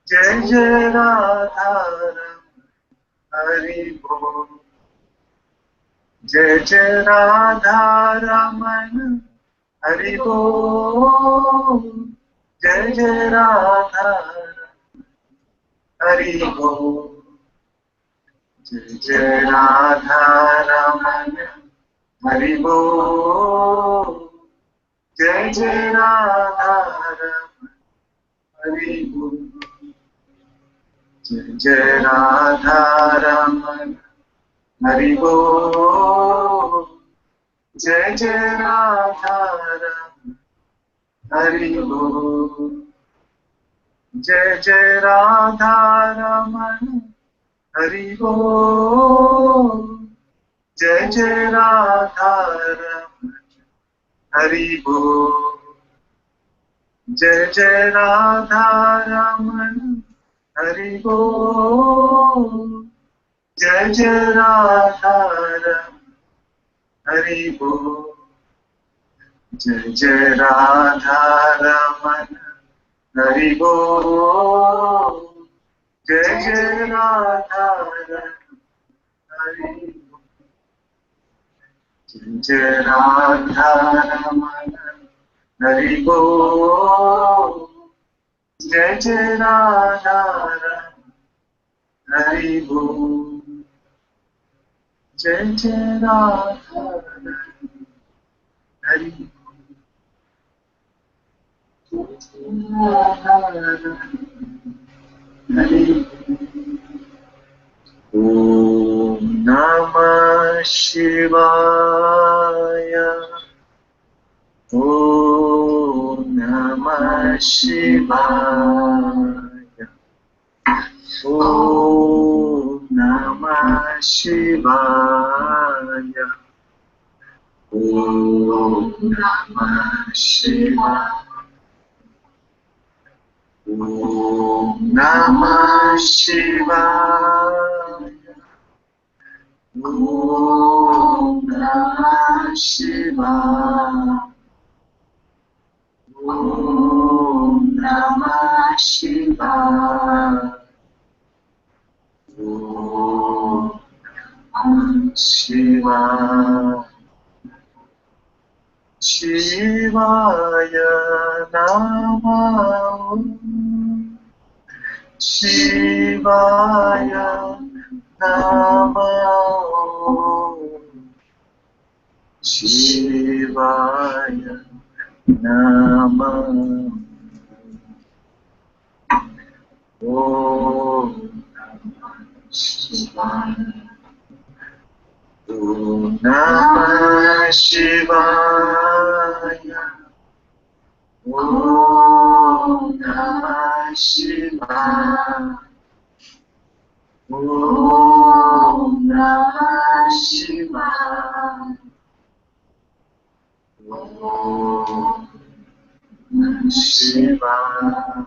जय जय राधा हरि बोल। जय जय राधा रमन हरि बोल। जय जय राधा हरि बोल। जय जय राधा रमन हरि बोल। जय जय राधा रमन हरि बोल। जय जय राधा रमन हरि बोल। जय जय राधा रमन हरि बोल। जय जय राधा रमन हरि बोल। जय जय राधा रमन हरि बोल। जय जय राधा रमन हरि बोल। जय जय राधा रमन हरि बोल। जय जय राधा रमन हरि बोल। जय जय राधा रमन हरि बोल। जय जय राधा रमन हरि बोल। जय जय राधा रमन हरि बोल। जय जय राधा हरि हरि। ओम नमः शिवाय। ओम नमः शिवाय। ओम नमः शिवाय। ओम नमः शिवाय। ओम नमः शिवाय। ओम नमः शिवाय। ओम नमः शिवाय। ओम नमः शिवाय। शिवाय नमः। शिवाय नमः। शिवाय नमः। ओम नमः शिवाय। ओम नमः शिवाय। ओम नमः शिवाय। ओम नमः शिवाय। ओम नमः शिवाय।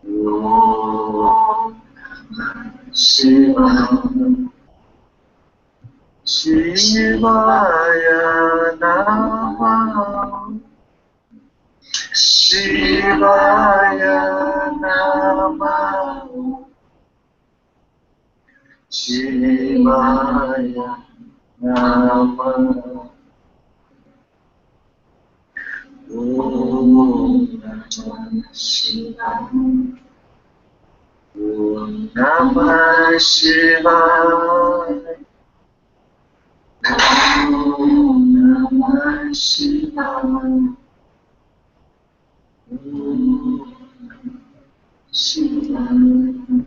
ओम नमः शिवाय। शिवाय नमः। शिवाय नमः। शिवाय नमः। ओम नमः शिवाय। ओम नमः शिवाय। ओम नमः शिवाय। ओम शिवाय।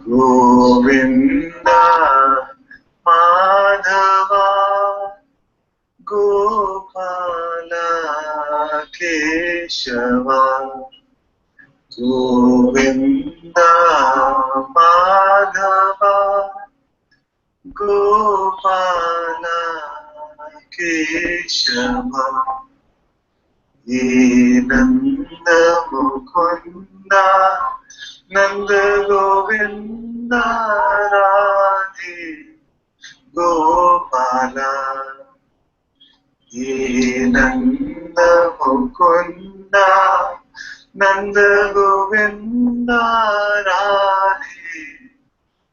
गोविंदा माधव गोपाला केशव। गोविंदा माधव गोपाला केशव। हे नंद मुकुंद नंद Govind Radhe Gopala, Ye Nanda Mukunda, Nanda Govinda Radhe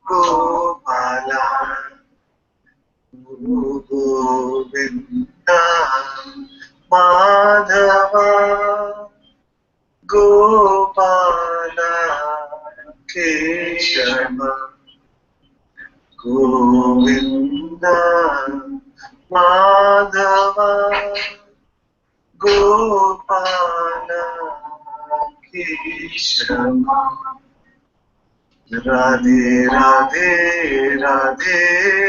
Gopala, Govinda Madhava Gopala Keshava Govinda Madhava Gopala Keshava Radhe Radhe Radhe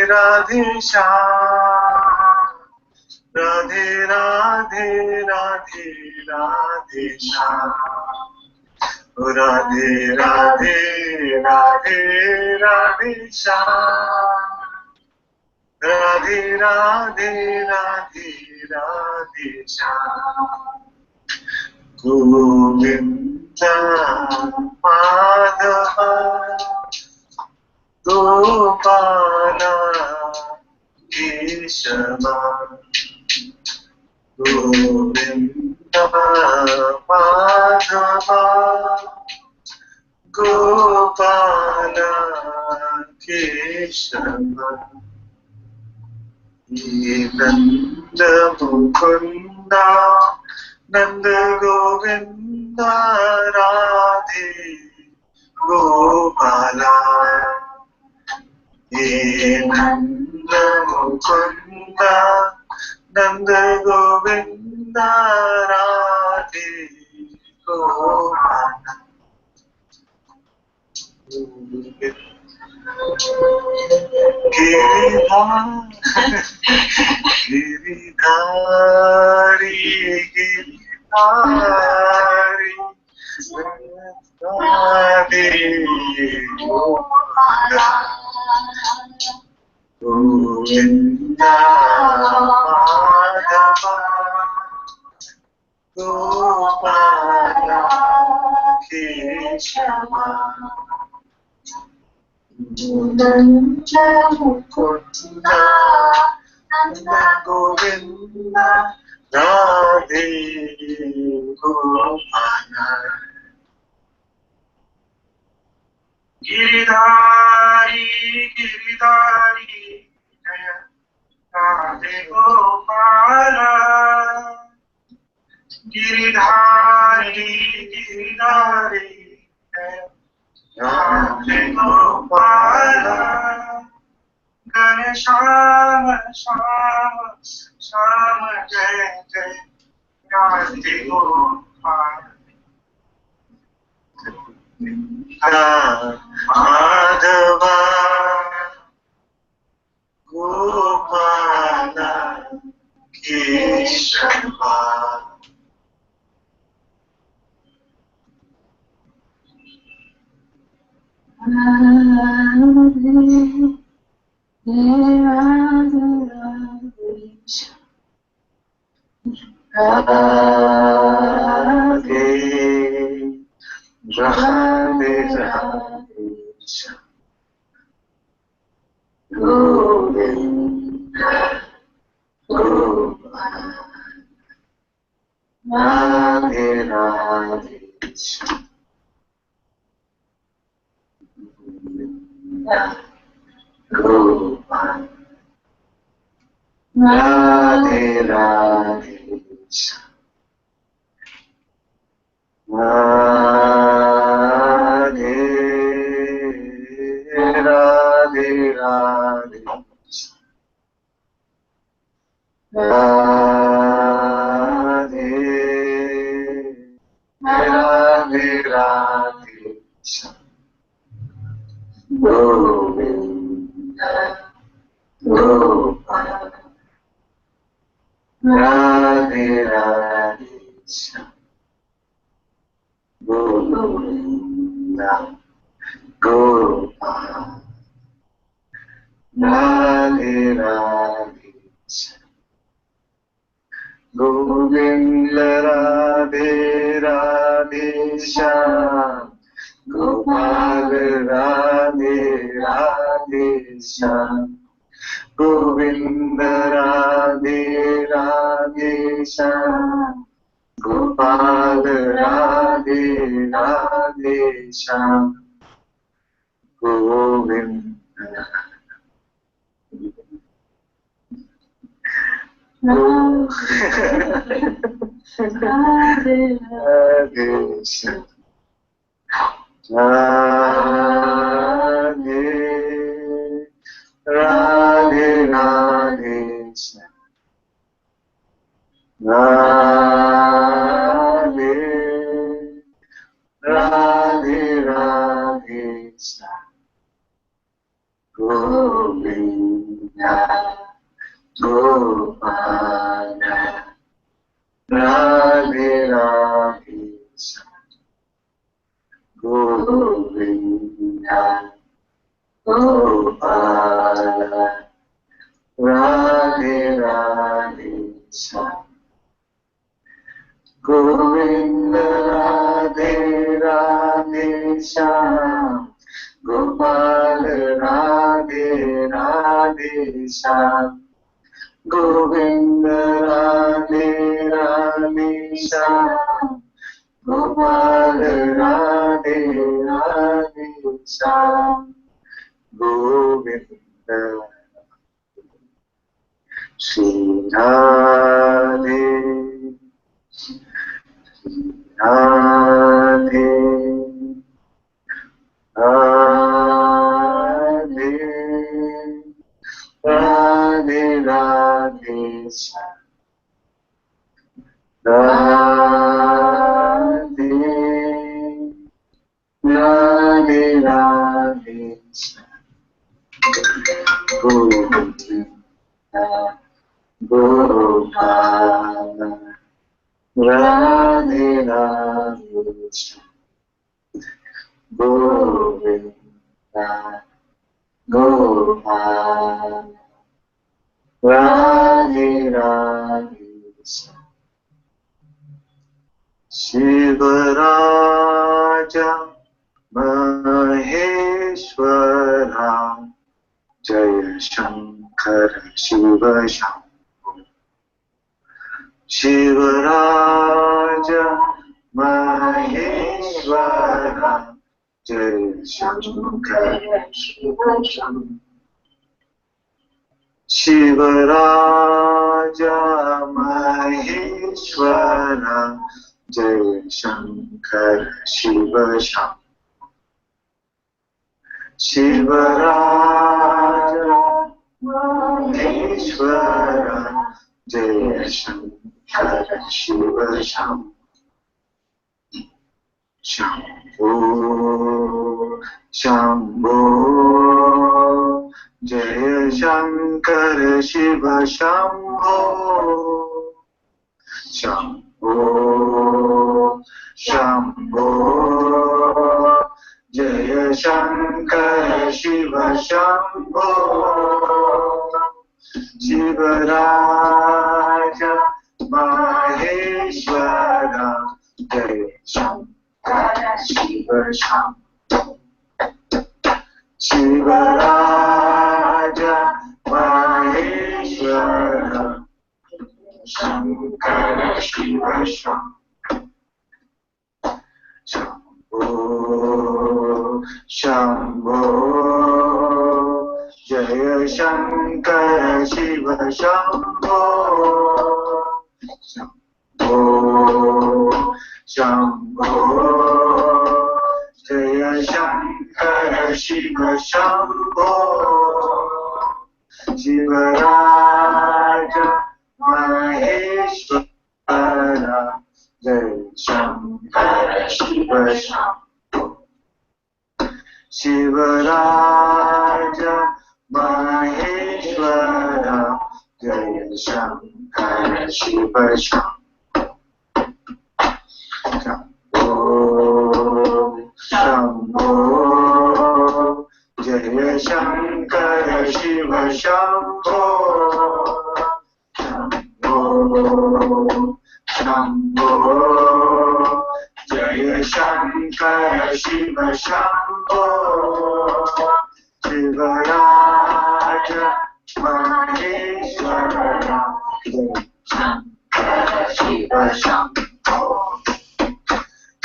Radhe Shyam Radhe Radhe Radhe Radhe Shyam Radhe Radhe Radhe Radhe Shyam Radhe Radhe Radhe Radhe Shyam Govinda Madhava Gopala Keshava Govinda Madhava Gopala Keshava Nanda Mukunda Nanda Govinda Radhe Gopala Nanda Mukunda Nanda Govinda Radhe Gopala Giridhari Giridhari Radhe Gopala Govinda Madhava Gopala Keshava Nanda Mukunda Nanda Govinda Radhe Gopala Giridhari Giridhari Jaya Radhe Gopala Giridhari Giridhari Jaya Radhe Gopala Gana Shama Shama Shama Jaya Jaya Radhe Gopala Madhava Gopala Keshava Radhe Radhe Radhe Govinda Gopala Radhe Radhe Govinda Gopala Radhe Radhe Radhe Radhe Radhe Radhe Radhe Radhe Govinda Gopala Radhe Radhe Govinda Gopala Radhe Radhe Govinda Radhe Radhe Shyam Gopal Radhe Radhe Shyam Govind Radhe Radhe Shyam Gopal Radhe Radhe Shyam Govind Radhe Radhe Shyam Radhe Radhe Radhe Shyam Radhe Radhe Radhe Shyam Govind Gopal Radhe Radhe Shyam Govind Gopal Radhe Radhe Shyam Govind Radhe Radhe Shyam Gopal Radhe Radhe Shyam Govind Radhe Radhe Shyam Gopal Radhe Radhe Shyam Govind Shri Radhe Radhe Radhe Radhe Radhe Shyam Radhe Radhe Radhe Shyam Govind Gopal Radhe Radhe Shyam Govind Gopal Radhe Radhe Shyam Shivaraja Maheshwara जय शंकर शिव शंभो शिवराजा महेश्वरा जय शंकर शिव शंभो शिवराजा महेश्वरा जय शंकर शिव शंभो शिवराजा महेश्वरा जय शंकर शिव शंभो शंभो शंभो जय शंकर शिव शंभो शंभो शंभो जय शंकर शिव शंभो शिवराजा महेश्वरा जय शंकर शिव शंभो शिवराजा महेश्वरा शंकर शिव शंभो शंभो जय शंकर शिव शंभो शंभो शंभो जय शंकर शिव शंभो शिवराजा महेश्वरा जय शंकर शिव शंभो शिवराजा महेश्वरा जय शंकर शिव शंभो शंभो जय शंकर शिव शंभो शंभो जय Shankar Shiv Shambho Shivaraja Shankara Shiva Shambho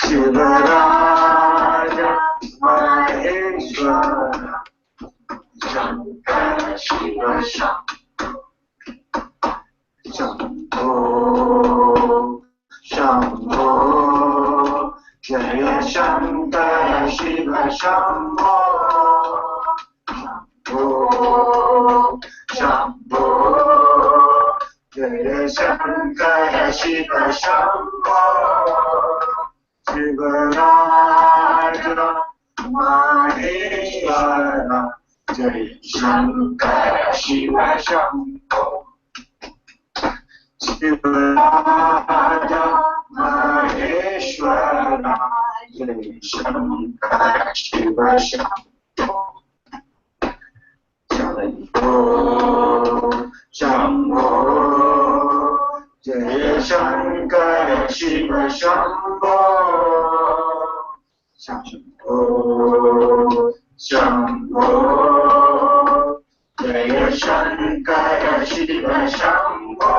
Shivaraja Maheshwara Shankara Shiva Shambho Shambho Shambho Jaya Shankara Shiva Shambho Shambho Shambho Jaya Shankara Shiva Shambho Shivaraja Maheshwara Jaya Shankara Shiva Shambho Shivaraja Maheshwara Jaya Shankara Shiva Shambho Shambho Shambho Jaya Shankara Shiva Shambho Shambho Shambho Jaya Shankara Shiva Shambho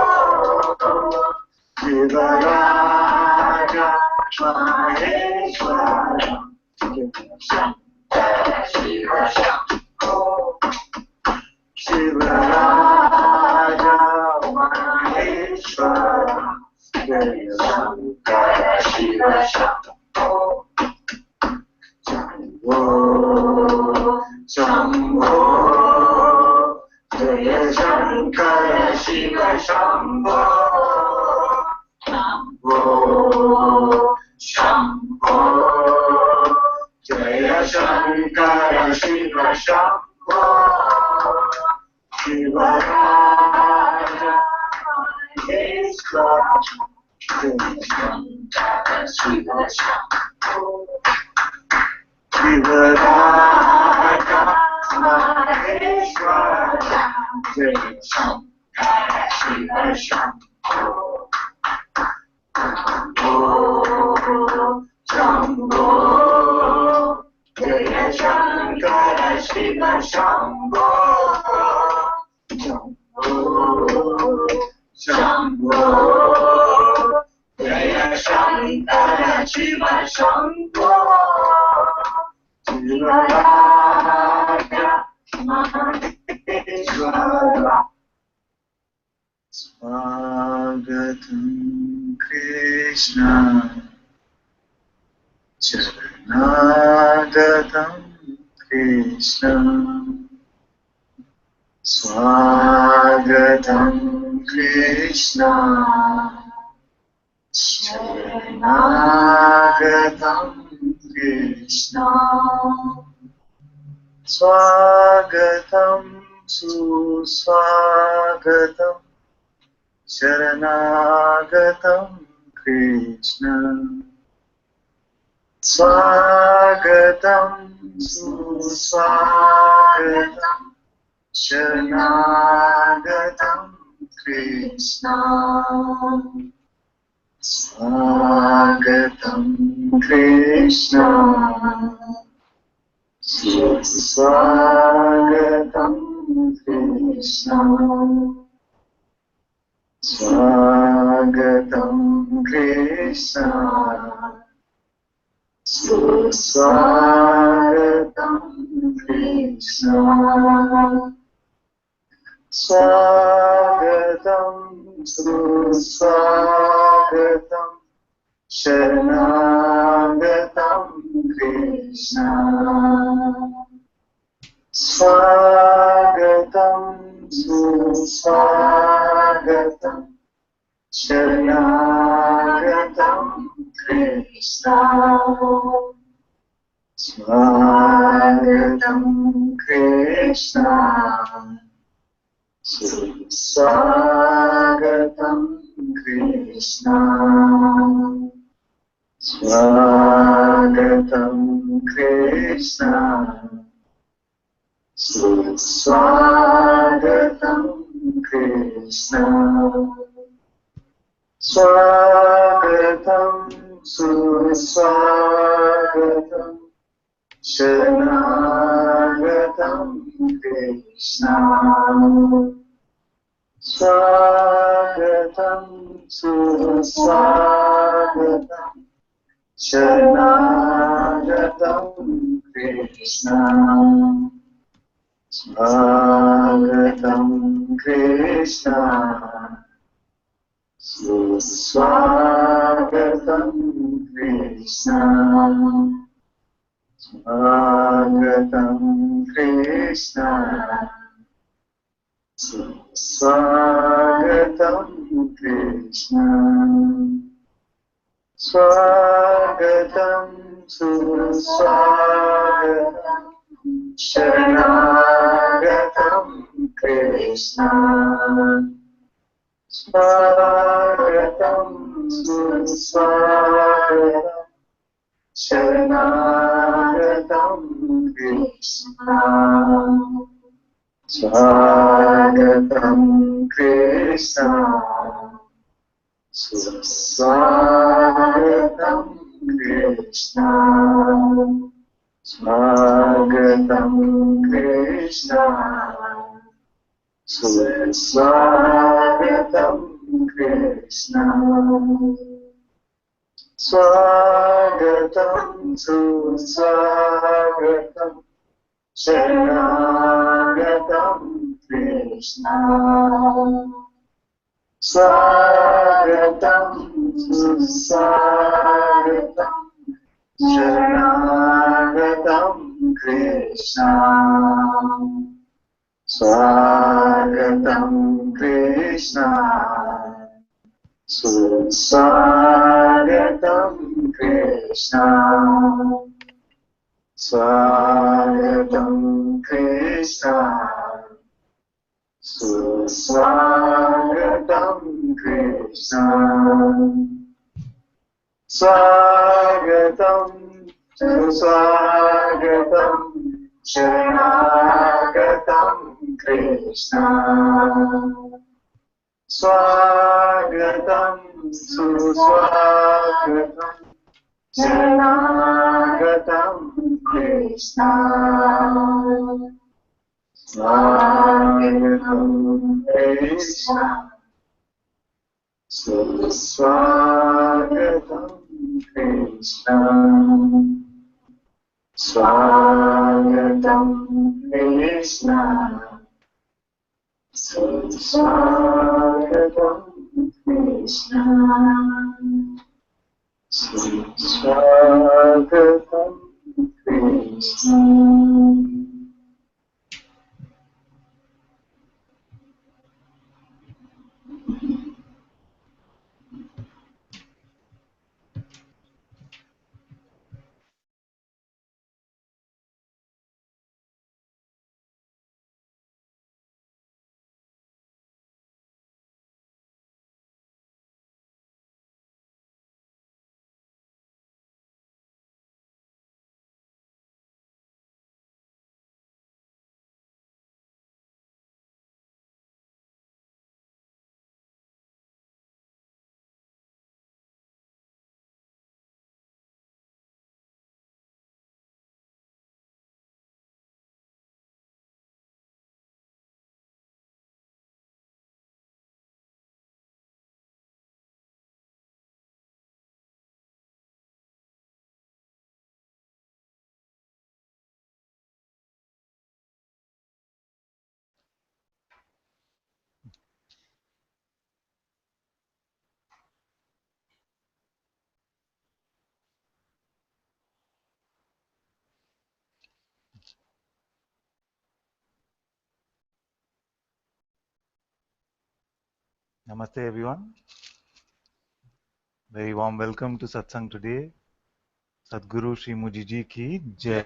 Shivaraja Maheshwara Shankara Shiva Shambho Shivaraja Maheshwara Jaya Shankara Shiva Shambho Shambho Shambho Jaya Shankara Shiva Shambho Shambho Shambho Jaya Shankara Shiva Shambho Shivaraja Maheshwara Jaya Shankara Shiva Shambho Shivaraja Maheshwara Jaya Shankara Shiva Shambho Shambho Jaya Shankara Shiva Shambho Shambho Shambho Jaya Shankara Shiva Shambho Shivaraja Maheshwara Swagatam Krishna Charanagatam Krishna Swagatam Krishna Charanagatam Krishna Swagatam Suswagatam Sharanagatam Krishna Swagatam Suswagatam Sharanagatam Krishna Swagatam Krishna Swagatam Krishna Swagatam Krishna Swagatam Krishna Swagatam Swagatam Sharanagatam Krishna Swagatam Swagatam Sharanagatam Krishna Swagatam Krishna Swagatam Krishna Swagatam Krishna Swagatam Krishna Swagatam Suswagatam Sharanagatam Krishna Swagatam Suswagatam Sharanagatam Krishna Swagatam Krishna Swagatam Krishna Swagatam Krishna Swagatam Krishna Swagatam Suswagatam Sharanagatam Krishna Swagatam Suswagatam Sharanagatam Krishna Swagatam Krishna Swagatam Krishna Swagatam Krishna Swagatam Krishna Swagatam Suswagatam Sharanagatam Krishna Swagatam Suswagatam Sharanagatam Krishna Swagatam Krishna Swagatam Krishna Swagatam Krishna Swagatam Krishna Swagatam Swagatam Sharanagatam Krishna Swagatam Suswagatam Sharanagatam Krishna Swagatam Krishna Swagatam Krishna Swagatam Krishna Swagatam Krishna Swagatam Krishna. Namaste everyone. Very warm welcome to Satsang today. Sadhguru Shri Mujiji ki Jai.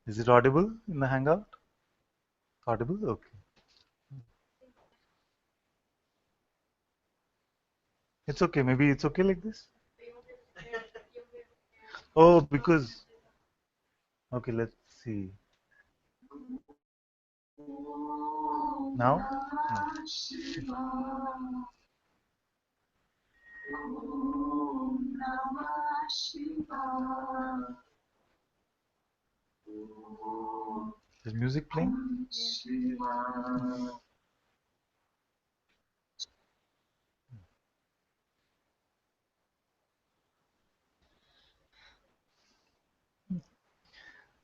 Is it audible in the hangout? Audible? Okay. It's okay. Maybe it's okay like this? Oh, because... Okay, let's see. Now? No. Is music playing? Shiva.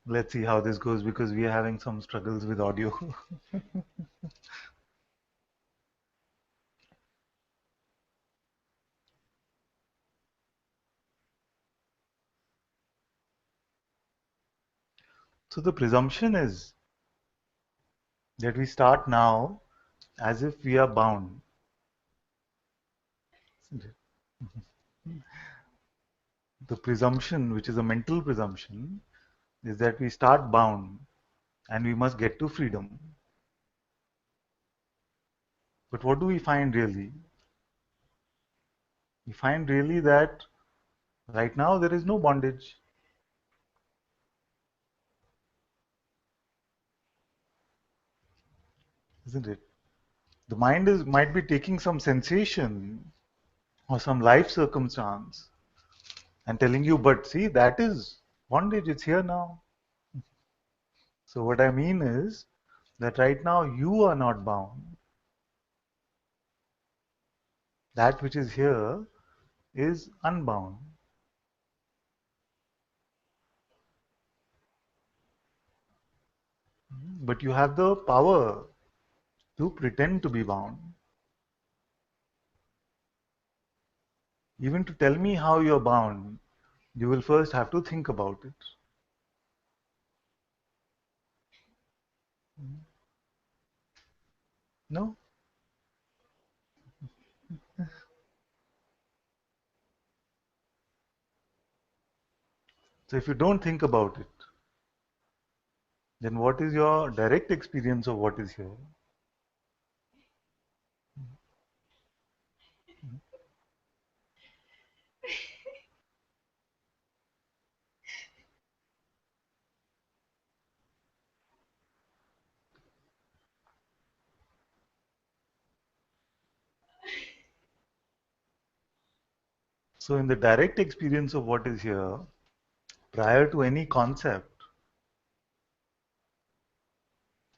Let's see how this goes because we are having some struggles with audio. So the presumption is that we start now as if we are bound, isn't it? The presumption, which is a mental presumption, is that we start bound and we must get to freedom. But what do we find really? We find really that right now there is no bondage, isn't it? The mind is might be taking some sensation or some life circumstance and telling you, but see, that is bondage, it's here now. So what I mean is that right now you are not bound. That which is here is unbound. But you have the power to pretend to be bound. Even to tell me how you're bound, you will first have to think about it. No? So if you don't think about it, then what is your direct experience of what is here? So in the direct experience of what is here, prior to any concept,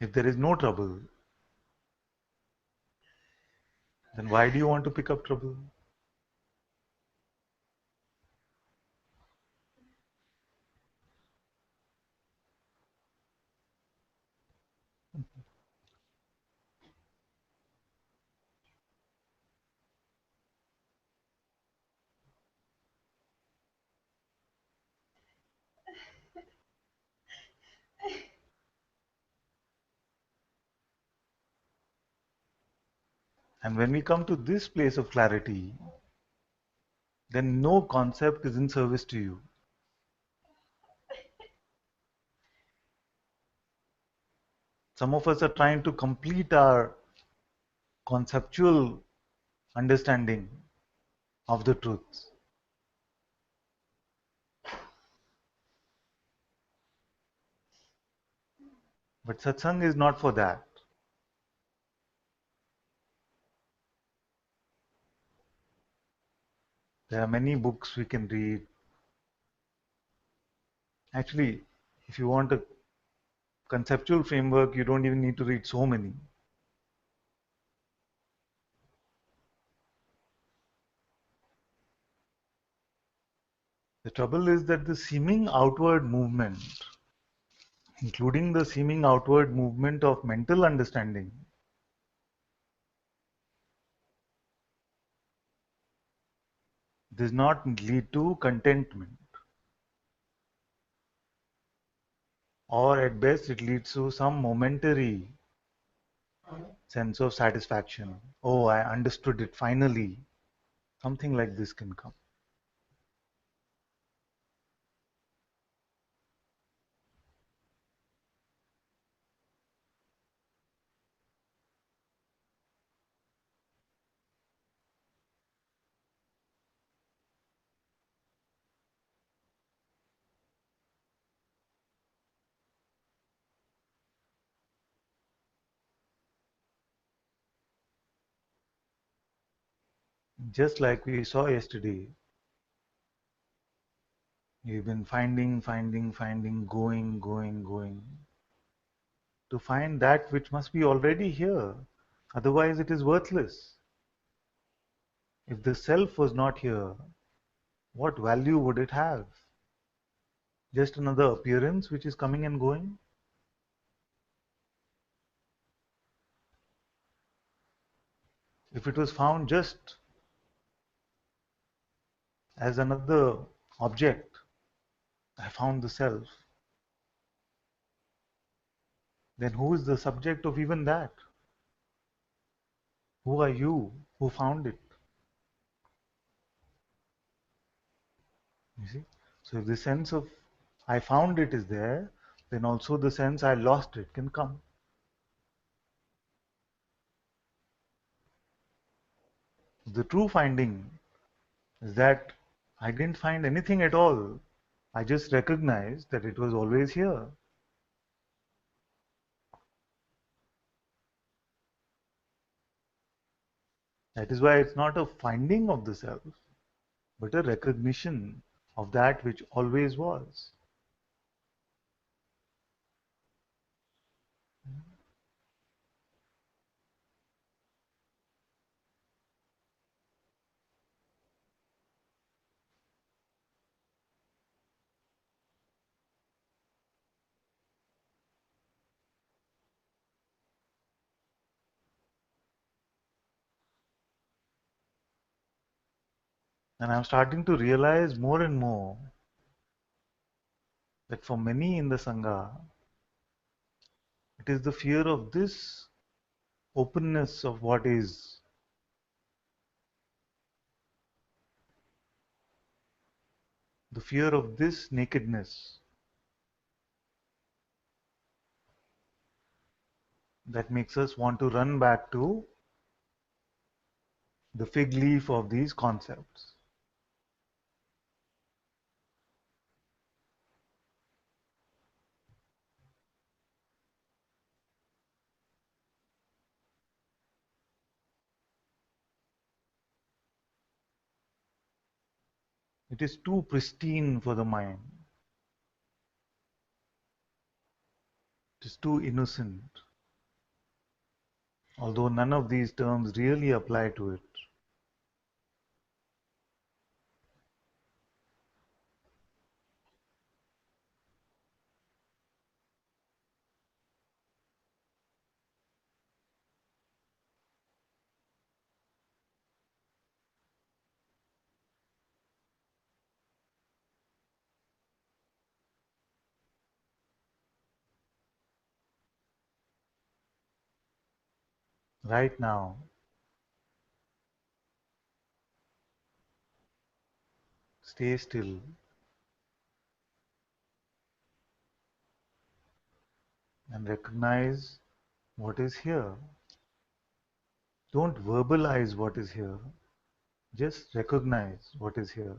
if there is no trouble, then why do you want to pick up trouble? And when we come to this place of clarity, then no concept is in service to you. Some of us are trying to complete our conceptual understanding of the truth. But satsang is not for that. There are many books we can read. Actually, if you want a conceptual framework, you don't even need to read so many. The trouble is that the seeming outward movement, including the seeming outward movement of mental understanding, does not lead to contentment. Or at best, it leads to some momentary sense of satisfaction. Oh, I understood it finally. Something like this can come. Just like we saw yesterday, you've been finding, going. to find that which must be already here. Otherwise, it is worthless. If the self was not here, what value would it have? Just another appearance which is coming and going? If it was found just as another object, I found the self, then who is the subject of even that? Who are you who found it? You see? So if the sense of I found it is there, then also the sense I lost it can come. The true finding is that I didn't find anything at all. I just recognized that it was always here. That is why it's not a finding of the self, but a recognition of that which always was. And I'm starting to realize more and more that for many in the Sangha, it is the fear of this openness of what is, the fear of this nakedness that makes us want to run back to the fig leaf of these concepts. It is too pristine for the mind. It is too innocent, although none of these terms really apply to it. Right now, stay still and recognize what is here. Don't verbalize what is here, just recognize what is here.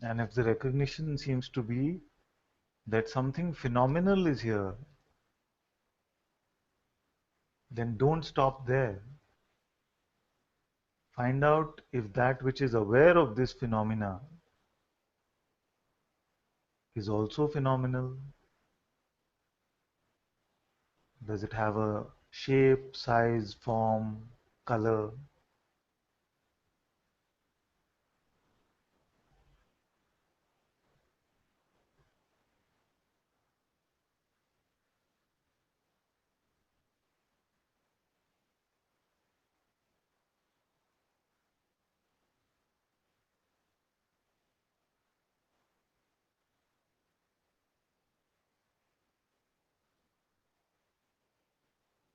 And if the recognition seems to be that something phenomenal is here, then don't stop there. Find out if that which is aware of this phenomena is also phenomenal. Does it have a shape, size, form, color?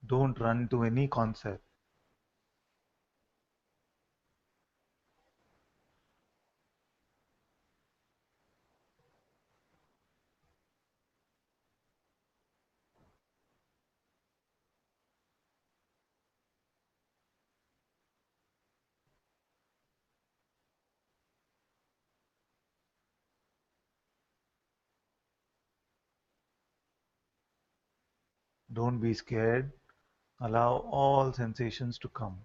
Don't run to any concept. Don't be scared. Allow all sensations to come.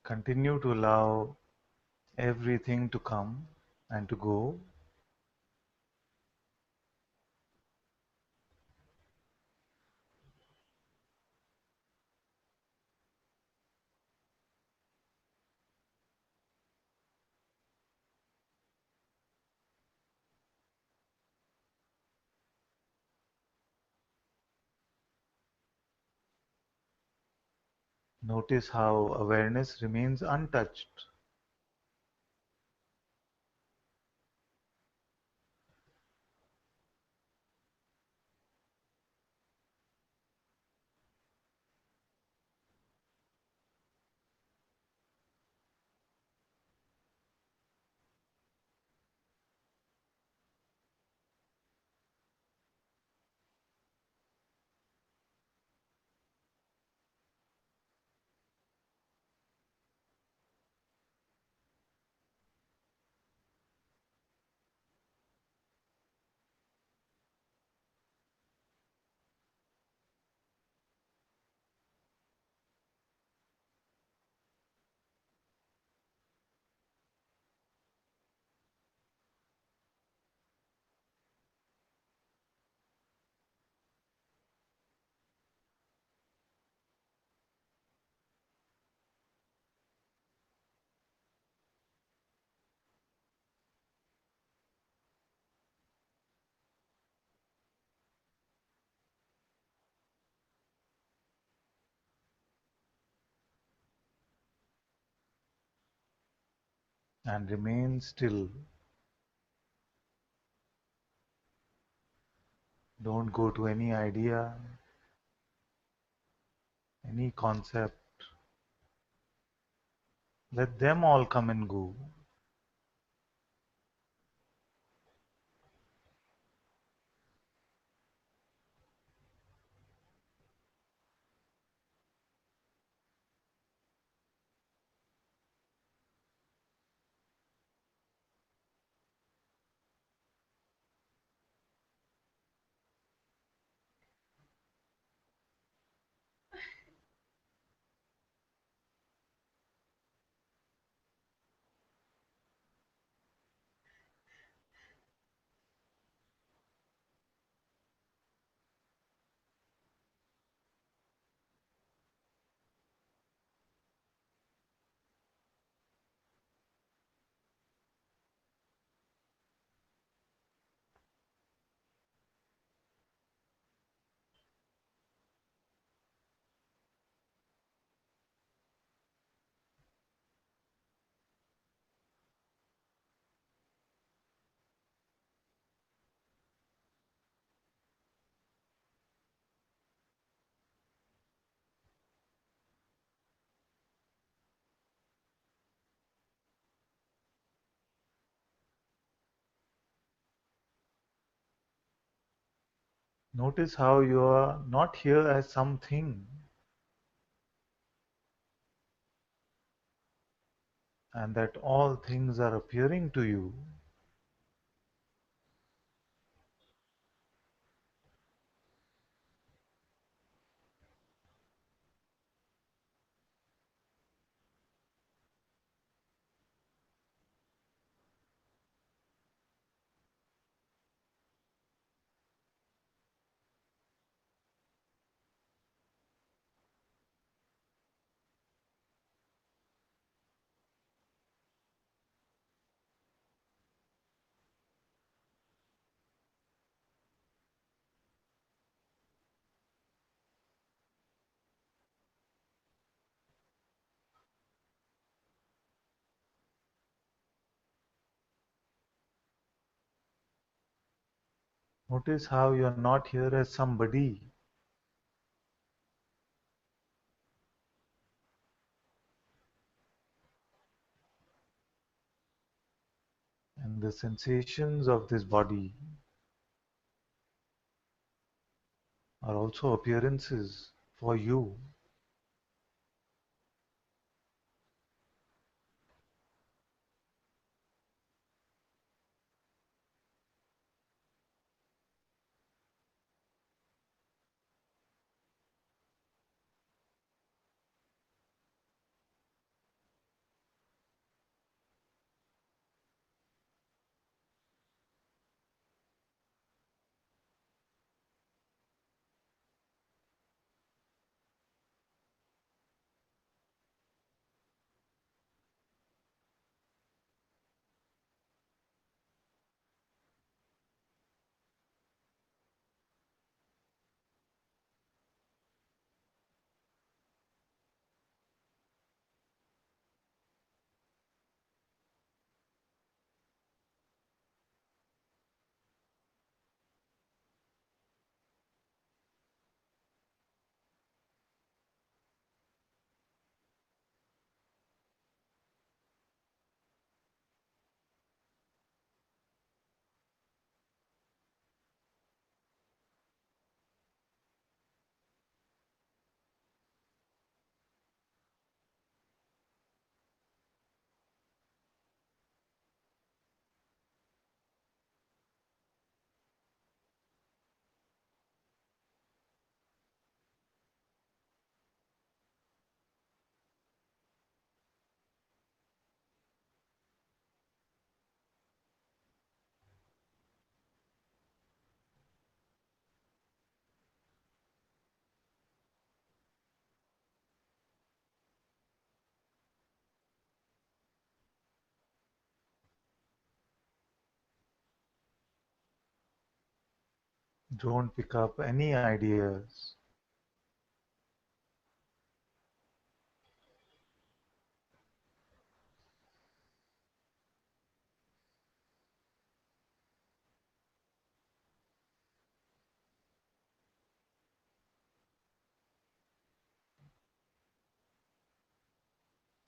Continue to allow everything to come and to go. Notice how awareness remains untouched. And remain still. Don't go to any idea, any concept. Let them all come and go. Notice how you are not here as something, and that all things are appearing to you. Notice how you are not here as somebody, and the sensations of this body are also appearances for you. Don't pick up any ideas.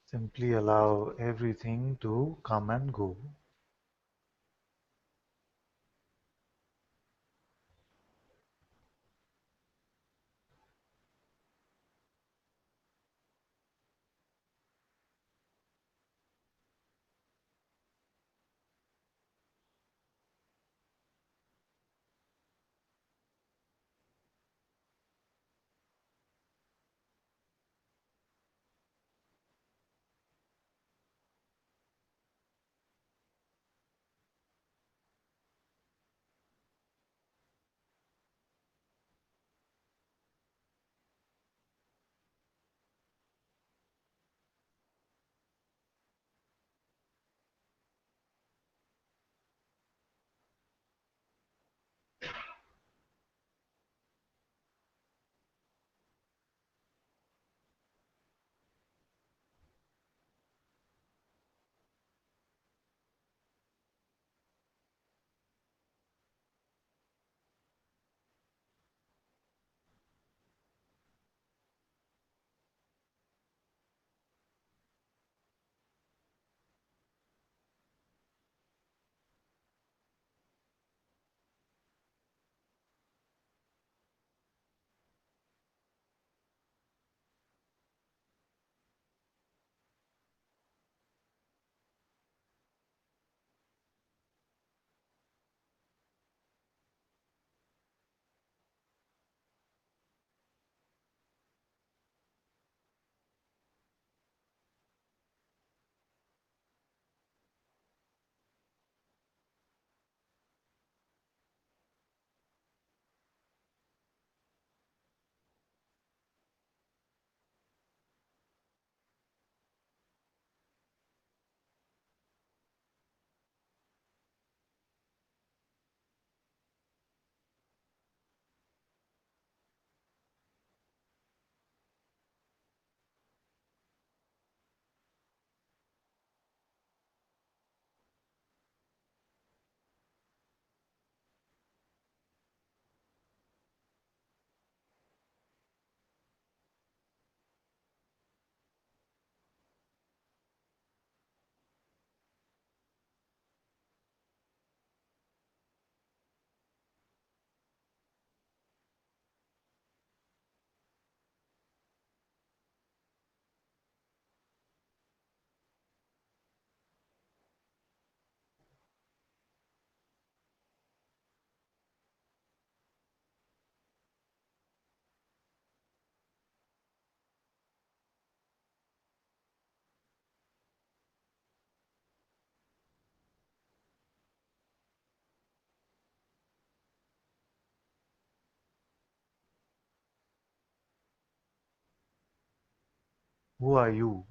Simply allow everything to come and go. Who are you?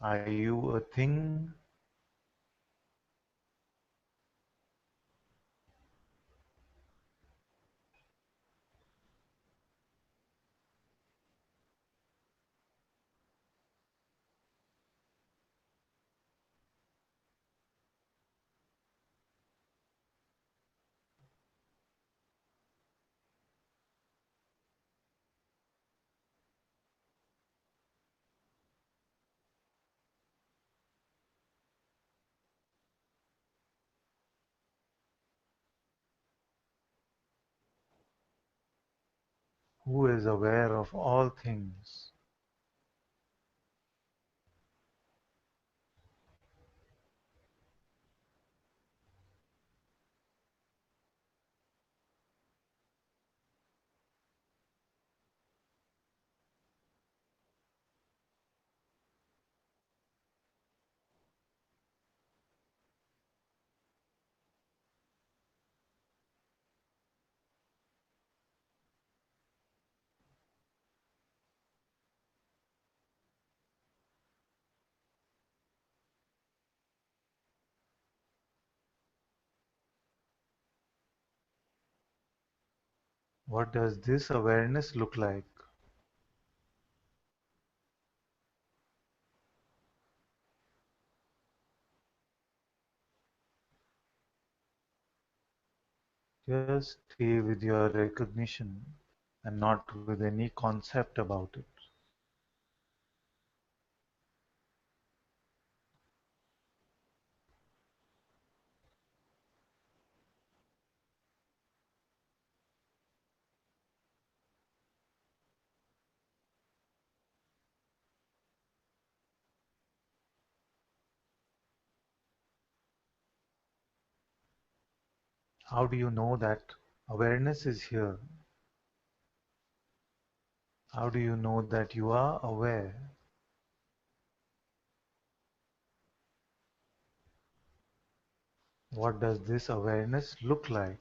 Are you a thing? Who is aware of all things? What does this awareness look like? Just stay with your recognition and not with any concept about it. How do you know that awareness is here? How do you know that you are aware? What does this awareness look like?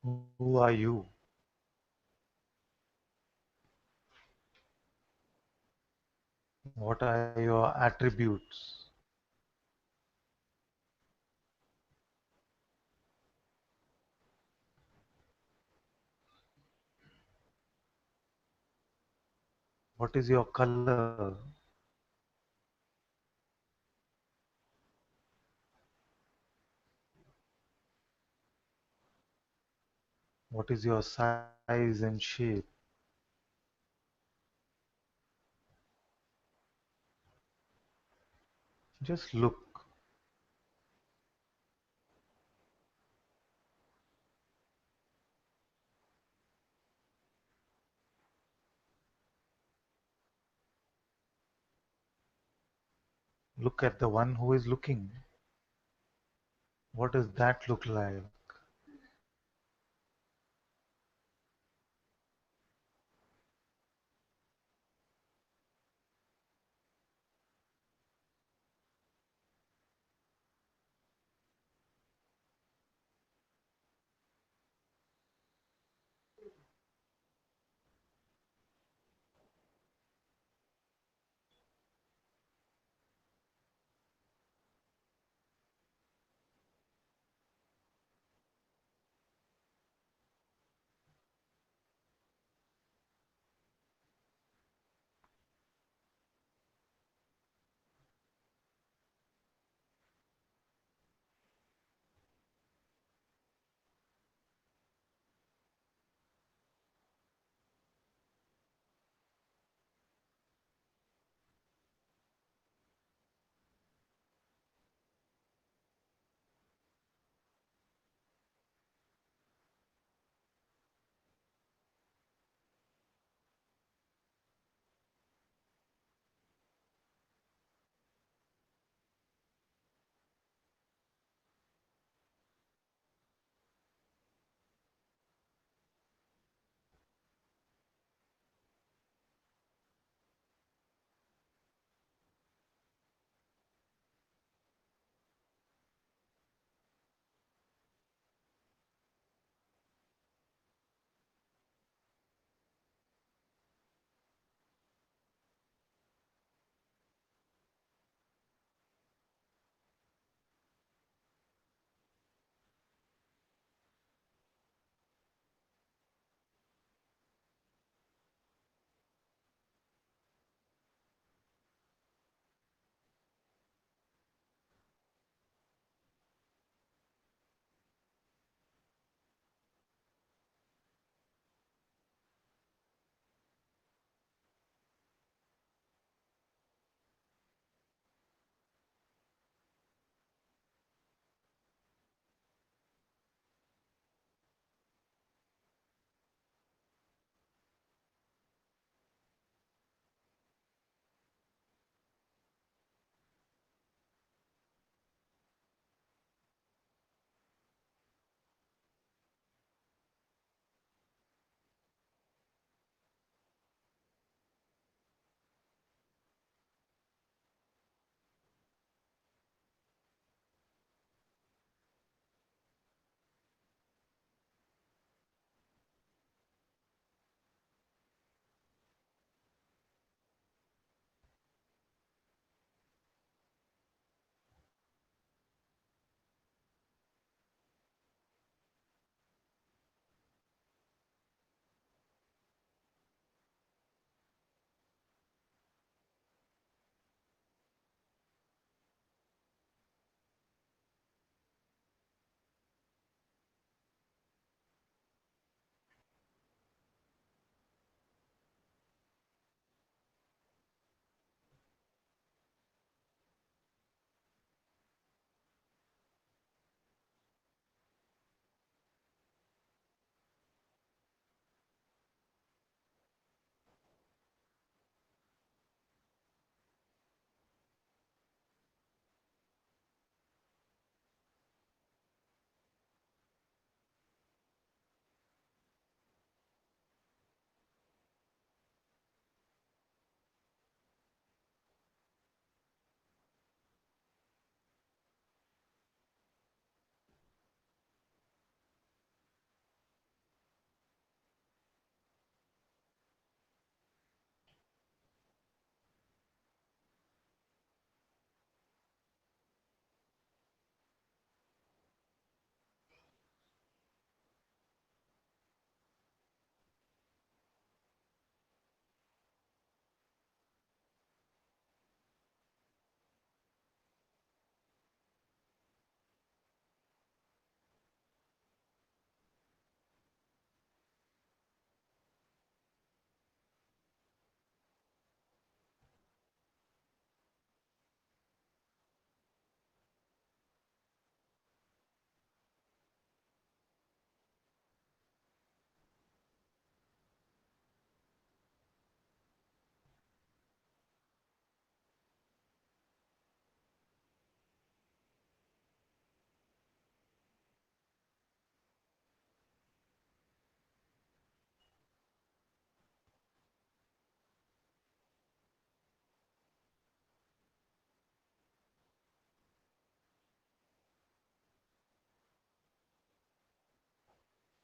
Who are you? What are your attributes? What is your color? What is your size and shape? Just look. Look at the one who is looking. What does that look like?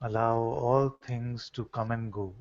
Allow all things to come and go.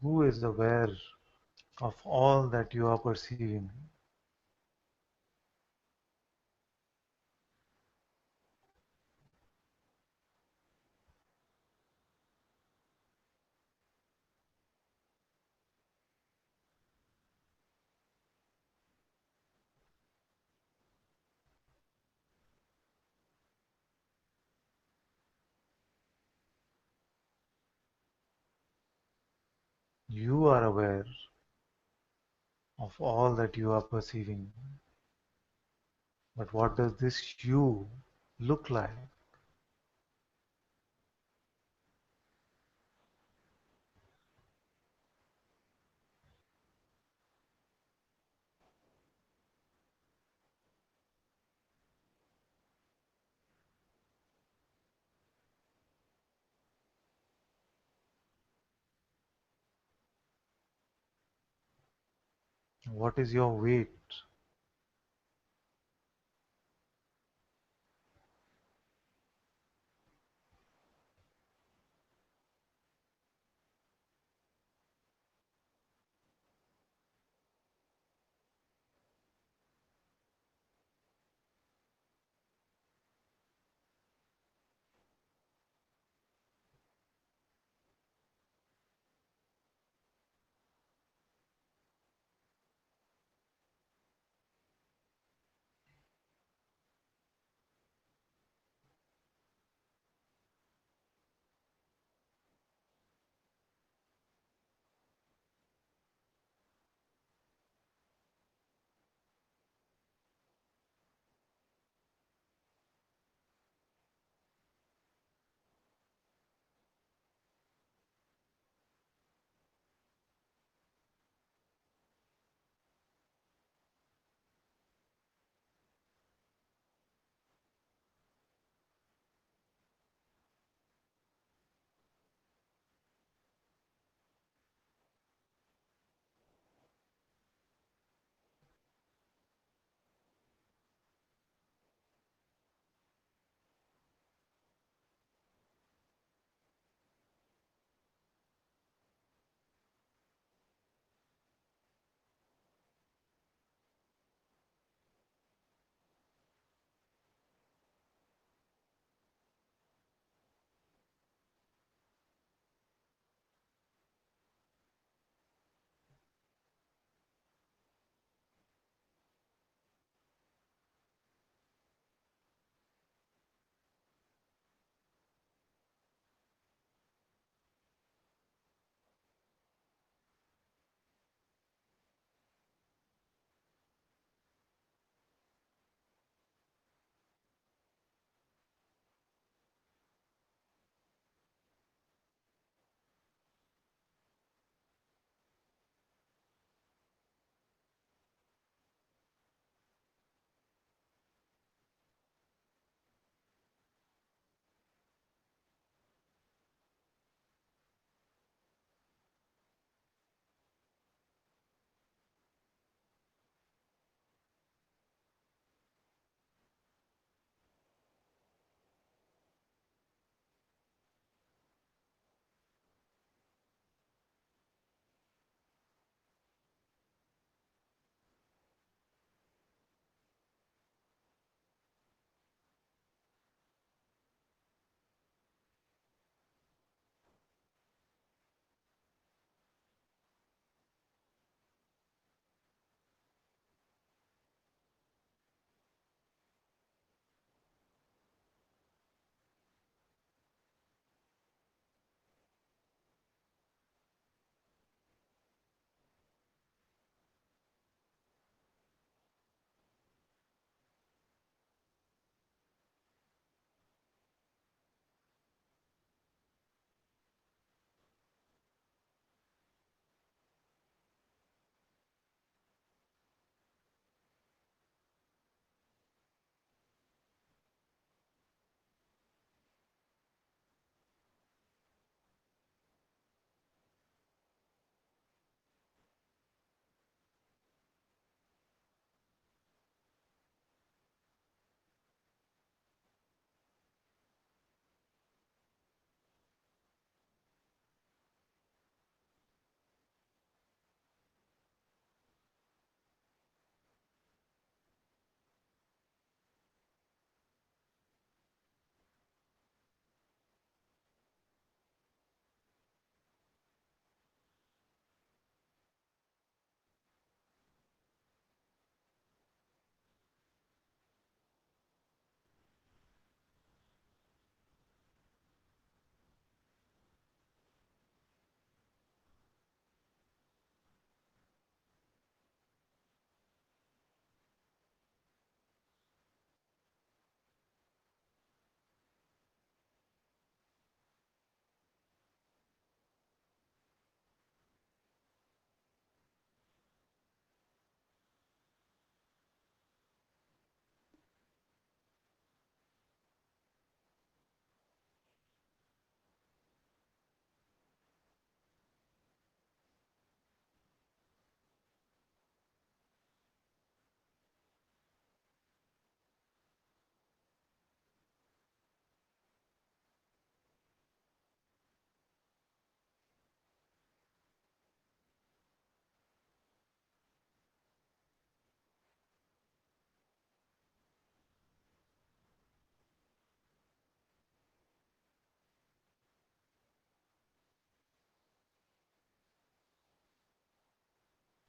Who is aware of all that you are perceiving? You are aware of all that you are perceiving. But what does this you look like? What is your weight?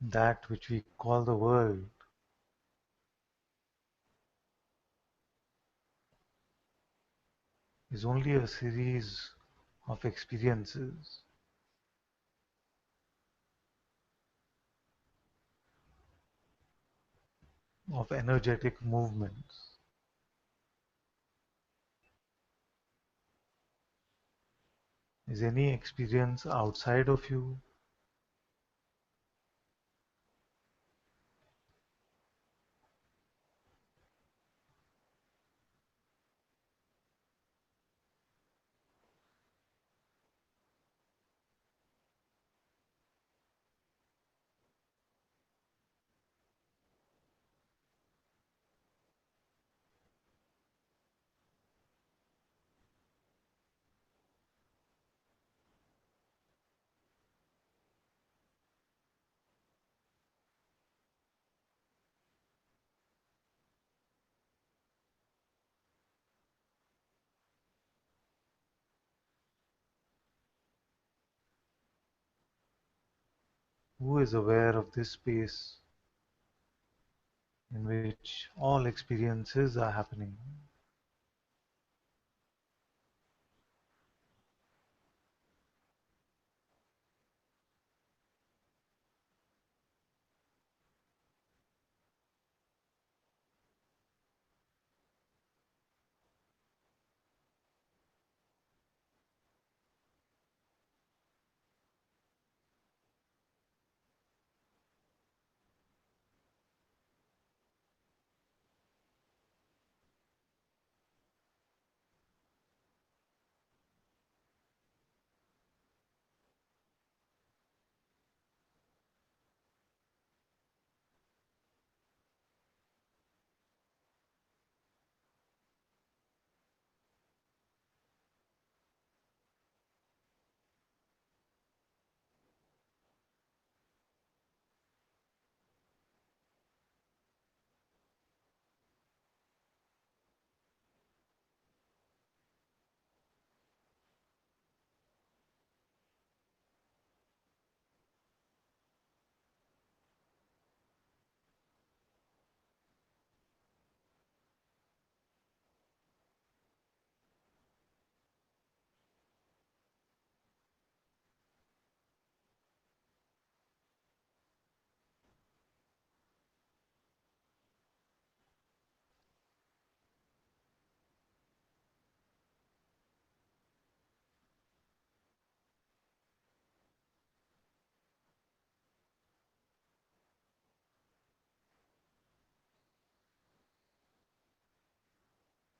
That which we call the world is only a series of experiences, of energetic movements. Is any experience outside of you? Who is aware of this space in which all experiences are happening?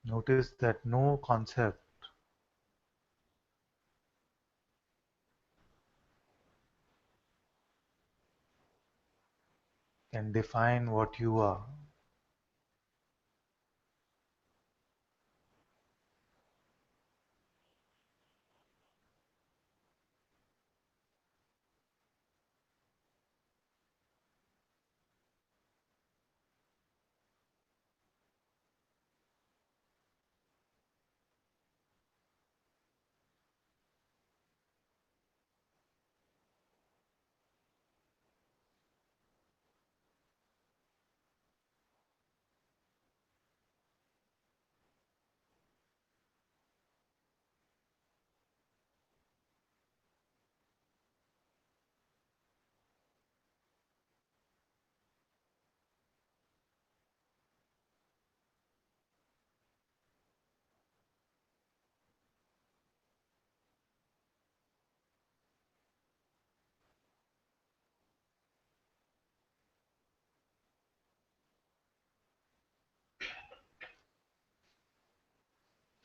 Notice that no concept can define what you are.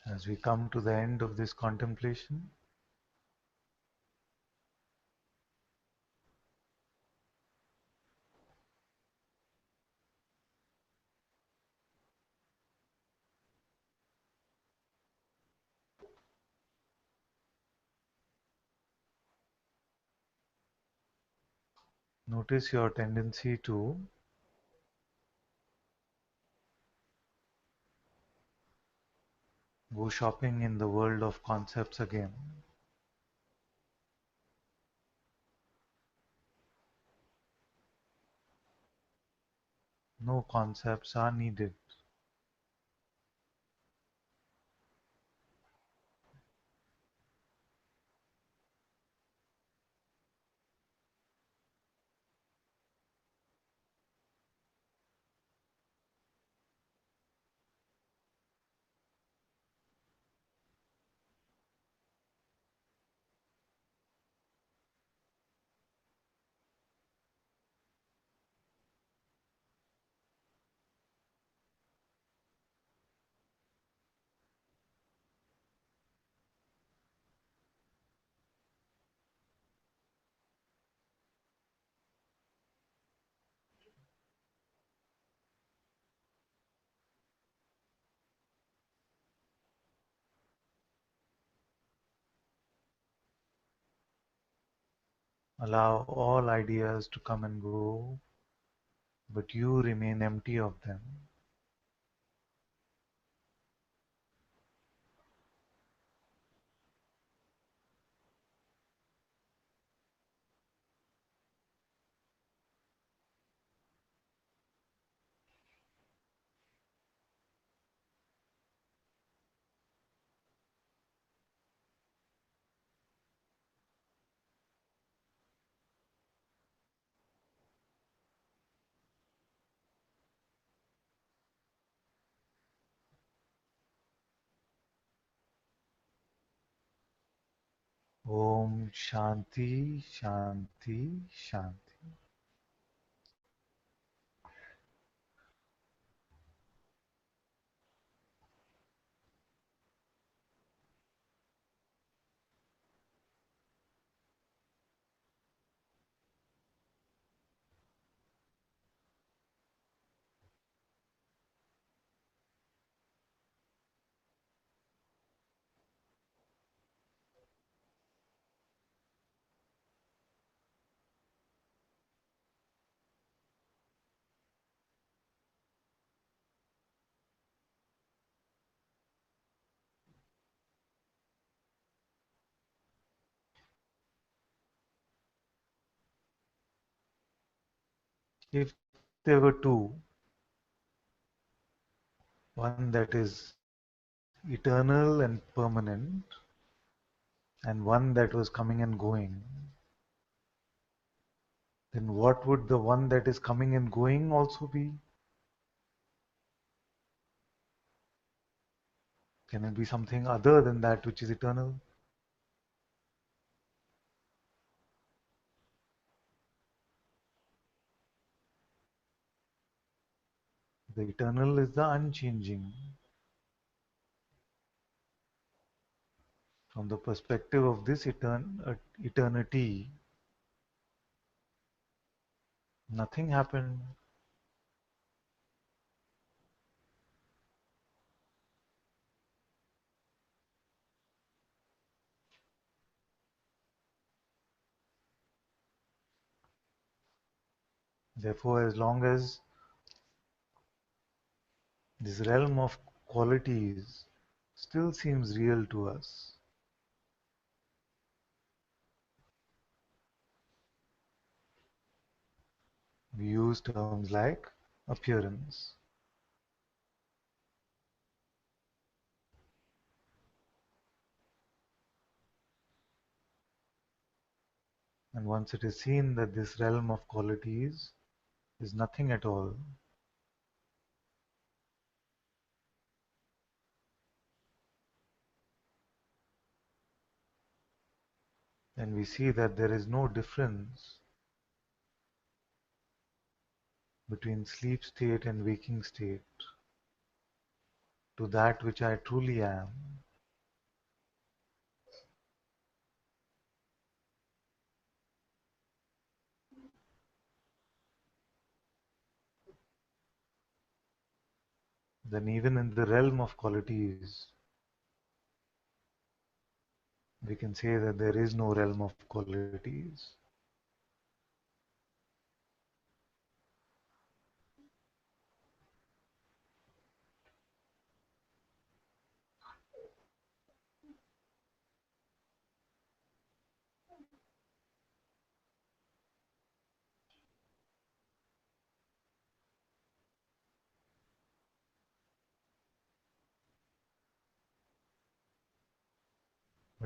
As we come to the end of this contemplation, notice your tendency to go shopping in the world of concepts again. No concepts are needed. Allow all ideas to come and go, but you remain empty of them. Om Shanti, Shanti, Shanti. If there were two, one that is eternal and permanent, and one that was coming and going, then what would the one that is coming and going also be? Can it be something other than that which is eternal? The eternal is the unchanging. From the perspective of this eternity, nothing happened. Therefore, as long as this realm of qualities still seems real to us, we use terms like appearance. And once it is seen that this realm of qualities is nothing at all, then we see that there is no difference between sleep state and waking state to that which I truly am. Then even in the realm of qualities, we can say that there is no realm of qualities.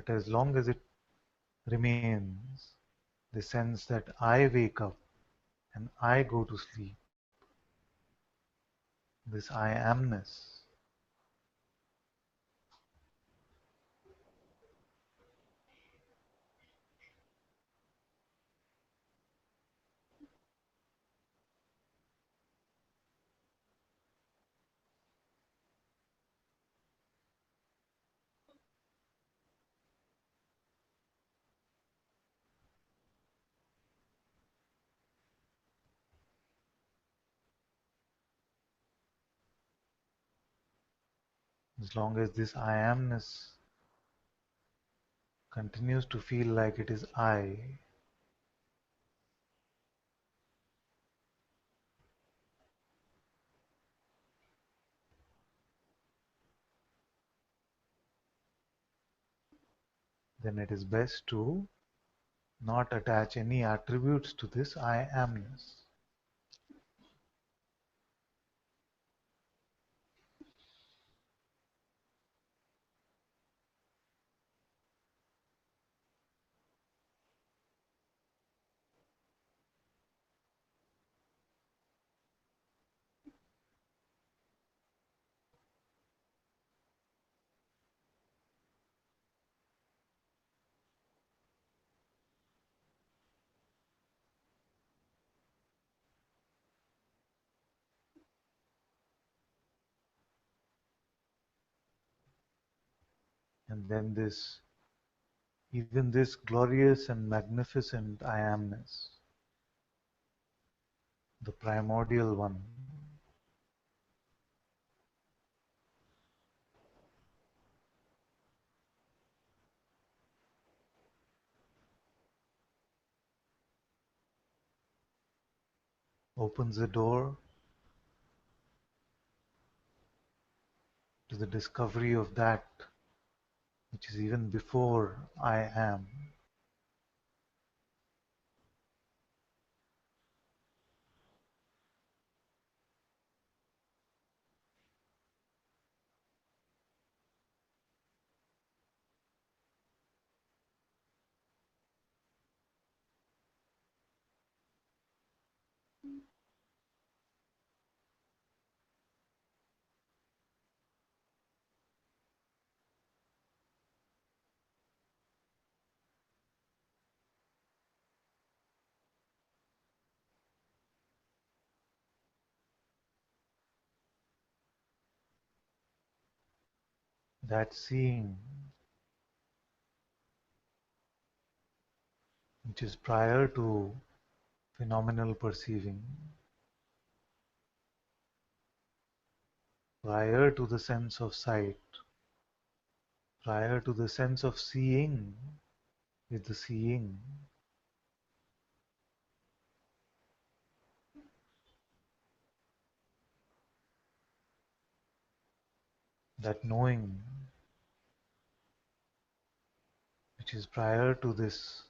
But as long as it remains, the sense that I wake up and I go to sleep, this I amness, as long as this I amness continues to feel like it is I, then it is best to not attach any attributes to this I amness. And then this, even this glorious and magnificent I amness, the primordial one, opens the door to the discovery of that which is even before I am. That seeing which is prior to phenomenal perceiving, prior to the sense of sight, prior to the sense of seeing, is the seeing. That knowing which is prior to this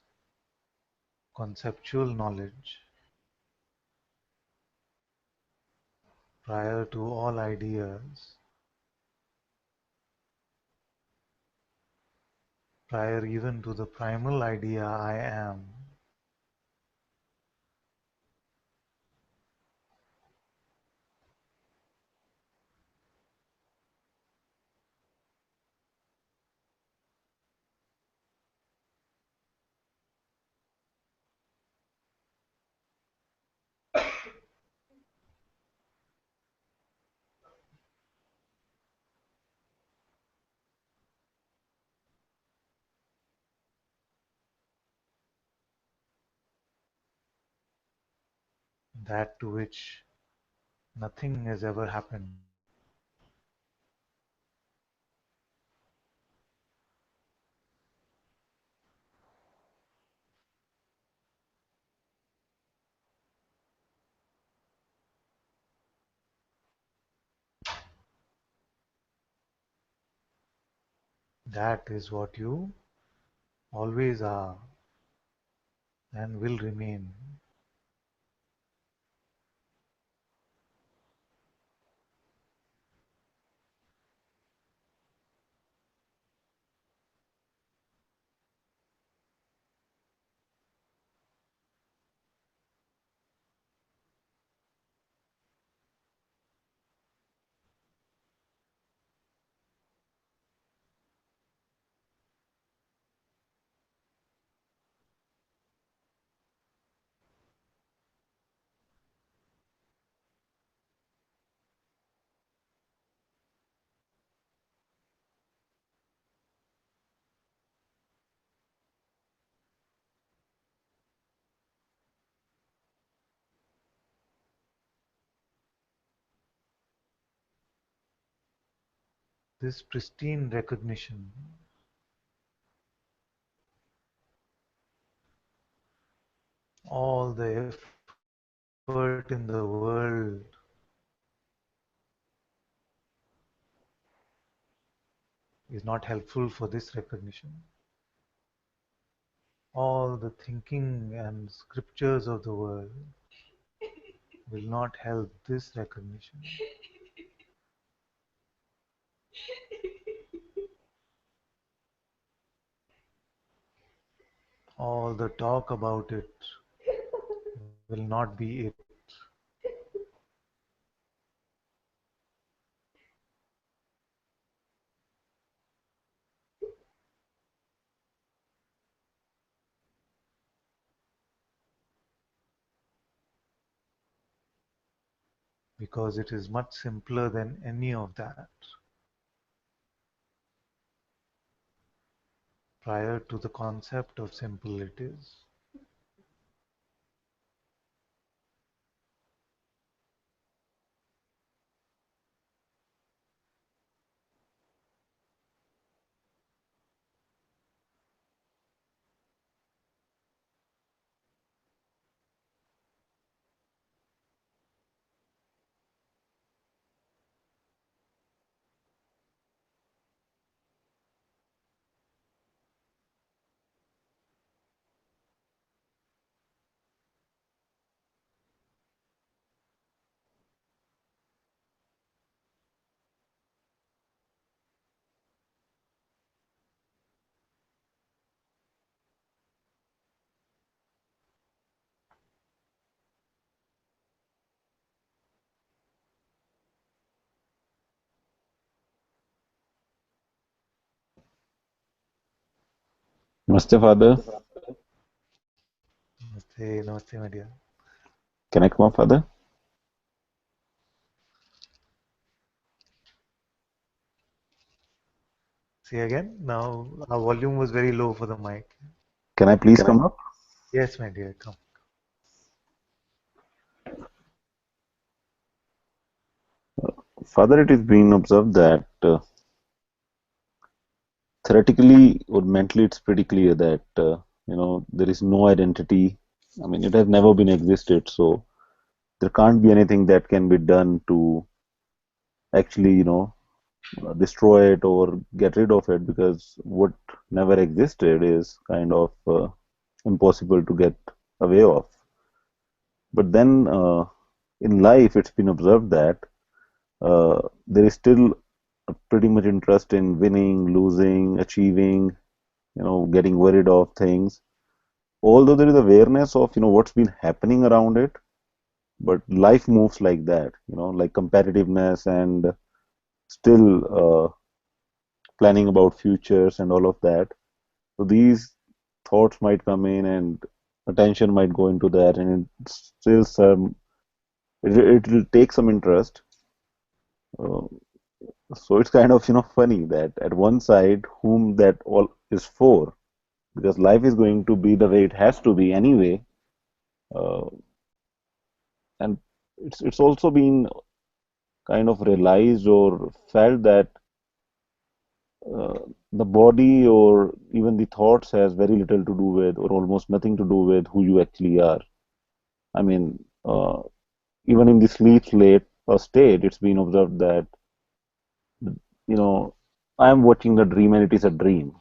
conceptual knowledge, prior to all ideas, prior even to the primal idea I am, that to which nothing has ever happened. That is what you always are and will remain. this pristine recognition, all the effort in the world is not helpful for this recognition. All the thinking and scriptures of the world will not help this recognition. All the talk about it will not be it. Because it is much simpler than any of that. Prior to the concept of simple it is. Namaste, Father. Namaste, namaste, my dear. Can I come up, Father? See again? Now our volume was very low for the mic. Can I please come up? Yes, my dear, come. Father, it is being observed that theoretically or mentally it's pretty clear that, there is no identity. I mean, it has never been existed, so there can't be anything that can be done to actually, destroy it or get rid of it because what never existed is kind of impossible to get away of. But then in life, it's been observed that there is still pretty much interest in winning, losing, achieving, getting worried of things. Although there is awareness of, what's been happening around it, but life moves like that, like competitiveness and still planning about futures and all of that. So these thoughts might come in and attention might go into that, and it's still it will take some interest. Uh, so it's kind of, funny that at one side, whom that all is for, because life is going to be the way it has to be anyway. Uh, and it's also been kind of realized or felt that uh, the body or even the thoughts has very little to do with or almost nothing to do with who you actually are. I mean, even in the sleep state, it's been observed that, I'm watching the dream and it is a dream.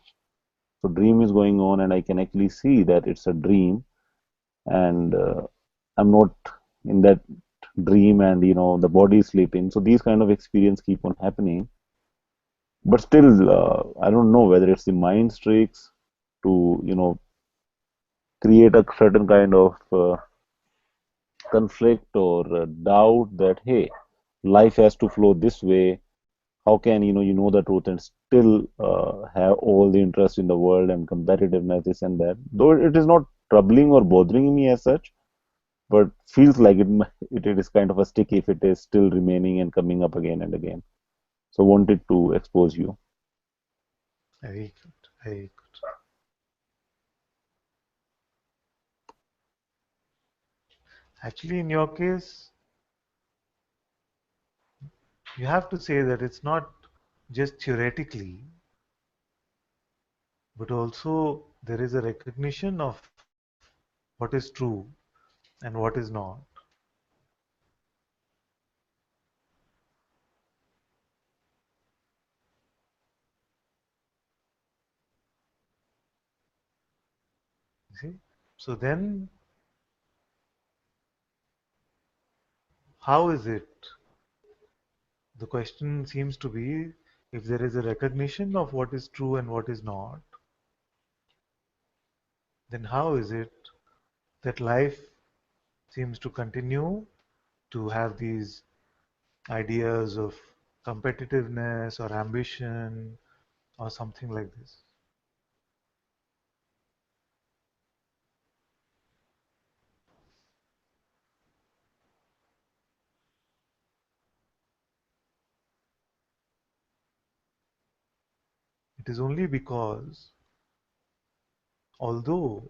So dream is going on and I can actually see that it's a dream and I'm not in that dream and the body is sleeping. So these kind of experience keep on happening. But still, I don't know whether it's the mind tricks to create a certain kind of conflict or doubt that hey, life has to flow this way. How can you know the truth and still have all the interest in the world and competitiveness this and that? Though it is not troubling or bothering me as such, but feels like it is kind of a stick if it is still remaining and coming up again and again. So wanted to expose you. Very good, very good. Actually, in your case, you have to say that it's not just theoretically, but also there is a recognition of what is true and what is not. You see? So then, how is it? The question seems to be, if there is a recognition of what is true and what is not, then how is it that life seems to continue to have these ideas of competitiveness or ambition or something like this? It is only because, although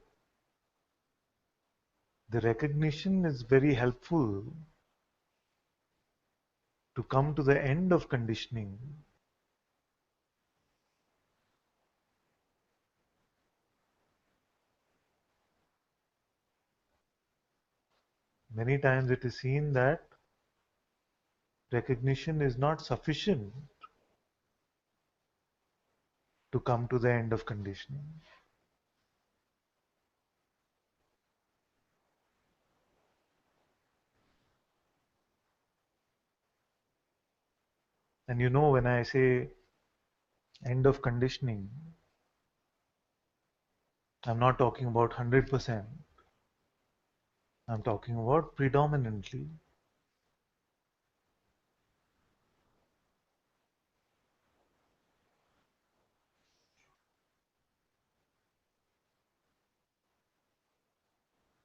the recognition is very helpful to come to the end of conditioning, many times it is seen that recognition is not sufficient to come to the end of conditioning. And you know, when I say end of conditioning, I'm not talking about 100%. I'm talking about predominantly.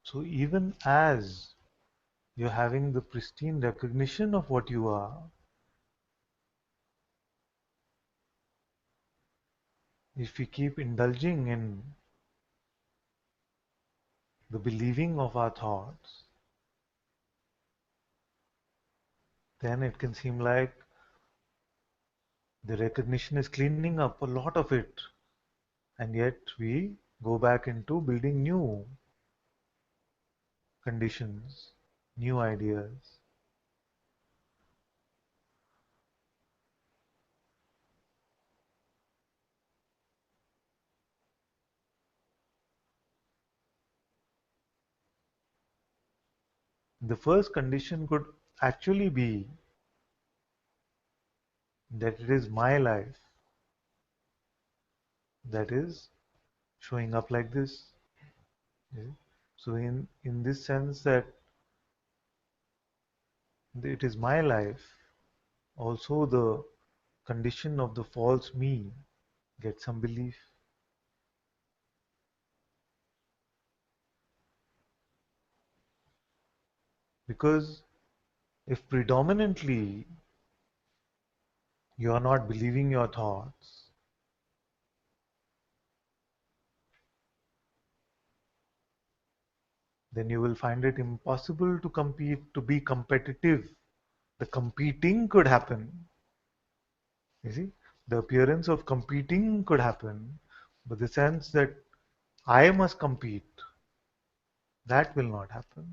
So even as you're having the pristine recognition of what you are, if we keep indulging in the believing of our thoughts, then it can seem like the recognition is cleaning up a lot of it, and yet we go back into building new conditions, new ideas. The first condition could actually be that it is my life that is showing up like this. Yeah. So in this sense that it is my life, also the condition of the false me gets some belief. Because if predominantly you are not believing your thoughts, then you will find it impossible to compete, to be competitive. The competing could happen. You see, the appearance of competing could happen, but the sense that I must compete, that will not happen.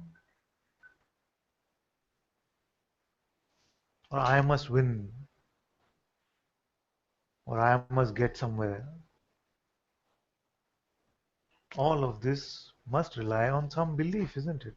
Or I must win, or I must get somewhere. All of this must rely on some belief, isn't it?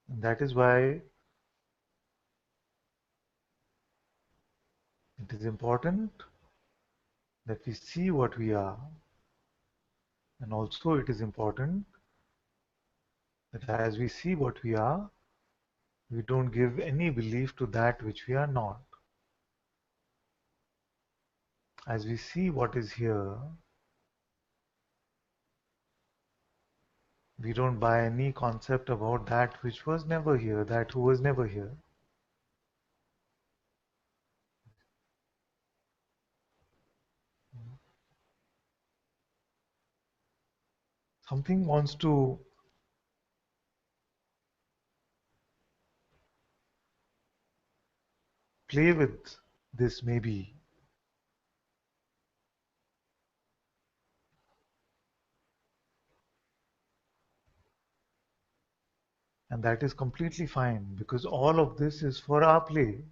And that is why it is important that we see what we are. And also it is important that as we see what we are, we don't give any belief to that which we are not. As we see what is here, we don't buy any concept about that which was never here, that who was never here. something wants to play with this maybe, and that is completely fine because all of this is for our play.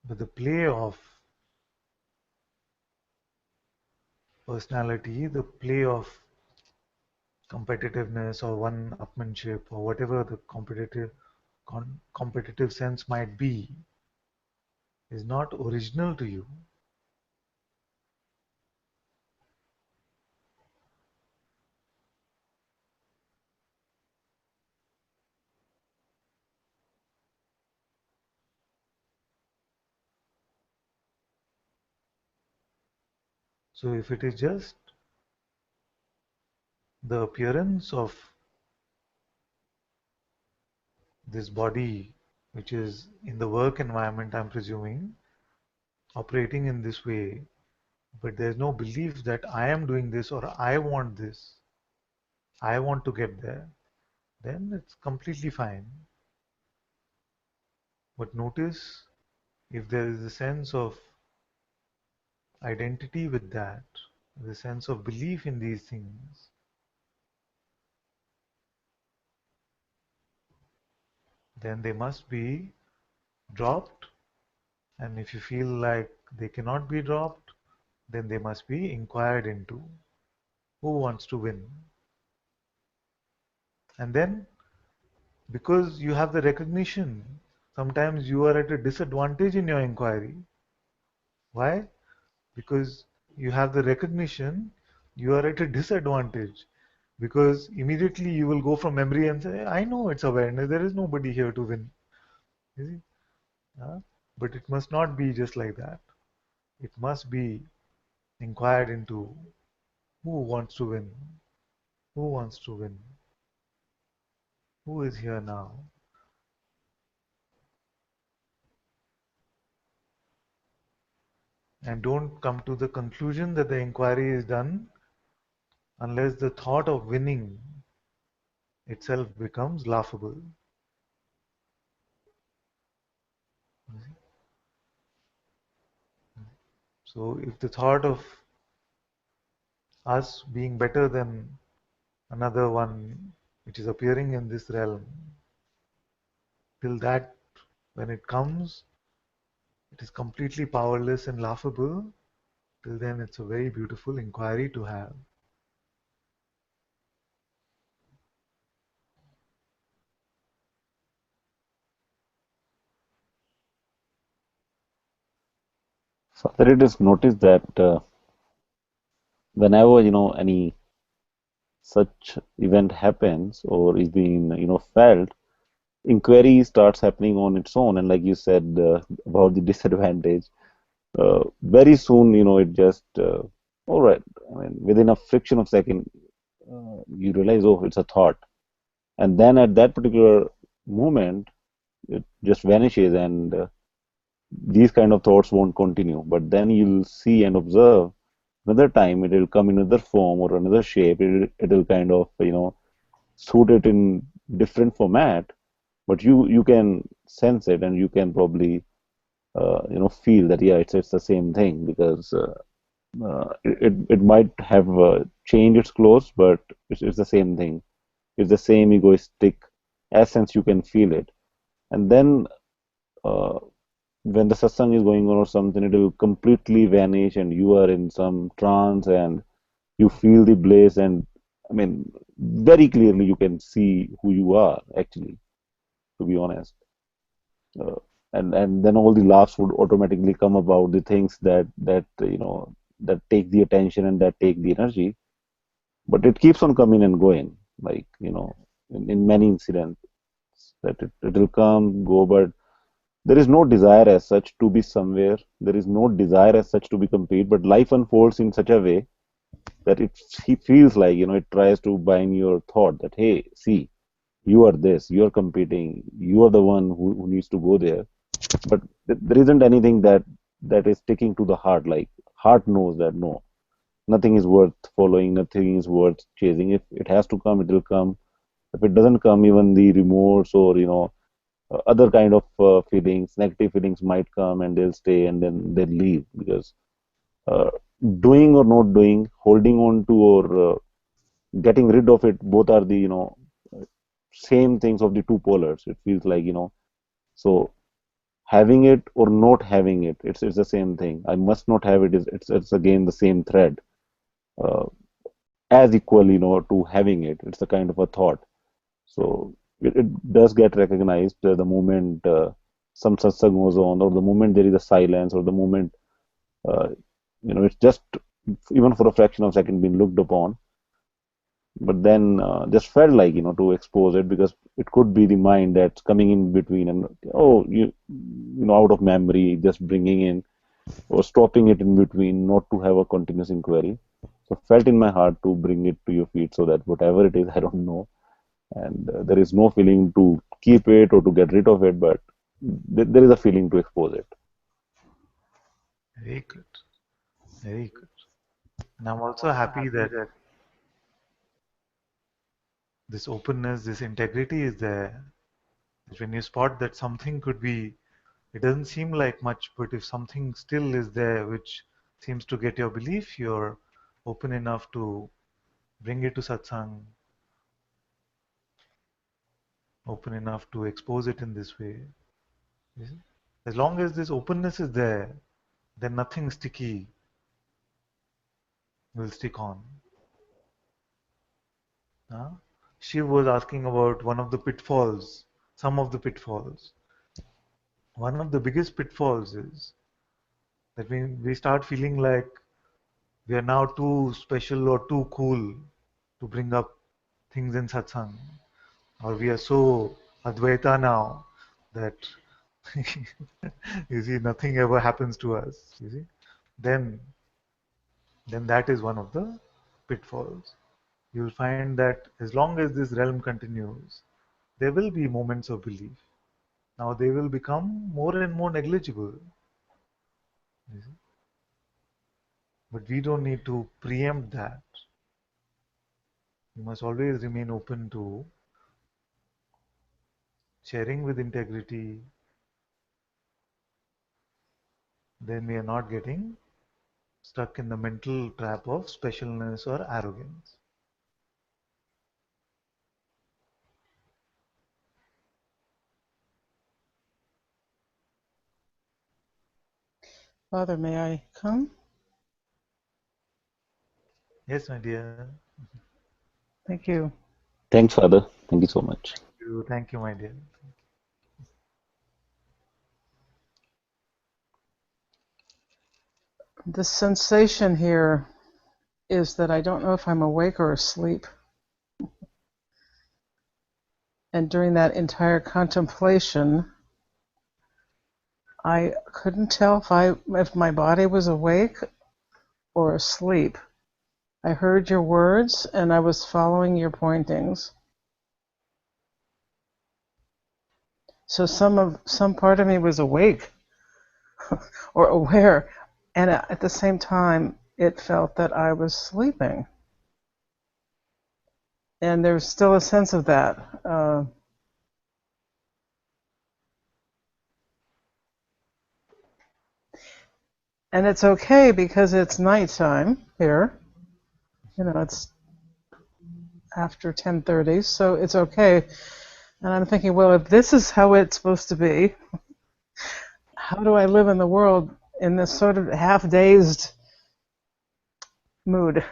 But the play of personality, the play of competitiveness or one-upmanship or whatever the competitive sense might be, is not original to you. So if it is just the appearance of this body, which is in the work environment, I'm presuming, operating in this way, but there's no belief that I am doing this or I want this, I want to get there, then it's completely fine. But notice if there is a sense of identity with that, the sense of belief in these things, then they must be dropped. And if you feel like they cannot be dropped, then they must be inquired into. Who wants to win? And then, because you have the recognition, sometimes you are at a disadvantage in your inquiry. Why? Because you have the recognition, you are at a disadvantage. Because immediately you will go from memory and say, I know it's awareness, there is nobody here to win. You see? But it must not be just like that. It must be inquired into who wants to win, who wants to win, who is here now. And don't come to the conclusion that the inquiry is done unless the thought of winning itself becomes laughable. So if the thought of us being better than another one which is appearing in this realm, till that, when it comes, it is completely powerless and laughable, till then it's a very beautiful inquiry to have. So there it is noticed that whenever any such event happens or is being felt, inquiry starts happening on its own. And like you said about the disadvantage, very soon it just all right. I mean, within a friction of second, you realize, oh, it's a thought, and then at that particular moment, it just vanishes, and these kind of thoughts won't continue. But then you'll see and observe another time it will come in another form or another shape. It'll kind of suit it in different format, but you can sense it and you can probably feel that yeah, it's the same thing because it might have changed its clothes, but it's the same thing. It's the same egoistic essence. You can feel it, and then uh, when the satsang is going on or something, it will completely vanish, and you are in some trance, and you feel the blaze, and I mean, very clearly you can see who you are actually. To be honest. uh, and then all the laughs would automatically come about the things that take the attention and that take the energy, but it keeps on coming and going, like in many incidents that it will come go, but there is no desire as such to be somewhere, there is no desire as such to be complete, but life unfolds in such a way that he feels like it tries to bind your thought that hey, see, you are this, you are competing, you are the one who needs to go there. But there isn't anything that is sticking to the heart. Like heart knows that no, nothing is worth following, nothing is worth chasing. If it has to come, it will come. If it doesn't come, even the remorse or other kind of feelings, negative feelings might come and they'll stay and then they'll leave because uh, doing or not doing, holding on to or getting rid of it, both are the same things of the two polars. It feels like so having it or not having it, it's the same thing. I must not have it. It's again the same thread, uh, as equal to having it. It's a kind of a thought. So it does get recognized the moment some satsang goes on, or the moment there is a silence, or the moment uh, it's just even for a fraction of a second being looked upon. But then just felt like to expose it because it could be the mind that's coming in between and oh out of memory just bringing in or stopping it in between, not to have a continuous inquiry. So felt in my heart to bring it to your feet so that whatever it is, I don't know, and there is no feeling to keep it or to get rid of it, but there is a feeling to expose it. Very good. Very good. And I'm also happy that this openness, this integrity is there. That when you spot that something could be, it doesn't seem like much, but if something still is there which seems to get your belief, you're open enough to bring it to satsang, open enough to expose it in this way. You see? As long as this openness is there, then nothing sticky will stick on. Huh? Shiv was asking about one of the pitfalls, some of the pitfalls. One of the biggest pitfalls is that we start feeling like we are now too special or too cool to bring up things in satsang, or we are so Advaita now that you see nothing ever happens to us. You see, then then that is one of the pitfalls. You'll find that as long as this realm continues, there will be moments of belief. Now they will become more and more negligible. You see? But we don't need to preempt that. We must always remain open to sharing with integrity. Then we are not getting stuck in the mental trap of specialness or arrogance. Father, may I come? Yes, my dear. Thank you. Thanks, Father. Thank you so much. Thank you, my dear. The sensation here is that I don't know if I'm awake or asleep. And during that entire contemplation, I couldn't tell if my body was awake or asleep. I heard your words and I was following your pointings. So some part of me was awake or aware, and at the same time, it felt that I was sleeping. And there's still a sense of that. And it's okay because it's nighttime here. It's after 10:30, so it's okay. And I'm thinking, well, if this is how it's supposed to be, how do I live in the world in this sort of half-dazed mood?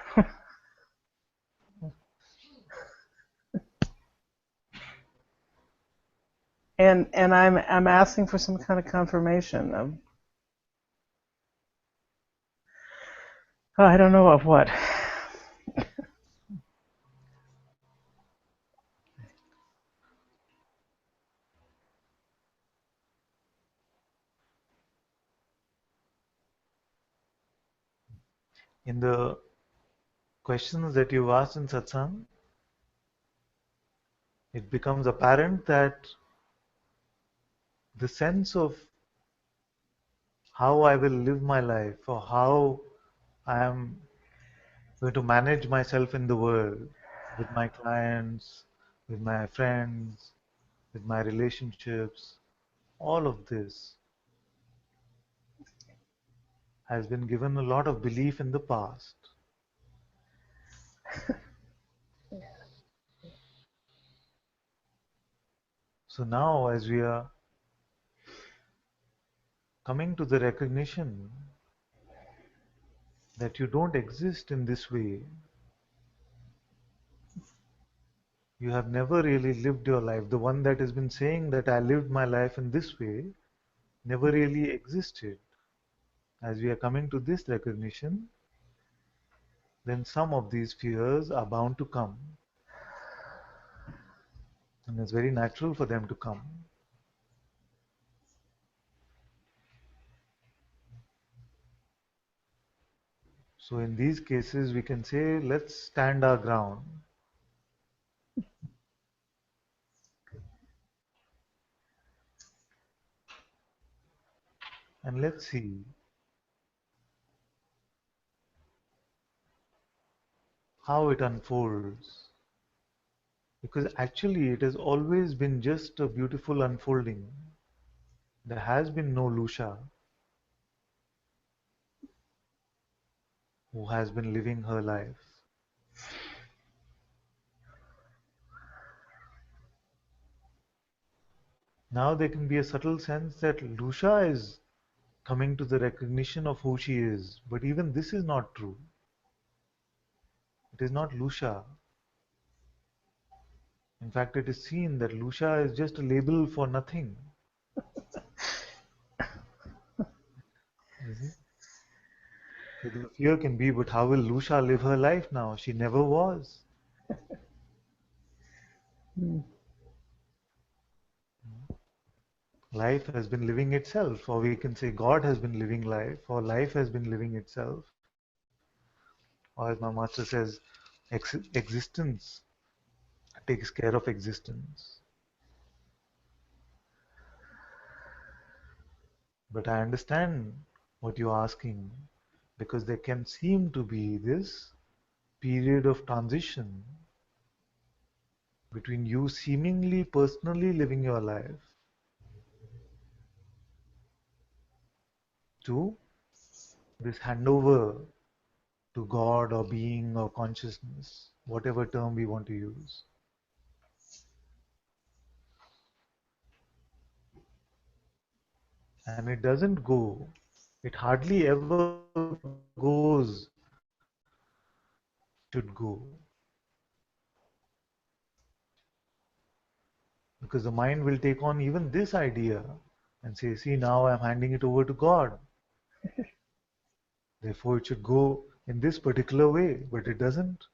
and I'm asking for some kind of confirmation of, oh, I don't know of what. In the questions that you've asked in satsang, it becomes apparent that the sense of how I will live my life or how I am going to manage myself in the world with my clients, with my friends, with my relationships, all of this has been given a lot of belief in the past. So now, as we are coming to the recognition that you don't exist in this way, you have never really lived your life. The one that has been saying that I lived my life in this way never really existed. As we are coming to this recognition, then some of these fears are bound to come. And it's very natural for them to come. So in these cases, we can say, let's stand our ground. And let's see how it unfolds. Because actually, it has always been just a beautiful unfolding. There has been no Lucia who has been living her life. Now there can be a subtle sense that Lucia is coming to the recognition of who she is. But even this is not true. It is not Lucia. In fact, it is seen that Lucia is just a label for nothing. You see? So the fear can be, but how will Lucia live her life now? She never was. Mm. Life has been living itself, or we can say God has been living life, or life has been living itself. Or as my master says, existence takes care of existence. But I understand what you're asking, because there can seem to be this period of transition between you seemingly personally living your life to this handover to God or being or consciousness, whatever term we want to use. And it doesn't go, it hardly ever goes should go. Because the mind will take on even this idea and say, see, now I'm handing it over to God. Therefore, it should go in this particular way, but it doesn't.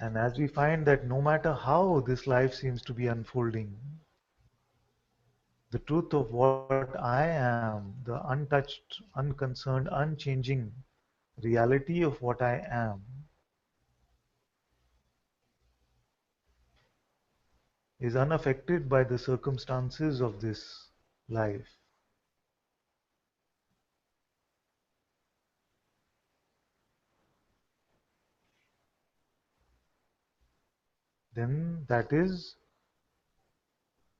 And as we find that no matter how this life seems to be unfolding, the truth of what I am, the untouched, unconcerned, unchanging reality of what I am, is unaffected by the circumstances of this life, then that is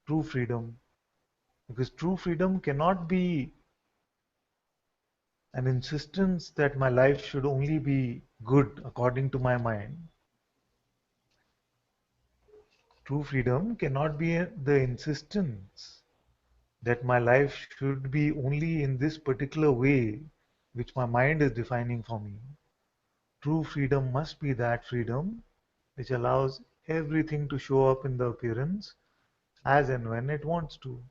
true freedom. Because true freedom cannot be an insistence that my life should only be good according to my mind. True freedom cannot be the insistence that my life should be only in this particular way which my mind is defining for me. True freedom must be that freedom which allows everything to show up in the appearance as and when it wants to.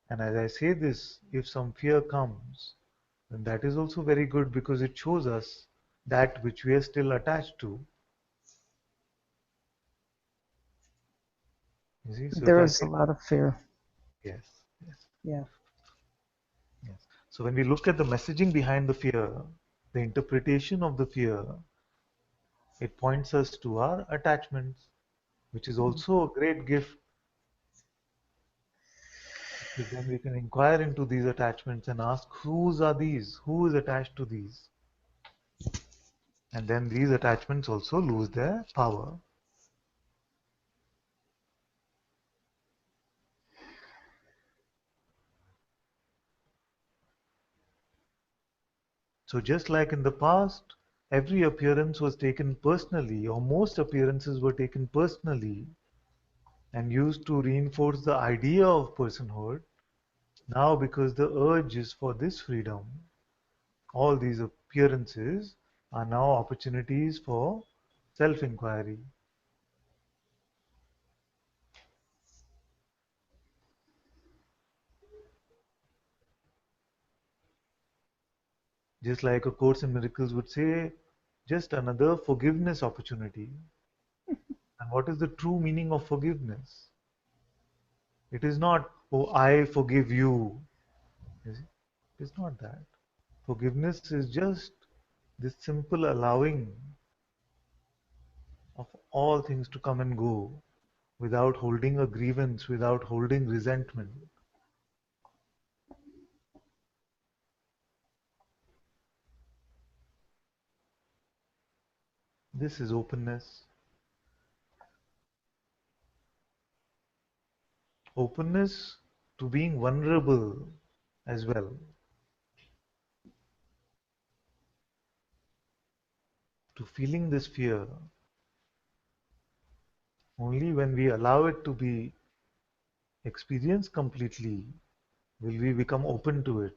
And as I say this, if some fear comes, then that is also very good because it shows us that which we are still attached to. You see, so if There I is a say lot of fear. yes, yes, Yeah. yes. So when we look at the messaging behind the fear, the interpretation of the fear, it points us to our attachments, which is also a great gift, because then we can inquire into these attachments and ask, whose are these? Who is attached to these? And then these attachments also lose their power. So just like in the past, every appearance was taken personally, or most appearances were taken personally and used to reinforce the idea of personhood. Now, because the urge is for this freedom, all these appearances are now opportunities for self-inquiry. Just like A Course in Miracles would say, just another forgiveness opportunity. And what is the true meaning of forgiveness? It is not, oh, I forgive you. You see? It's not that. Forgiveness is just this simple allowing of all things to come and go without holding a grievance, without holding resentment. This is openness. Openness to being vulnerable as well, to feeling this fear. Only when we allow it to be experienced completely will we become open to it.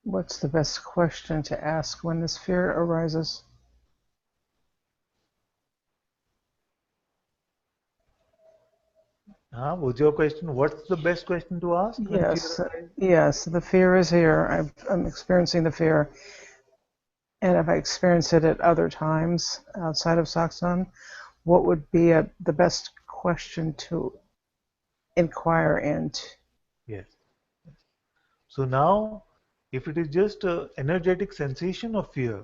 What's the best question to ask when this fear arises? Was your question, what's the best question to ask when fear Yes, arises? yes, the fear is here. I'm experiencing the fear. And if I experience it at other times outside of satsang, what would be the best question to inquire into? Yes. So now, if it is just an energetic sensation of fear,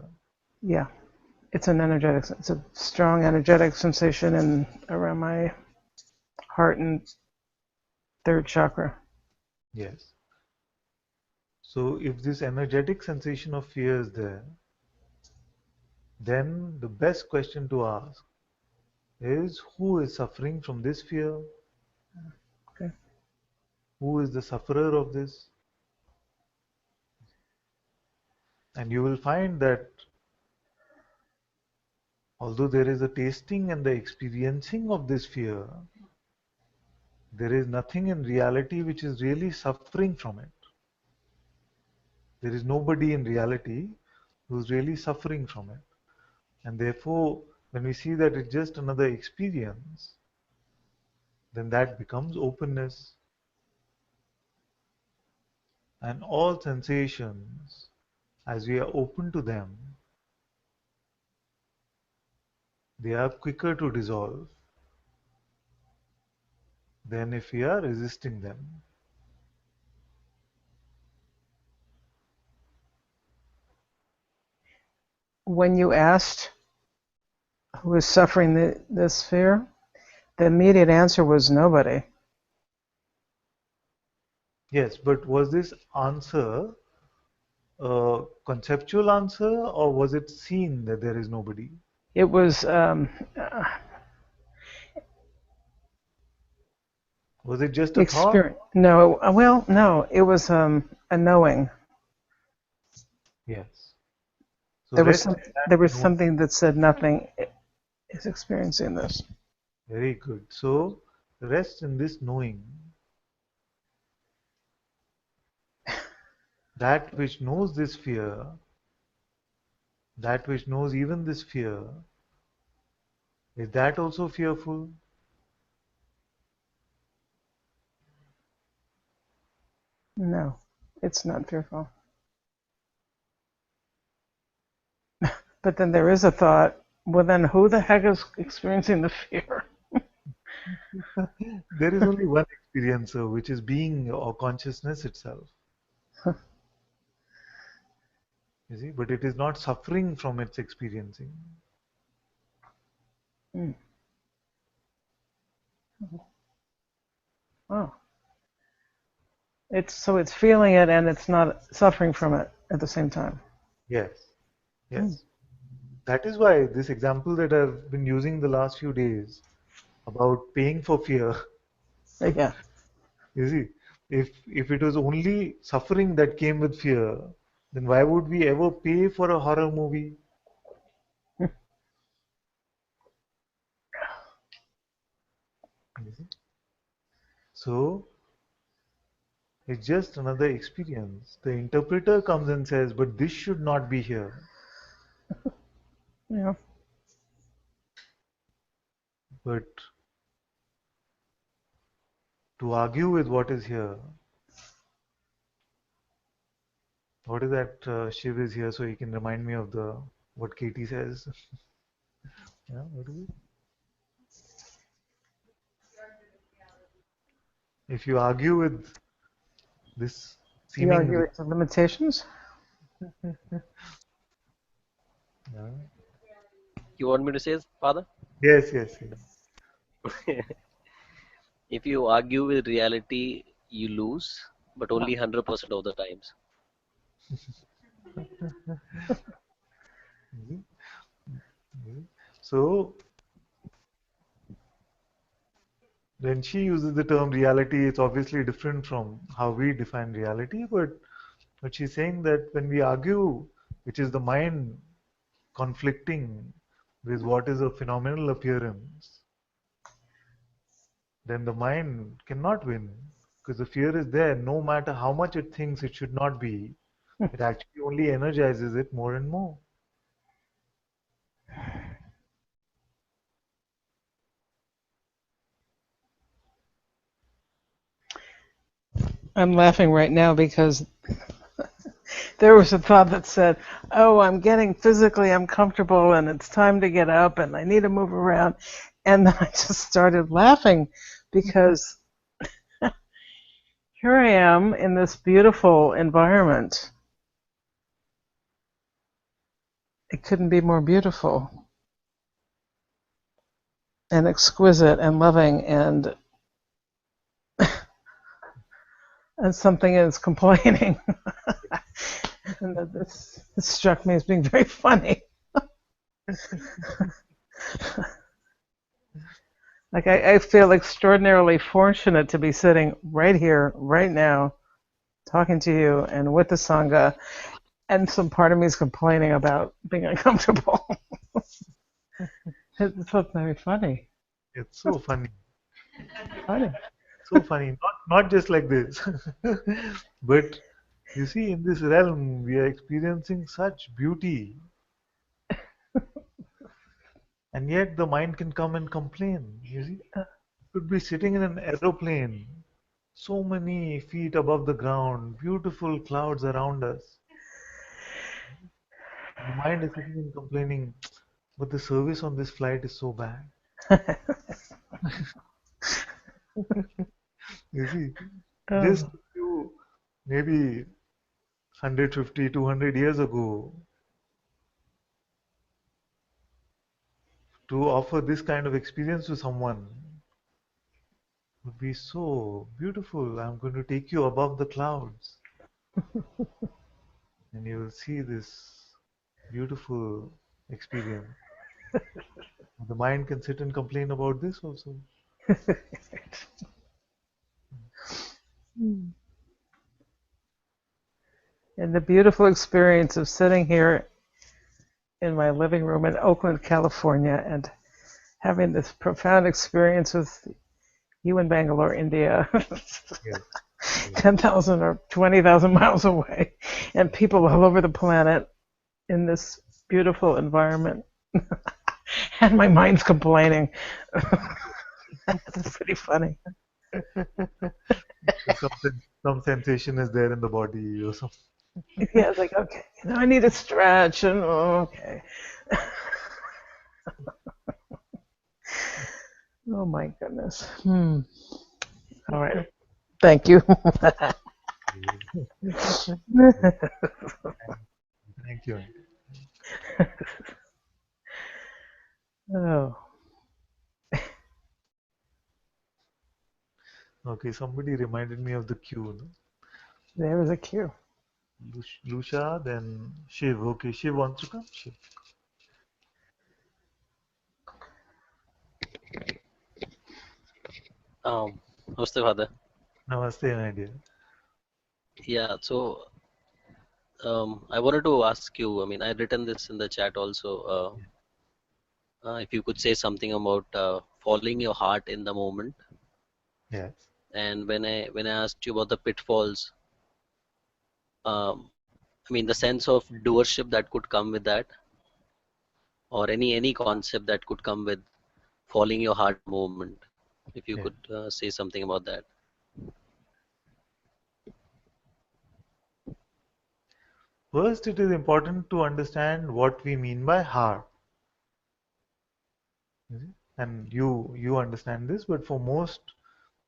Yeah, it's a strong energetic sensation around my heart and third chakra. yes. So if this energetic sensation of fear is there, then the best question to ask is, who is suffering from this fear? Okay. Who is the sufferer of this? And you will find that although there is a tasting and the experiencing of this fear, there is nothing in reality which is really suffering from it. There is nobody in reality who's really suffering from it. And therefore, when we see that it's just another experience, then that becomes openness. And all sensations, as we are open to them, they are quicker to dissolve than if we are resisting them. When you asked who is suffering this fear, the immediate answer was nobody. Yes, but was this answer a conceptual answer, or was it seen that there is nobody? It was Was it just a thought? experience. No, well, no, it was a knowing. Yes. So There was rest some. in There that was knowing. something that said nothing is experiencing this. Very good. So rest in this knowing. That which knows this fear, that which knows even this fear, is that also fearful? No, it's not fearful. But then there is a thought, well then who the heck is experiencing the fear? There is only one experiencer, which is being or consciousness itself. You see, but it is not suffering from its experiencing. Mm. Oh. It's feeling it and it's not suffering from it at the same time. Yes, yes. That is why this example that I've been using the last few days about paying for fear, Yeah. you see, if it was only suffering that came with fear, then why would we ever pay for a horror movie? You see? So it's just another experience. The interpreter comes and says, but this should not be here. Yeah. But to argue with what is here, what is that Shiv is here so he can remind me of the what Katie says. Yeah, what is it? If you argue with this You argue seeming with the limitations? yeah. You want me to say, Father? Yes, yes, yes. If you argue with reality, you lose, but only 100% of the times. Mhm. Mhm. So when she uses the term reality, it's obviously different from how we define reality, but she's saying that when we argue, which is the mind conflicting with what is a phenomenal appearance, then the mind cannot win because the fear is there no matter how much it thinks it should not be. It actually only energizes it more and more. I'm laughing right now because there was a thought that said, oh, I'm getting physically uncomfortable and it's time to get up and I need to move around. And then I just started laughing because here I am in this beautiful environment. It couldn't be more beautiful and exquisite and loving, and something is complaining. And this struck me as being very funny. Like I feel extraordinarily fortunate to be sitting right here, right now, talking to you and with the Sangha, and some part of me is complaining about being uncomfortable. It's so very funny. It's so funny. Funny. So funny. Not just like this. But you see, in this realm, we are experiencing such beauty, and yet the mind can come and complain. You see, could be sitting in an aeroplane, so many feet above the ground, beautiful clouds around us. The mind is sitting and complaining, but the service on this flight is so bad. You see, just Oh. a few, maybe 150, 200 years ago, to offer this kind of experience to someone would be so beautiful. I'm going to take you above the clouds, and you will see this beautiful experience. The mind can sit and complain about this also. And the beautiful experience of sitting here in my living room in Oakland, California, and having this profound experience with you in Bangalore, India, Yes. 10,000 or 20,000 miles away, and people all over the planet in this beautiful environment. And my mind's complaining. That's pretty funny. Some sensation is there in the body or something. Yeah, it's like, okay, I need a stretch, and okay. Oh my goodness. All right. Thank you. Thank you. Oh, Okay, somebody reminded me of the queue. No? there was a cue. Lucia, then Shiv. Okay, Shiv wants to come. Shiv. Namaste, Father. Namaste, my dear. Yeah, so I wanted to ask you. I mean, I written this in the chat also. If you could say something about following your heart in the moment. Yes. And when I asked you about the pitfalls, I mean, the sense of doership that could come with that, or any concept that could come with following your heart in the moment. If you Yes. could say something about that. First, it is important to understand what we mean by heart. And you understand this, but for most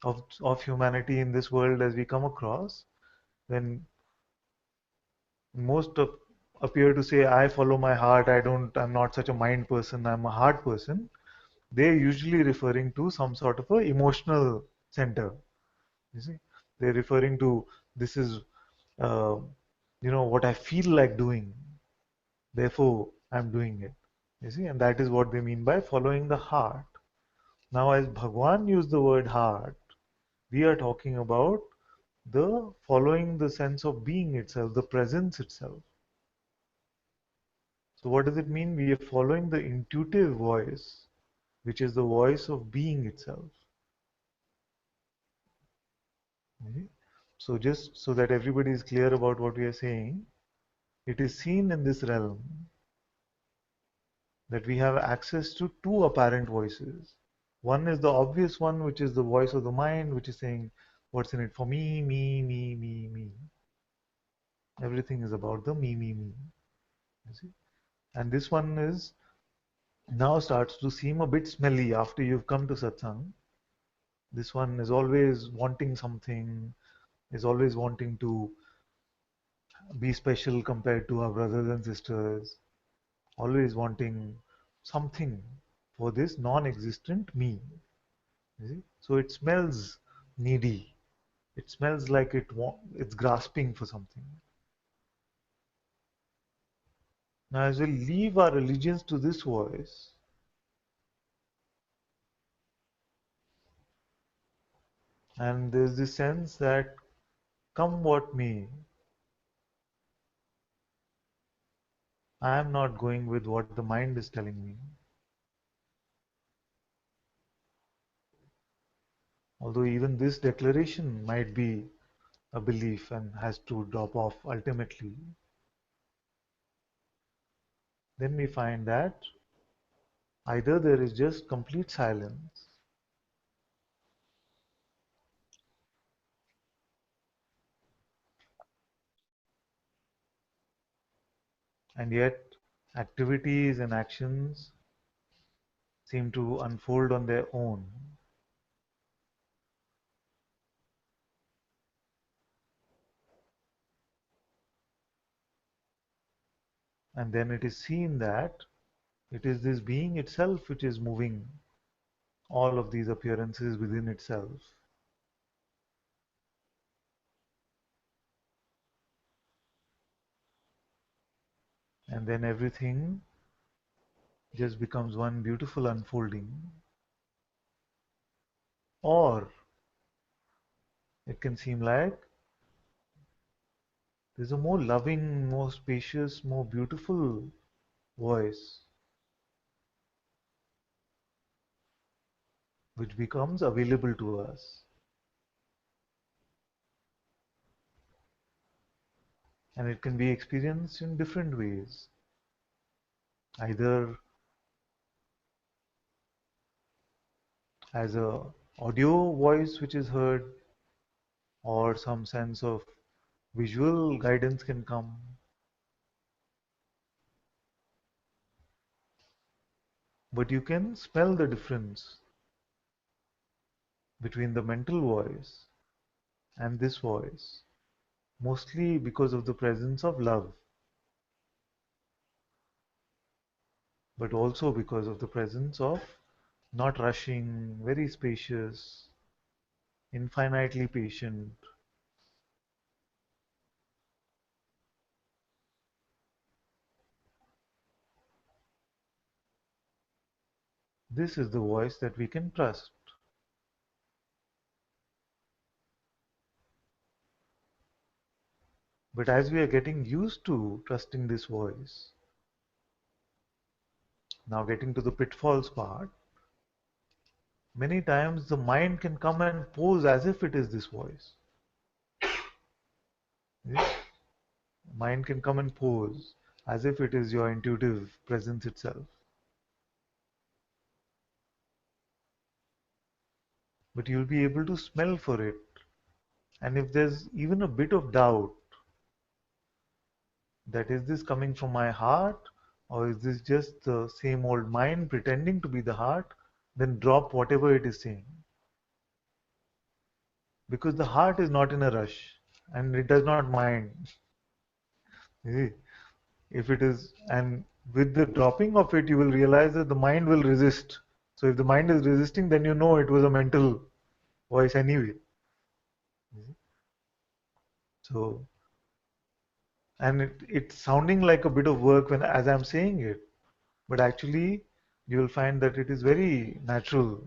of humanity in this world, as we come across, when most of appear to say, I follow my heart, I'm not such a mind person, I'm a heart person, they're usually referring to some sort of a emotional center. You see, they're referring to this is uh, what I feel like doing, therefore I'm doing it. You see, and that is what they mean by following the heart. Now, as Bhagwan used the word heart, we are talking about the following the sense of being itself, the presence itself. So what does it mean? We are following the intuitive voice, which is the voice of being itself. Okay? So just so that everybody is clear about what we are saying, it is seen in this realm that we have access to two apparent voices. One is the obvious one, which is the voice of the mind, which is saying, what's in it for me, me, me, me, me. Everything is about the me, me, me. You see? And this one is now starts to seem a bit smelly after you've come to satsang. This one is always wanting something, is always wanting to be special compared to our brothers and sisters, always wanting something for this non-existent me. You see? So it smells needy. It smells like it's grasping for something. Now, as we leave our allegiance to this voice, and there's this sense that come what may, I am not going with what the mind is telling me. Although even this declaration might be a belief and has to drop off ultimately, then we find that either there is just complete silence, and yet activities and actions seem to unfold on their own. And then it is seen that it is this being itself which is moving all of these appearances within itself. And then everything just becomes one beautiful unfolding. Or it can seem like there's a more loving, more spacious, more beautiful voice which becomes available to us. And it can be experienced in different ways. Either as a audio voice which is heard, or some sense of visual guidance can come, but you can smell the difference between the mental voice and this voice, mostly because of the presence of love, but also because of the presence of not rushing, very spacious, infinitely patient. This is the voice that we can trust. But as we are getting used to trusting this voice, now getting to the pitfalls part, many times the mind can come and pose as if it is this voice. Yes? Mind can come and pose as if it is your intuitive presence itself. But you'll be able to smell for it. And if there's even a bit of doubt that is this coming from my heart or is this just the same old mind pretending to be the heart, then drop whatever it is saying. Because the heart is not in a rush and it does not mind. If it is, and with the dropping of it, you will realize that the mind will resist. So if the mind is resisting, then you know it was a mental voice anyway. So, and it's sounding like a bit of work when as I'm saying it, but actually you will find that it is very natural.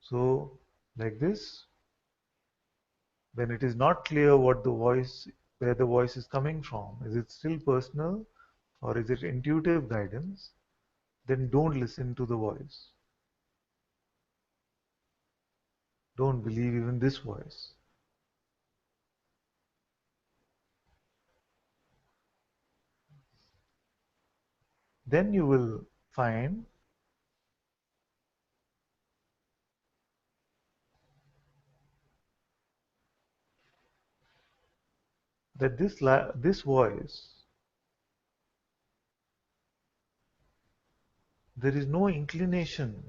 So, like this, when it is not clear what the voice, where the voice is coming from, is it still personal or is it intuitive guidance? Then don't listen to the voice. Don't believe even this voice. Then you will find that this voice, there is no inclination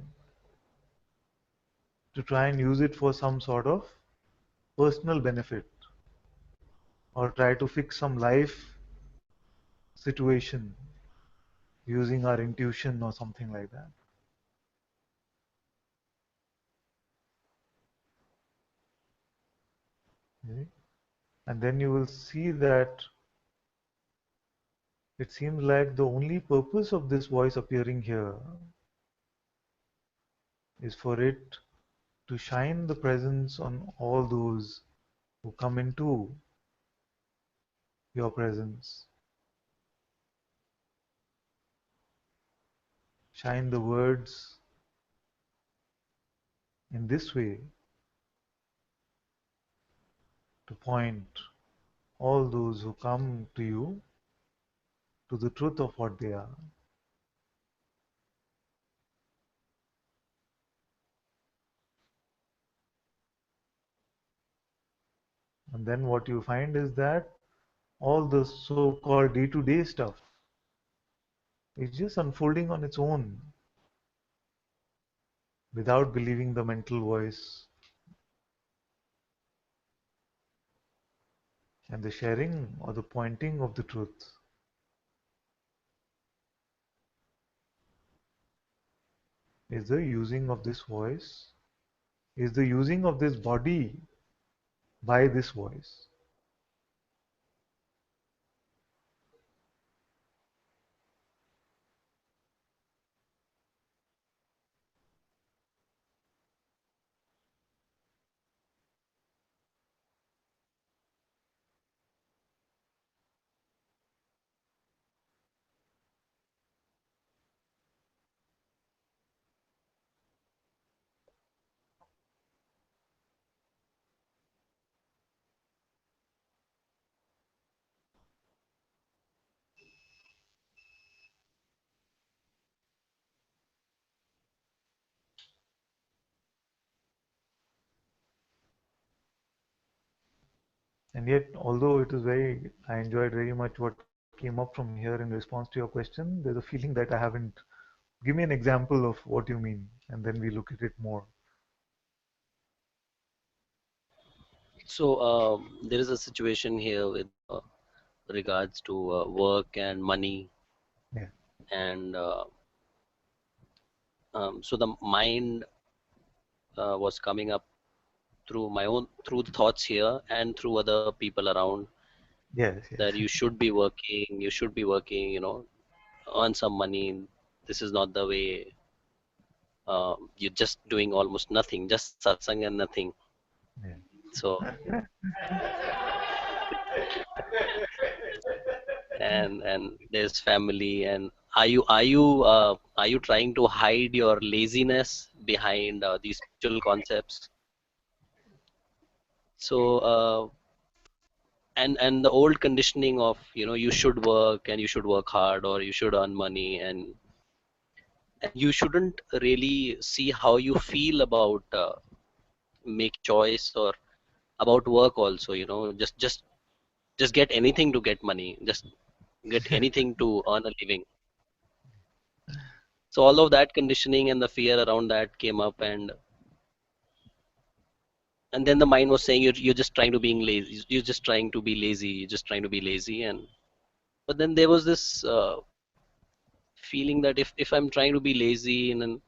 to try and use it for some sort of personal benefit or try to fix some life situation using our intuition or something like that. Okay? And then you will see that it seems like the only purpose of this voice appearing here is for it to shine the presence on all those who come into your presence. Shine the words in this way to point all those who come to you to the truth of what they are. And then what you find is that all the so-called day-to-day stuff is just unfolding on its own without believing the mental voice. And the sharing or the pointing of the truth is the using of this voice, is the using of this body by this voice. And yet, although it was very, I enjoyed very much what came up from here in response to your question, there's a feeling that I haven't. Give me an example of what you mean, and then we look at it more. So there is a situation here with regards to work and money, Yeah. and so the mind was coming up through my own, through the thoughts here and through other people around, Yes. that Yes. you should be working, you should be working, earn some money. This is not the way. You're just doing almost nothing, just satsang and nothing. Yeah. So and there's family, and are you trying to hide your laziness behind these spiritual concepts? So and the old conditioning of, you should work and you should work hard, or you should earn money, and you shouldn't really see how you feel about make choice, or about work also, just get anything to get money, just get anything to earn a living. So all of that conditioning and the fear around that came up, and then the mind was saying, you're just trying to being lazy, you're just trying to be lazy, you're just trying to be lazy. And but then there was this feeling that if I'm trying to be lazy, and then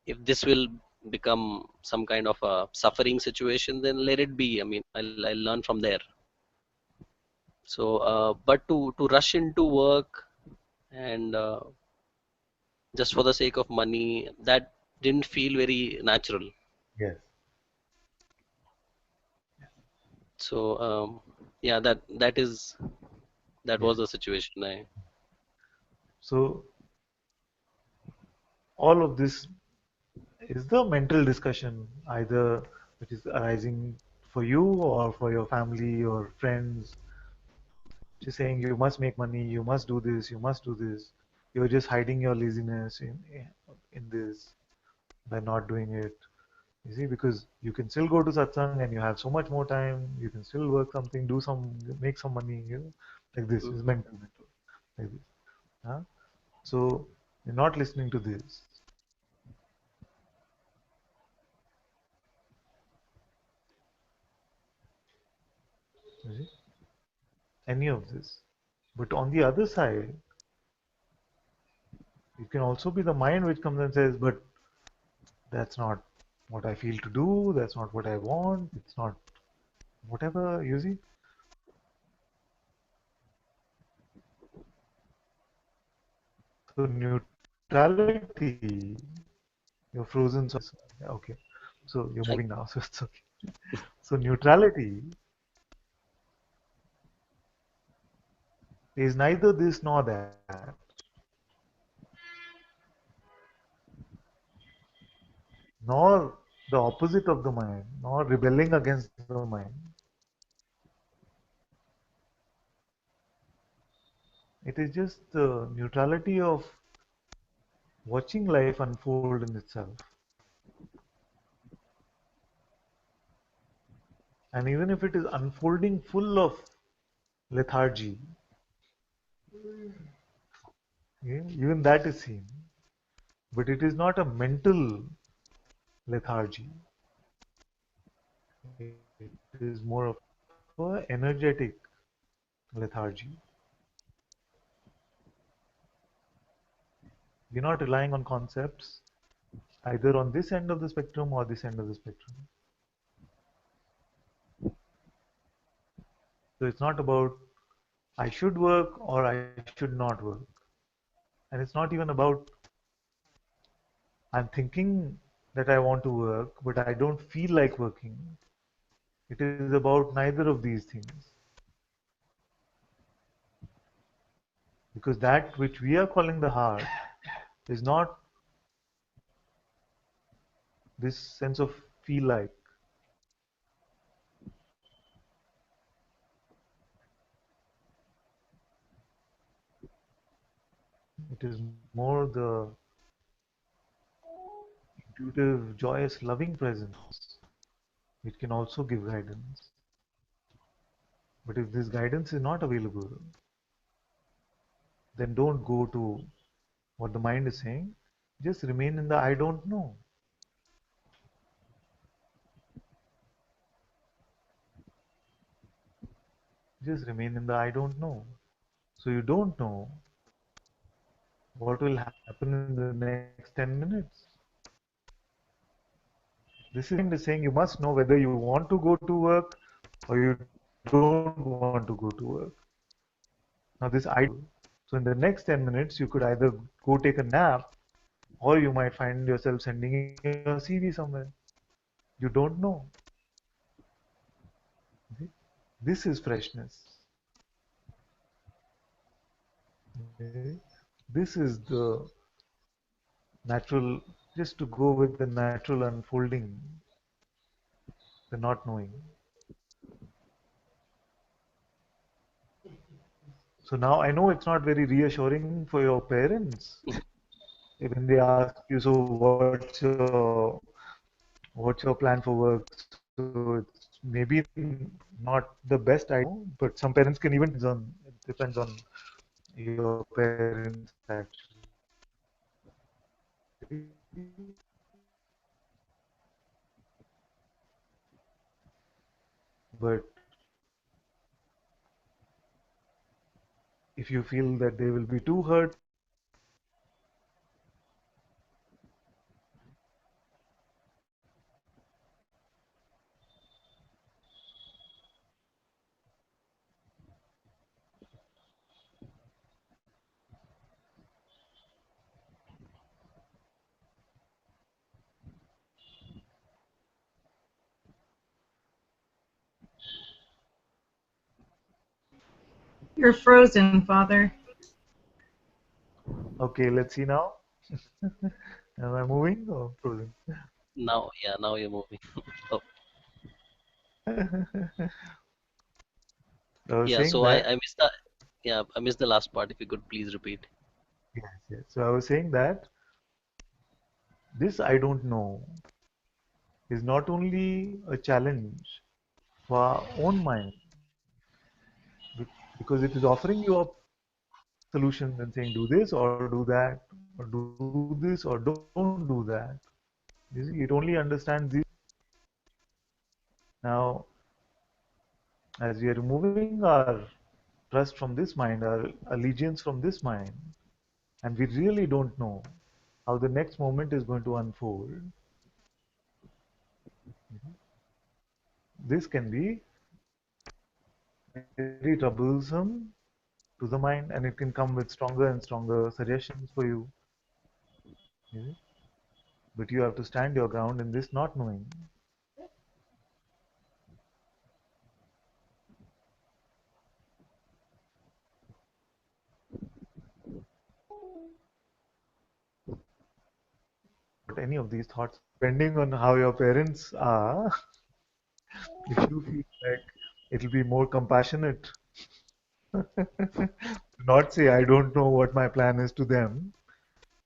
if this will become some kind of a suffering situation, then let it be. I mean, I'll learn from there. So but to rush into work, and just for the sake of money, that didn't feel very natural. Yes. So yeah, that Yes. was the situation. I So all of this is the mental discussion, either which is arising for you or for your family or friends, just saying you must make money, you must do this, you must do this. You're just hiding your laziness in this by not doing it. You see, because you can still go to satsang and you have so much more time. You can still work something, do some, make some money. Like this is Mhm. mental, like this. Huh? So you're not listening to this. You see, any of this. But on the other side, it can also be the mind which comes and says, but that's not what I feel to do, that's not what I want, it's not whatever, you see. So neutrality, you're frozen, so okay. So you're moving now, I, so it's okay. So neutrality is neither this nor that, nor the opposite of the mind, nor rebelling against the mind. It is just the neutrality of watching life unfold in itself. And even if it is unfolding full of lethargy, yeah, even that is seen. But it is not a mental lethargy. It is more of a energetic lethargy. We're not relying on concepts either on this end of the spectrum or this end of the spectrum. So it's not about I should work or I should not work. And it's not even about I'm thinking that I want to work, but I don't feel like working. It is about neither of these things. Because that which we are calling the heart is not this sense of feel like. It is more the intuitive, joyous, loving presence which can also give guidance. But if this guidance is not available, then don't go to what the mind is saying. Just remain in the I don't know. Just remain in the I don't know. So you don't know what will happen in the next 10 minutes. This is mind is saying you must know whether you want to go to work or you don't want to go to work. Now this I don't know. So in the next 10 minutes, you could either go take a nap or you might find yourself sending your CV somewhere. You don't know. Okay? This is freshness. Okay? This is the natural, just to go with the natural unfolding, the not knowing. So now I know it's not very reassuring for your parents when they ask you, so what's your plan for work? So it's maybe not the best idea, but some parents can even it depends on your parents actually. But if you feel that they will be too hurt, You're frozen, Father. okay, let's see now. Am I moving or frozen? Now, yeah, now you're moving. Oh, I was yeah. saying So that, I missed the, yeah, I missed the last part. If you could please repeat. yes, yes. So I was saying that this I don't know is not only a challenge for our own mind, because it is offering you a solution and saying do this or do that, or do this or don't do that. You see, it only understands these. Now, as we are removing our trust from this mind, our allegiance from this mind, and we really don't know how the next moment is going to unfold, this can be very troublesome to the mind, and it can come with stronger and stronger suggestions for you. Okay? But you have to stand your ground in this not knowing. But any of these thoughts, depending on how your parents are, if you feel like it'll be more compassionate to not say, I don't know what my plan is to them,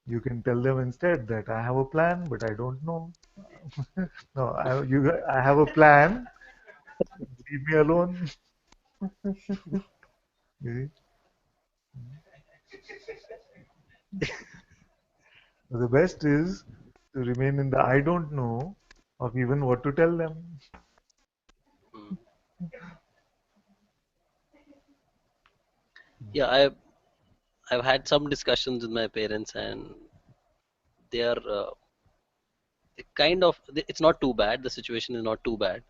you can tell them instead that I have a plan, but I don't know. No, I have a plan, leave me alone. You see? So the best is to remain in the I don't know of even what to tell them. Mm. Yeah, I've had some discussions with my parents, and they are kind of. It's not too bad. The situation is not too bad.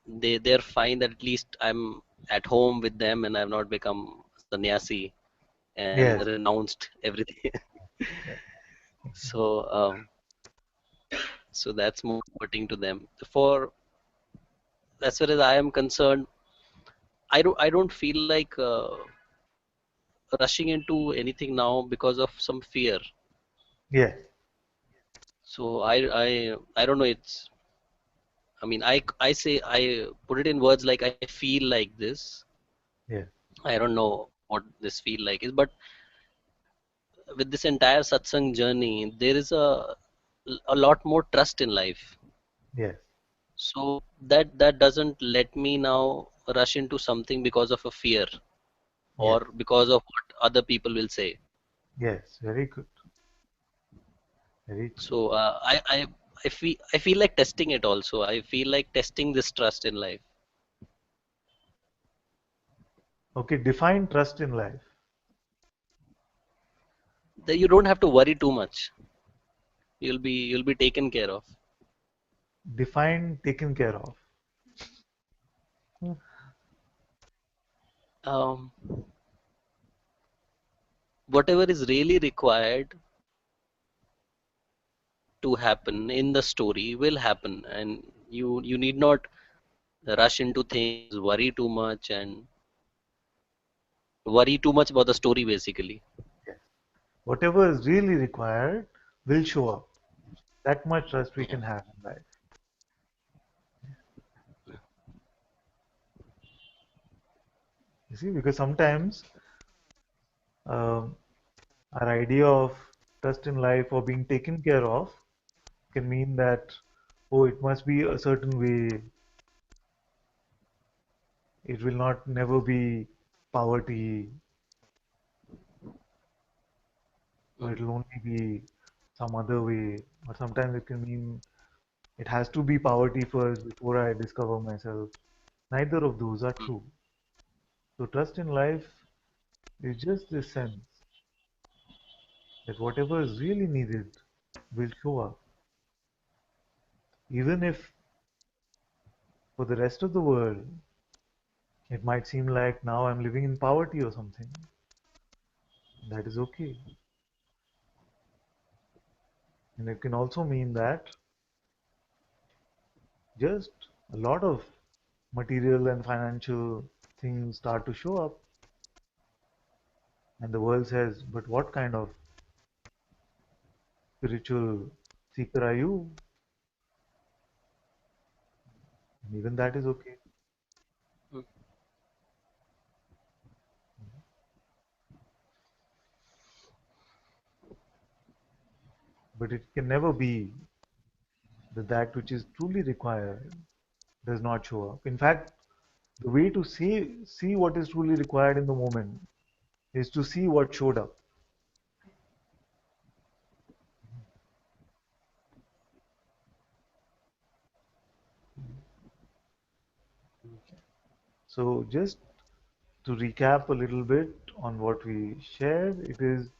They're fine that at least I'm at home with them and I've not become sannyasi and Yes. renounced everything. So so that's more comforting to them. For as far as I am concerned, I don't feel like rushing into anything now because of some fear. Yes. So I don't know. I mean, I say, I put it in words like I feel like this. Yes. I don't know what this feel like is, but with this entire satsang journey, there is a lot more trust in life. Yes. So that doesn't let me now rush into something because of a fear Yes, or because of what other people will say. yes, very good, very good. So I feel like testing it also. I feel like testing this trust in life. Okay, define trust in life. That you don't have to worry too much. You'll be taken care of. Define taken care of. Um, Whatever is really required to happen in the story will happen, and you need not rush into things, worry too much, and worry too much about the story basically. Yes. Whatever is really required will show up. That much trust we Yeah. can have in life. You see, because sometimes um, our idea of trust in life or being taken care of can mean that, oh, it must be a certain way. It will not never be poverty, or it Mm, will only be some other way. Or sometimes it can mean it has to be poverty first before I discover myself. Neither of those are mm, true. So trust in life is just this sense that whatever is really needed will show up. Even if for the rest of the world it might seem like now I'm living in poverty or something, that is okay. And it can also mean that just a lot of material and financial things start to show up, and the world says, but what kind of spiritual seeker are you? And even that is okay. mm, But it can never be that that which is truly required does not show up. In fact, the way to see what is truly required in the moment is to see what showed up. So just to recap a little bit on what we shared, it is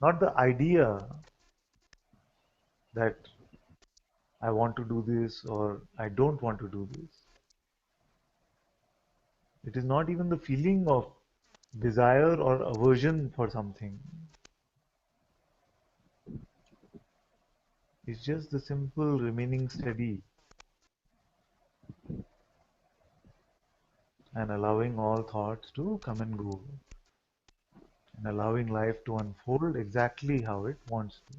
not the idea that I want to do this or I don't want to do this. It is not even the feeling of desire or aversion for something. It's just the simple remaining steady and allowing all thoughts to come and go and allowing life to unfold exactly how it wants to.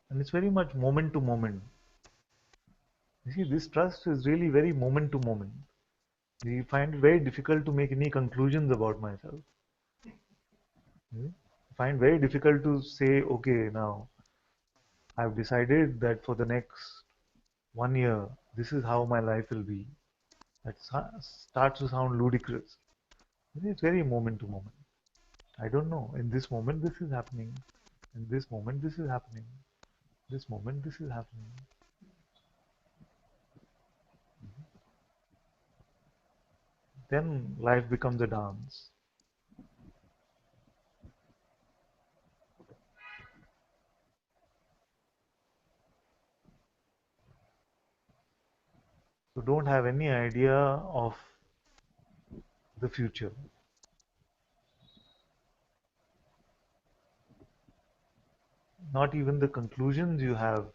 And it's very much moment to moment. You see, this trust is really very moment to moment. We find it very difficult to make any conclusions about myself. I find very difficult to say, okay, now I've decided that for the next 1 year, this is how my life will be. That starts to sound ludicrous. It's very moment to moment. I don't know. In this moment, this is happening. In this moment, this is happening. This moment, this is happening. Then life becomes a dance. So don't have any idea of the future. Not even the conclusions you have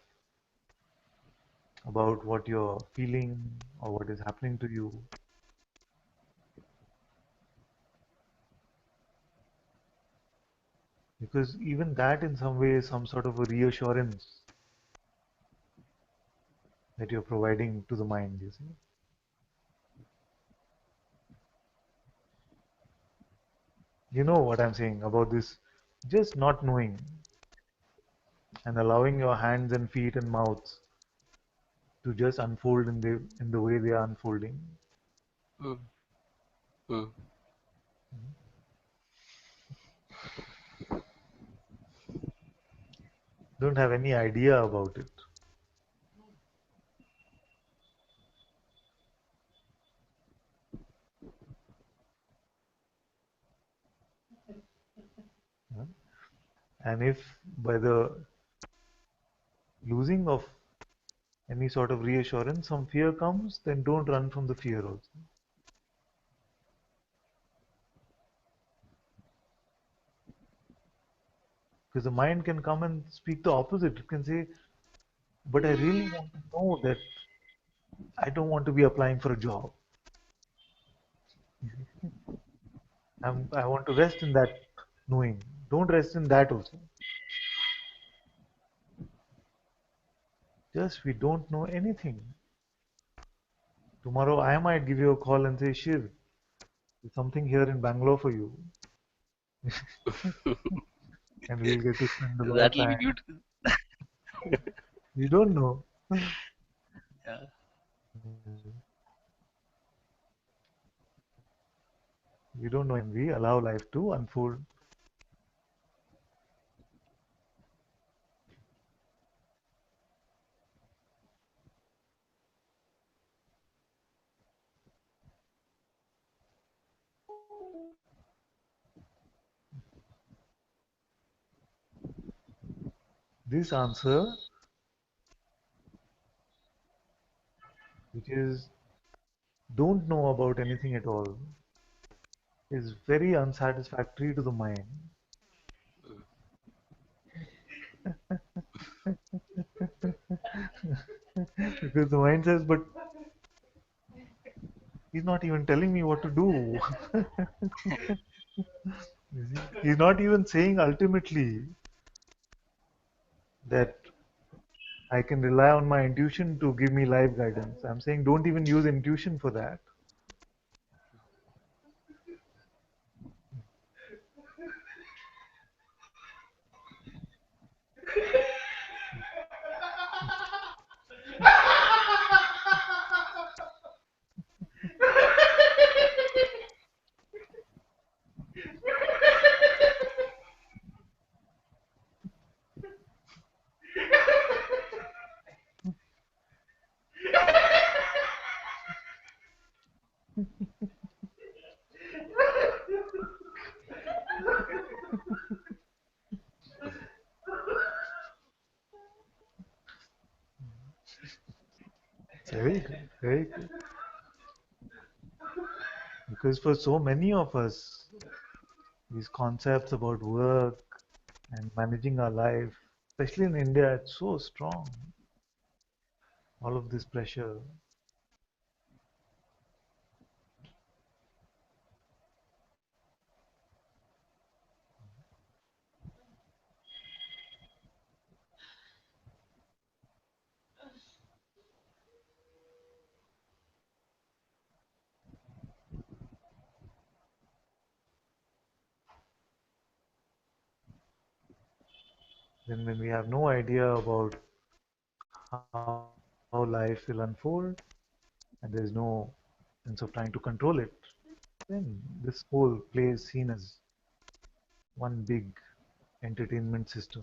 about what you're feeling or what is happening to you. Because even that in some way is some sort of a reassurance that you're providing to the mind, you see. You know what I'm saying about this, just not knowing and allowing your hands and feet and mouths to just unfold in the way they are unfolding. Mm. Mm. Don't have any idea about it. Huh? And if by the losing of any sort of reassurance some fear comes, then don't run from the fear also. Because the mind can come and speak the opposite. It can say, but I really want to know that I don't want to be applying for a job. I want to rest in that knowing. Don't rest in that also. Just we don't know anything. Tomorrow I might give you a call and say, Shiv, there's something here in Bangalore for you. And we'll get to spend a lot of That'll be time. beautiful. You don't know. Yeah. We don't know, and we allow life to unfold. This answer, which is don't know about anything at all, is very unsatisfactory to the mind. Because the mind says, but he's not even telling me what to do. He's not even saying ultimately that I can rely on my intuition to give me life guidance. I'm saying don't even use intuition for that. Very good, very good. Because for so many of us, these concepts about work and managing our life, especially in India, it's so strong. All of this pressure. Then when we have no idea about how life will unfold and there's no sense of trying to control it, then this whole play is seen as one big entertainment system.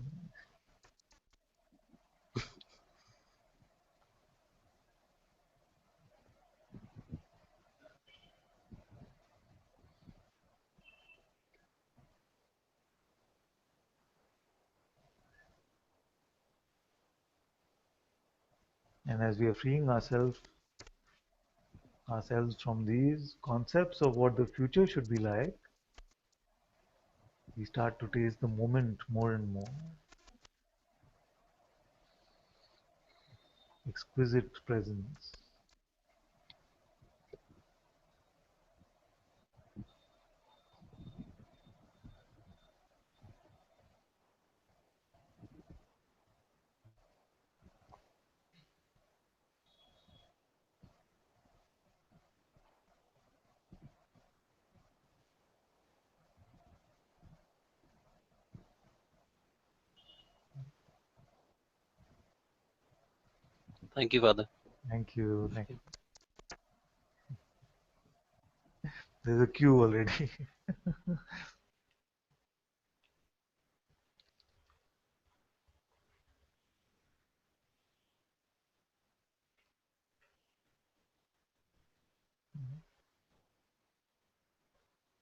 And as we are freeing ourselves from these concepts of what the future should be like, we start to taste the moment more and more. Exquisite presence. Thank you, Father. Thank you. Thank you. There's a queue already.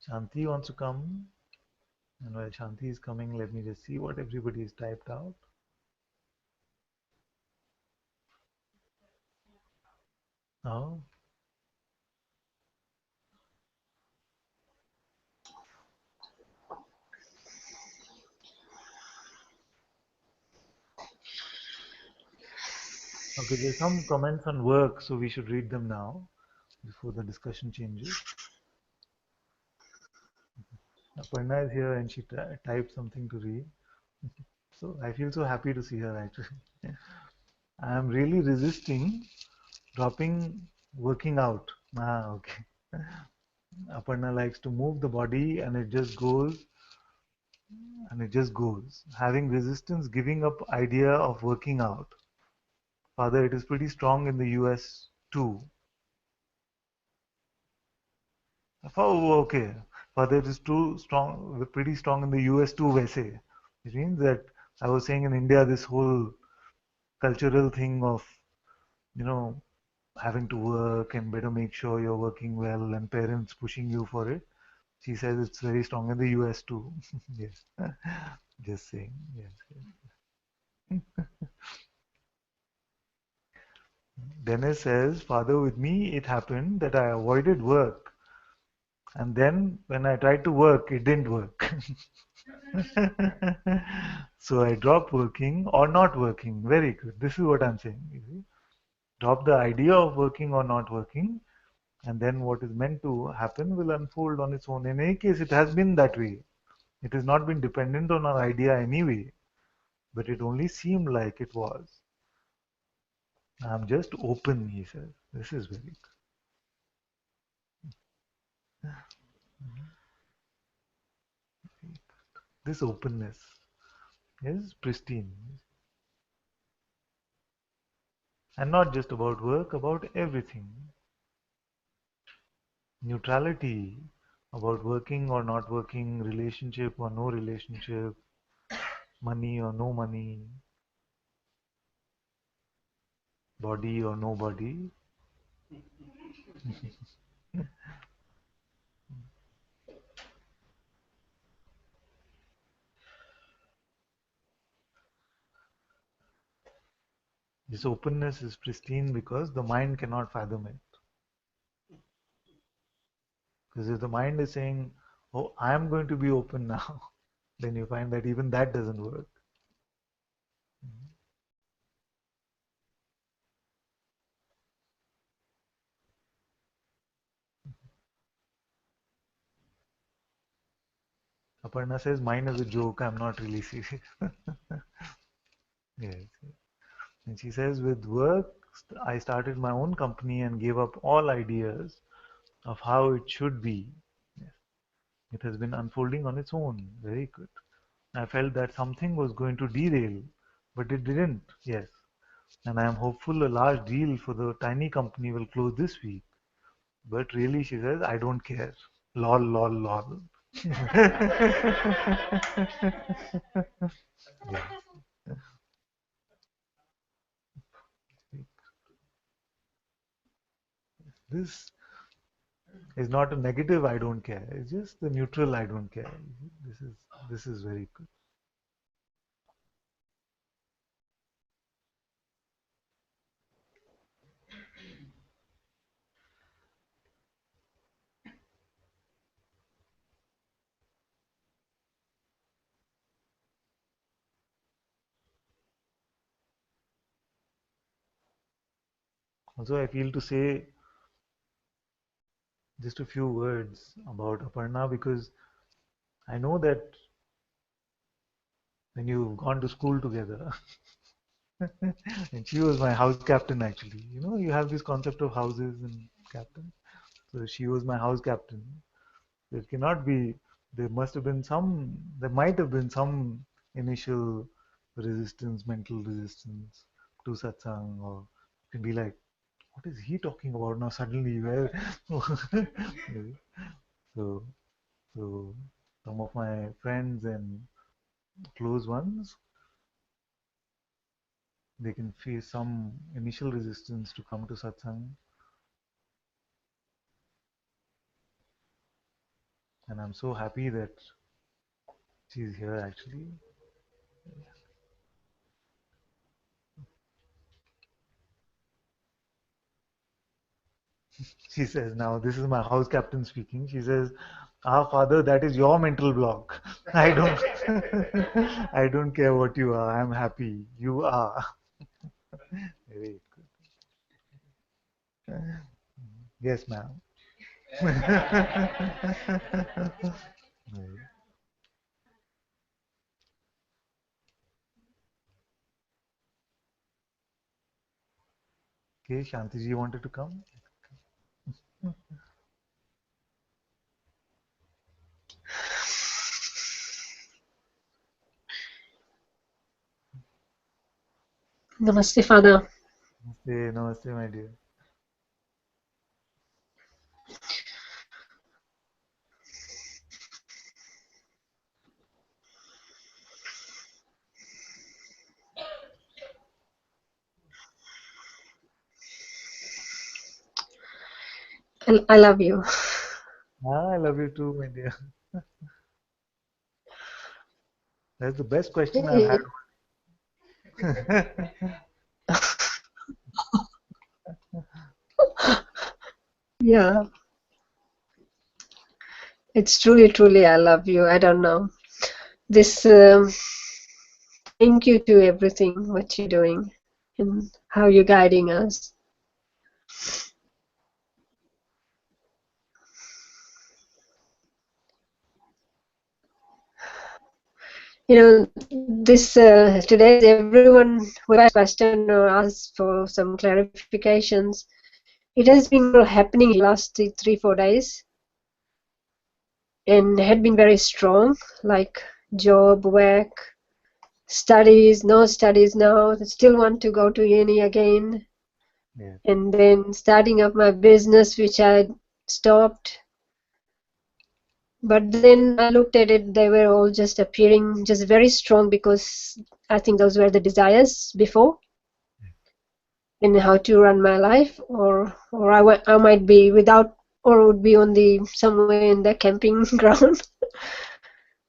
Shanti wants to come. And while Shanti is coming, let me just see what everybody has typed out. Oh, okay. There's some comments on work, so we should read them now before the discussion changes. Aparna is here and she typed something to read. So I feel so happy to see her actually. I am really resisting dropping working out. Okay. Aparna likes to move the body and it just goes and it just goes. Having resistance, giving up idea of working out. Father, it is pretty strong in the US too. Oh, okay. Father, it is too strong, pretty strong in the US too, वैसे. It means that I was saying in India, this whole cultural thing of, you know, having to work and better make sure you're working well and parents pushing you for it. She says it's very strong in the US too. Yes. Just saying. Yes. Dennis says, Father, with me it happened that I avoided work. And then when I tried to work, it didn't work. So I dropped working or not working. Very good. This is what I'm saying. You see? Drop the idea of working or not working, and then what is meant to happen will unfold on its own. In any case, it has been that way. It has not been dependent on our idea anyway, but it only seemed like it was. I'm just open, he says. This is very good. This openness is pristine. And not just about work, about everything. Neutrality, about working or not working, relationship or no relationship, money or no money, body or no body. This openness is pristine because the mind cannot fathom it. Because if the mind is saying, oh, I am going to be open now, then you find that even that doesn't work. Aparna says, mine is a joke, I'm not really serious. Yes. And she says, with work, I started my own company and gave up all ideas of how it should be. Yes. It has been unfolding on its own. Very good. I felt that something was going to derail, but it didn't. Yes. And I am hopeful a large deal for the tiny company will close this week. But really, she says, I don't care. Lol, lol, lol. Yeah. This is not a negative I don't care. It's just the neutral I don't care. This is very good. Also, I feel to say just a few words about Aparna because I know that when you've gone to school together, and she was my house captain actually. You know, you have this concept of houses and captain. So she was my house captain. There cannot be, there must have been some, there might have been some initial resistance, mental resistance to satsang or to be like, what is he talking about now? Suddenly, where? so, so some of my friends and close ones, they can face some initial resistance to come to satsang, and I'm so happy that she's here actually. She says, now this is my house captain speaking. She says, "Ah, father, that is your mental block. I don't, I don't care what you are. I'm happy. You are." Very good. Yes, ma'am. Okay, Shantiji wanted to come. Namaste, Father. Namaste, namaste, my dear. I love you. Ah, I love you too, my dear. That's the best question I've had. Yeah, it's truly, truly, I love you. I don't know. This, thank you to everything, what you're doing and how you're guiding us. You know, this today everyone who asked question or asked for some clarifications. It has been happening last 3-4 days, and had been very strong, like job, work, studies, no studies now. Still want to go to uni again, Yeah. and then starting up my business, which I stopped. But then I looked at it, they were all just appearing just very strong because I think those were the desires before in how to run my life, or I might be without, or would be on the somewhere in the camping ground.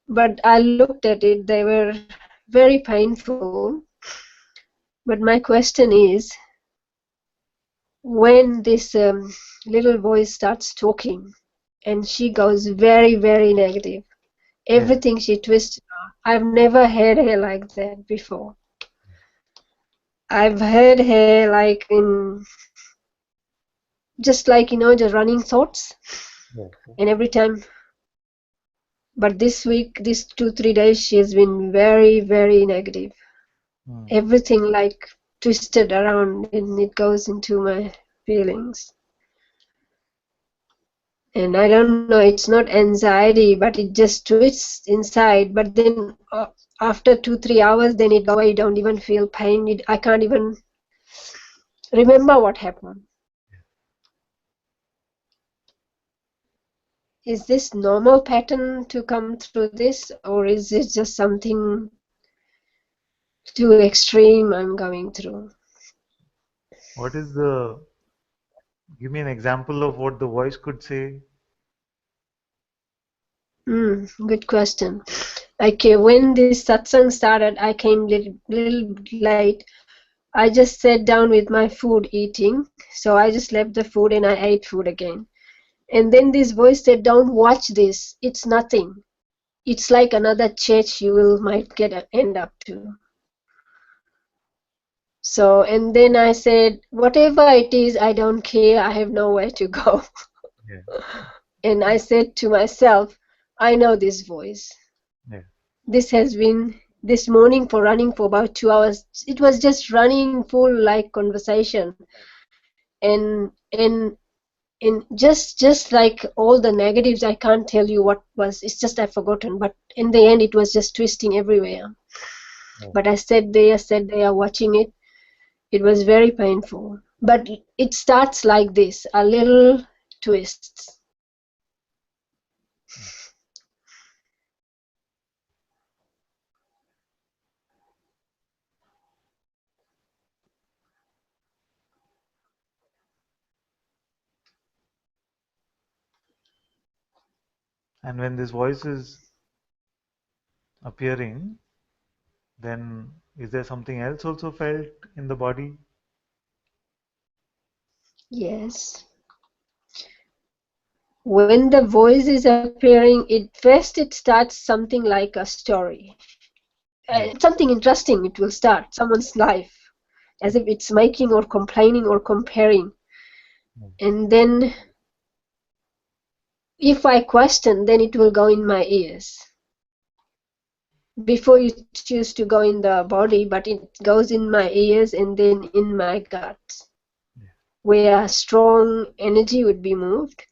But I looked at it, they were very painful. But my question is, when this little voice starts talking and she goes very, very negative, Yeah. everything she twists, I've never heard her like that before. I've heard her like in just like, just running thoughts, Yeah. and every time. But this week, these 2-3 days, she has been very, very negative. Hmm. Everything like twisted around, and it goes into my feelings. And I don't know, it's not anxiety, but it just twists inside. But then after 2-3 hours, then it goes away. You don't even feel pain. I can't even remember what happened. Is this normal pattern to come through this, or is it just something too extreme I'm going through? What is the, give me an example of what the voice could say. Good question. Okay, when this satsang started, I came little late. I just sat down with my food eating, so I just left the food and I ate food again. And then this voice said, "Don't watch this. It's nothing. It's like another church you might end up to." So, and then I said, whatever it is, I don't care. I have nowhere to go. Yeah. And I said to myself, I know this voice. Yeah. This has been this morning for running for about 2 hours. It was just running full like conversation, and just like all the negatives. I can't tell you what was. It's just I've forgotten. But in the end, it was just twisting everywhere. Yeah. But I sat there watching it. It was very painful. but it starts like this, a little twists. And when this voice is appearing, then is there something else also felt in the body? Yes. When the voice is appearing, it starts something like a story. Something interesting, it will start someone's life, as if it's making or complaining or comparing. And then if I question, then it will go in my ears. Before you choose to go in the body, but it goes in my ears and then in my guts, where strong energy would be moved.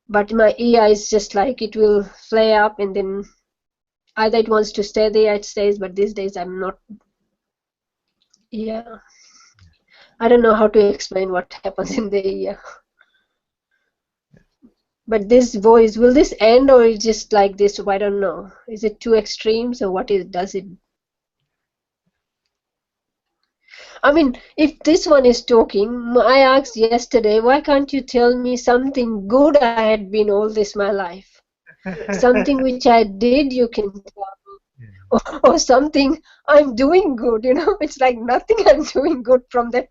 But my ear is just like it will flare up, and then either it wants to stay there, it stays, but these days I'm not. Yeah. I don't know how to explain what happens in the ear. But this voice, will this end or is just like this? I don't know. Is it two extremes or what does it? I mean, if this one is talking, I asked yesterday, why can't you tell me something good I had been all this my life? Something which I did, you can tell me. Or something I'm doing good, It's like nothing I'm doing good from that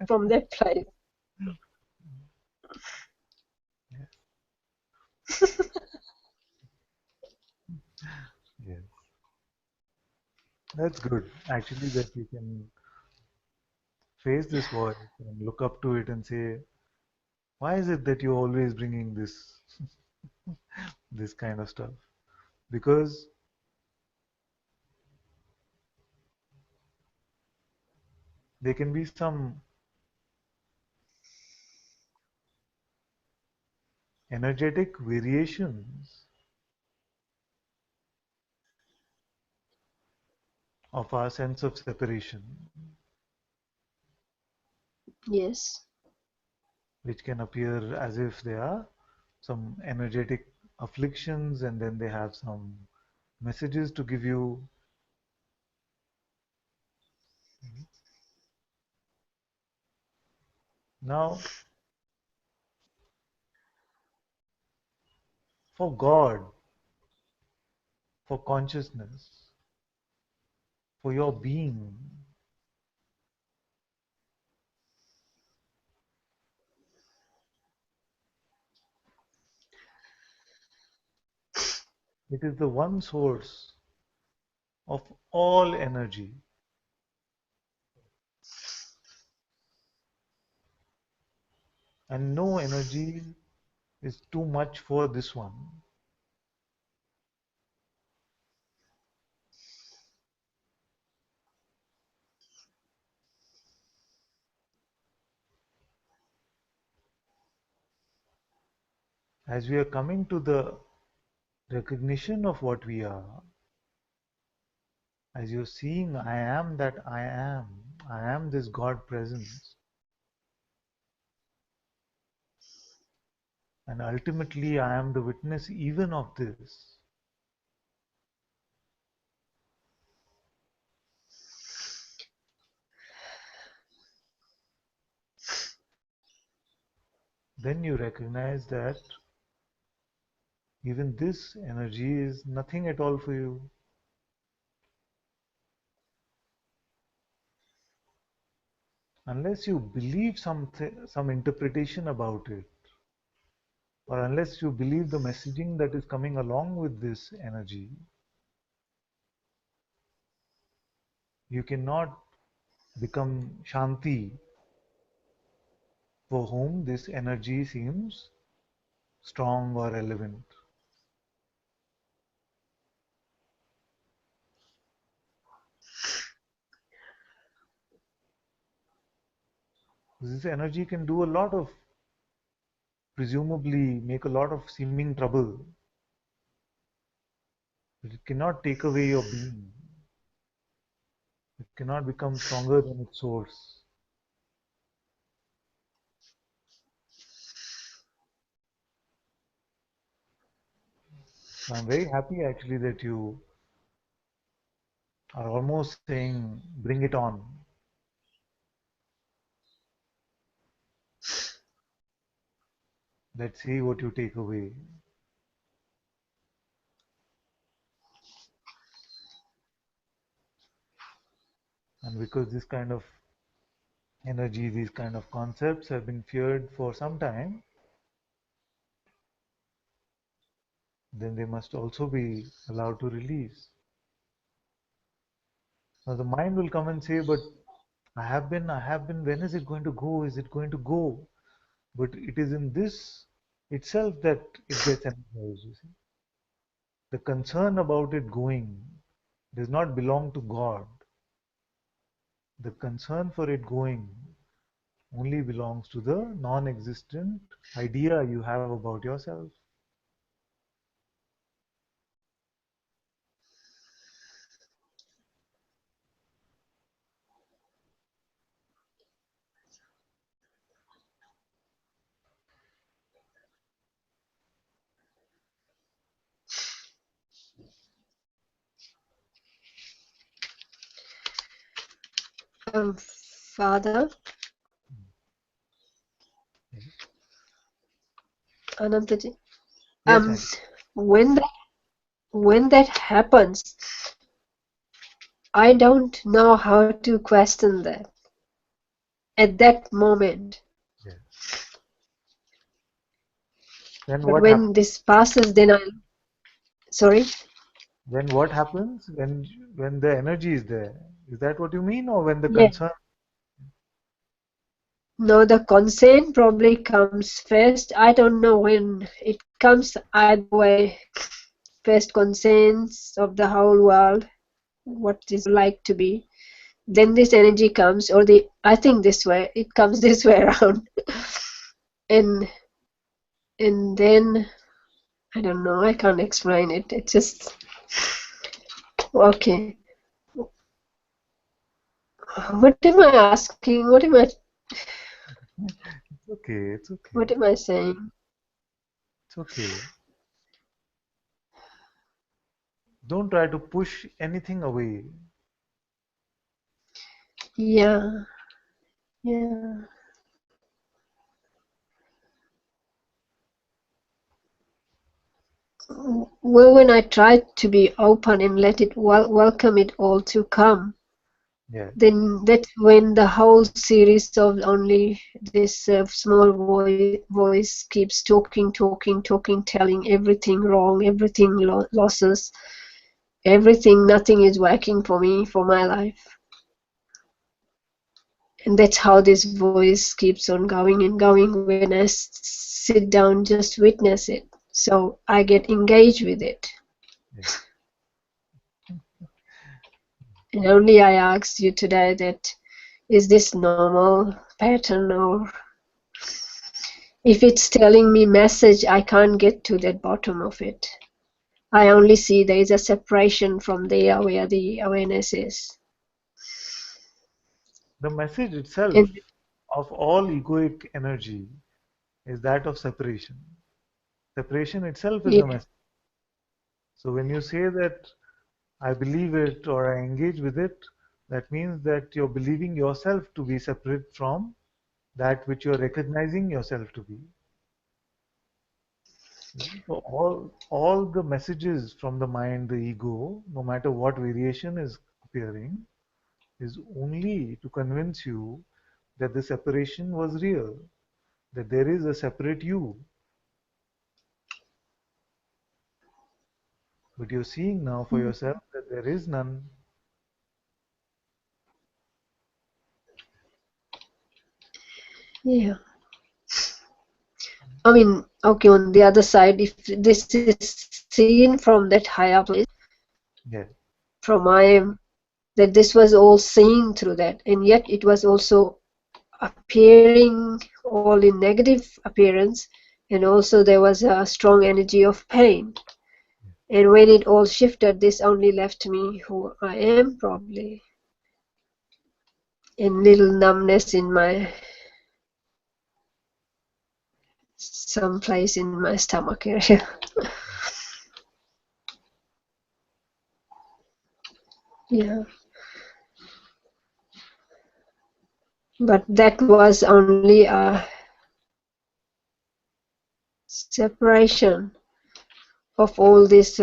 from that place. Yes. That's good, actually, that you can face this voice and look up to it and say, why is it that you're always bringing this kind of stuff? Because there can be some energetic variations of our sense of separation, Yes. which can appear as if they are some energetic afflictions, and then they have some messages to give you. Now, for God, for consciousness, for your being, it is the one source of all energy. And no energy is too much for this one. As we are coming to the recognition of what we are, as you're seeing, I am that I am this God presence, and ultimately I am the witness even of this. Then you recognize that even this energy is nothing at all for you. Unless you believe some interpretation about it, or unless you believe the messaging that is coming along with this energy, you cannot become Shanti, for whom this energy seems strong or relevant. This energy can do a lot of, presumably make a lot of seeming trouble, but it cannot take away your being. It cannot become stronger than its source. So I'm very happy actually that you are almost saying, bring it on. Let's see what you take away. And because this kind of energy, these kind of concepts have been feared for some time, then they must also be allowed to release. Now the mind will come and say, but I have been, when is it going to go? Is it going to go? But it is in this itself that it gets energized, you see. The concern about it going does not belong to God. The concern for it going only belongs to the non-existent idea you have about yourself. Father, Yes, Anantaji, yes, um, when that happens, I don't know how to question that at that moment. yes. Then But what happens? when this passes, then sorry. Then what happens when the energy is there? Is that what you mean, or when the Yeah. concern? No, the consent probably comes first. I don't know when it comes either way. First consents of the whole world, what is like to be. Then this energy comes, or I think this way, it comes this way around. and and then I don't know, I can't explain it. It's just okay. What am I asking? It's okay, it's okay, What am I saying? it's okay. Don't try to push anything away. Yeah, yeah. Well, when I try to be open and let it welcome it all to come, Yes. then that's when the whole series of only this small voice keeps talking, telling everything wrong, everything losses, everything, nothing is working for me, for my life. And that's how this voice keeps on going and going when I sit down, just witness it. So I get engaged with it. Yes. And only I asked you today that, is this normal pattern, or if it's telling me message, I can't get to the bottom of it. I only see there is a separation from there where the awareness is. The message itself And of all egoic energy is that of separation. Separation itself is yeah, the message. So when you say that I believe it or I engage with it, that means that you're believing yourself to be separate from that which you're recognizing yourself to be. So all the messages from the mind, the ego, no matter what variation is appearing, is only to convince you that the separation was real, that there is a separate you. But you're seeing now for yourself that there is none. yeah. I mean, okay, on the other side, if this is seen from that higher place, Yes, from I am, that this was all seen through that, and yet it was also appearing all in negative appearance, and also there was a strong energy of pain. And when it all shifted, this only left me who I am, probably, and little numbness in my some place in my stomach area. Yeah. But that was only a separation of all these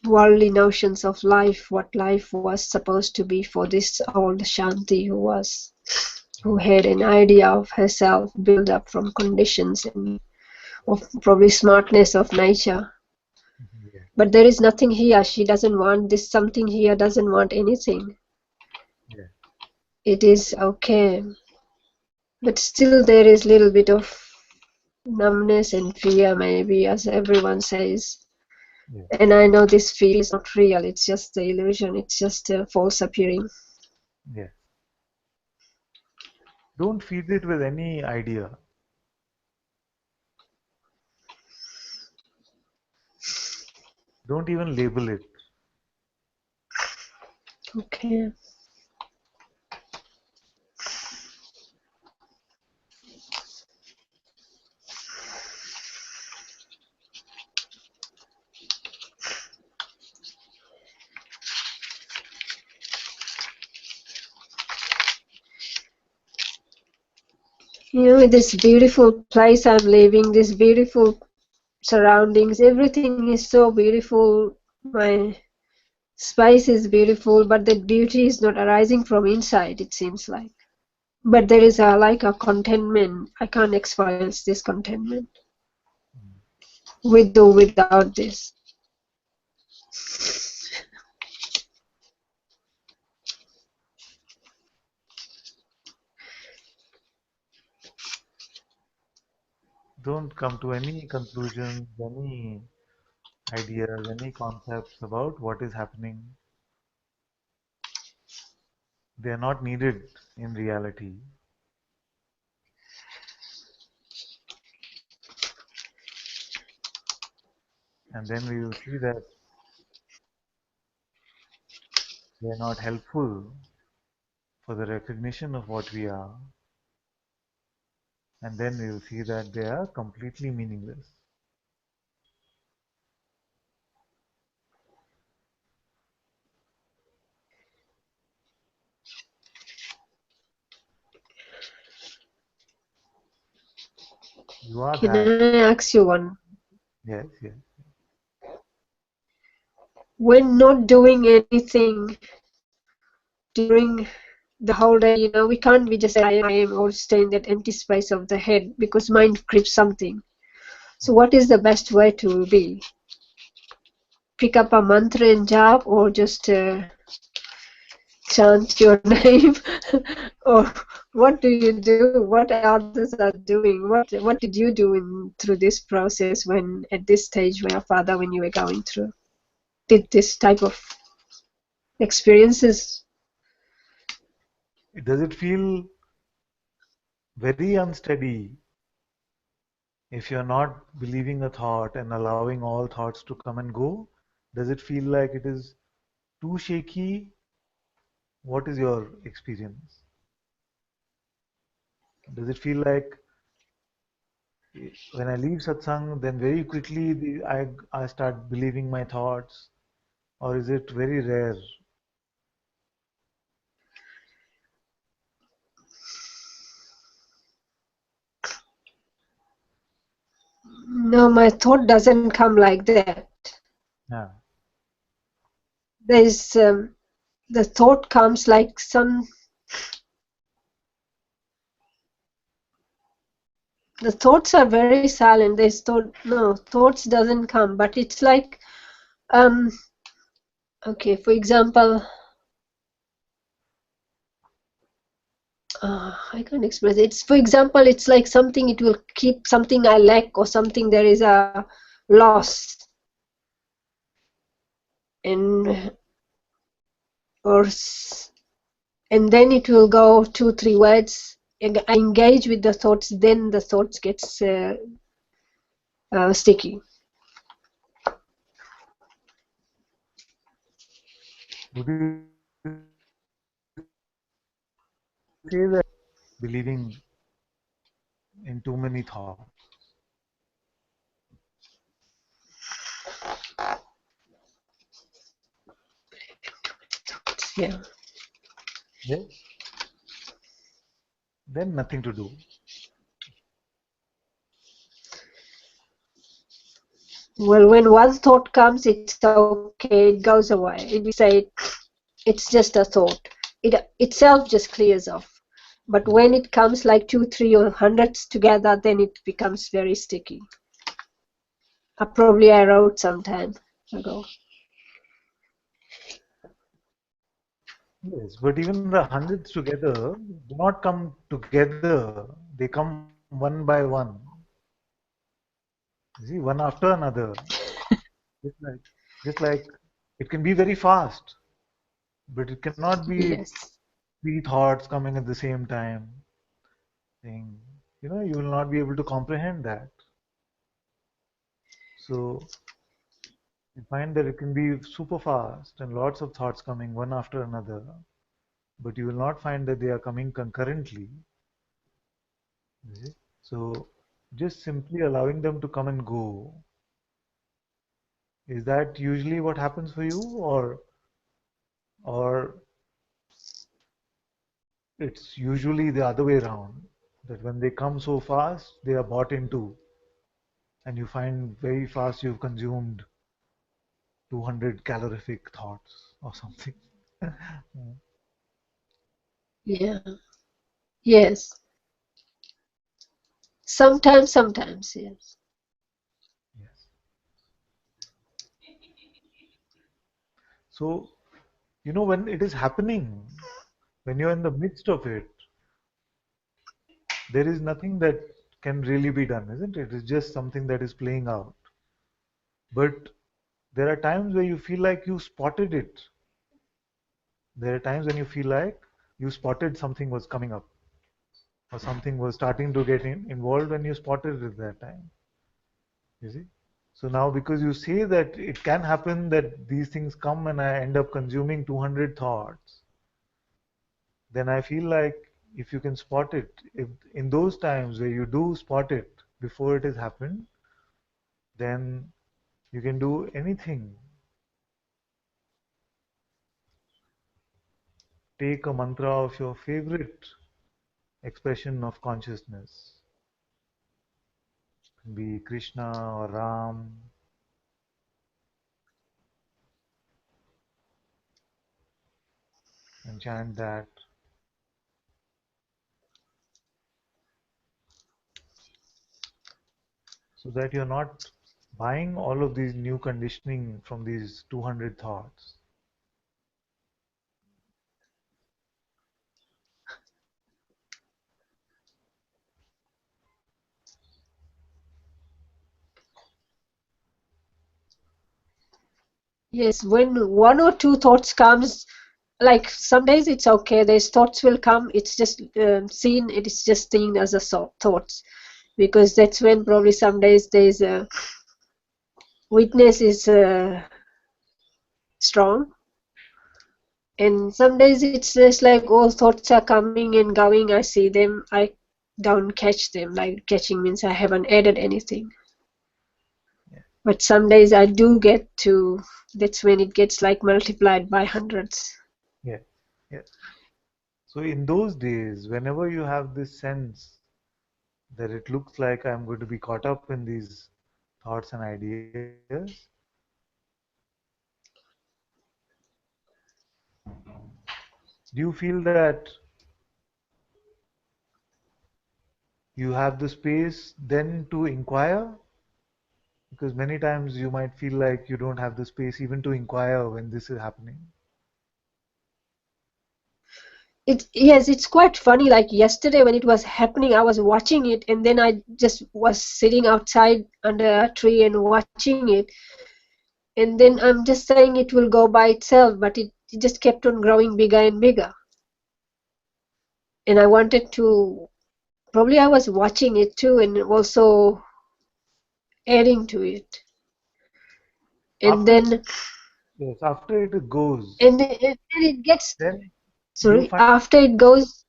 worldly notions of life, what life was supposed to be for this old Shanti who had an idea of herself built up from conditions and of probably smartness of nature. Yeah. But there is nothing here. She doesn't want this. Something here doesn't want anything. Yeah. It is okay. But still there is little bit of numbness and fear, maybe, as everyone says. Yeah. And I know this fear is not real. It's just the illusion. It's just a false appearing. Yeah. Don't feed it with any idea. Don't even label it. Okay. This beautiful place I'm living, this beautiful surroundings, everything is so beautiful. My space is beautiful, but the beauty is not arising from inside, it seems like. But there is like a contentment. I can't experience this contentment with or without this. Don't come to any conclusions, any ideas, any concepts about what is happening. They are not needed in reality. And then we will see that they are not helpful for the recognition of what we are. And then we will see that they are completely meaningless. You are Can that. I ask you one? Yes, yes. When not doing anything during the whole day, we can't be just say I am or stay in that empty space of the head because mind creeps something. So what is the best way to be? Pick up a mantra and jap, or just chant your name? Or what do you do? What others are doing? What did you do through this process when at this stage when your father, when you were going through? Did this type of experiences? Does it feel very unsteady if you're not believing a thought and allowing all thoughts to come and go? Does it feel like it is too shaky? What is your experience? Does it feel like when I leave satsang, then very quickly I start believing my thoughts, or is it very rare? No, my thought doesn't come like that. Yeah. There's the thought comes like the thoughts are very silent. There's thoughts doesn't come, but it's like okay, for example, I can't express it. It's, for example, it's like something, it will keep something I lack or something there is a loss, and or and then it will go 2-3 words. I engage with the thoughts, then the thoughts gets sticky. Would you say that believing in too many thoughts? Yeah. Yes, then nothing to do. Well, when one thought comes, it's okay. It goes away. We say it's just a thought. It itself just clears off. But when it comes like 2, 3, or hundreds together, then it becomes very sticky. Probably I wrote some time ago. Yes, but even the hundreds together do not come together. They come one by one. You see, one after another. Just like, just like it can be very fast, but it cannot be Yes. three thoughts coming at the same time. Thing, you will not be able to comprehend that. So you find that it can be super fast and lots of thoughts coming one after another, but you will not find that they are coming concurrently. You see? So just simply allowing them to come and go, is that usually what happens for you, or it's usually the other way around, that when they come so fast, they are bought into, and you find very fast you've consumed 200 calorific thoughts or something. Yeah. Yes. Sometimes, yes. Yes. So, when it is happening, when you're in the midst of it, there is nothing that can really be done, isn't it? It's just something that is playing out. But there are times where you feel like you spotted it. There are times when you feel like you spotted something was coming up, or something was starting to get involved, when you spotted it at that time. You see? So now, because you say that it can happen that these things come and I end up consuming 200 thoughts, then I feel like if you can spot it, if in those times where you do spot it before it has happened, then you can do anything. Take a mantra of your favorite expression of consciousness. It can be Krishna or Ram, and chant that, so that you're not buying all of these new conditioning from these 200 thoughts. Yes, when one or two thoughts comes, like some days it's okay. These thoughts will come. It's just seen. It is just seen as a thoughts, because that's when probably some days there's a witness is strong, and some days it's just like all thoughts are coming and going. I see them. I don't catch them. Like catching means I haven't added anything. Yeah, But some days I do get to. That's when it gets like multiplied by hundreds. yeah, yeah. So in those days, whenever you have this sense that it looks like I'm going to be caught up in these thoughts and ideas, do you feel that you have the space then to inquire? Because many times you might feel like you don't have the space even to inquire when this is happening. Yes, it's quite funny. Like yesterday when it was happening, I was watching it, and then I just was sitting outside under a tree and watching it. And then I'm just saying it will go by itself, but it just kept on growing bigger and bigger. And I wanted to, probably I was watching it too, and also adding to it. And After then, Yes, after it goes, and it gets, then do you sorry, find after it goes,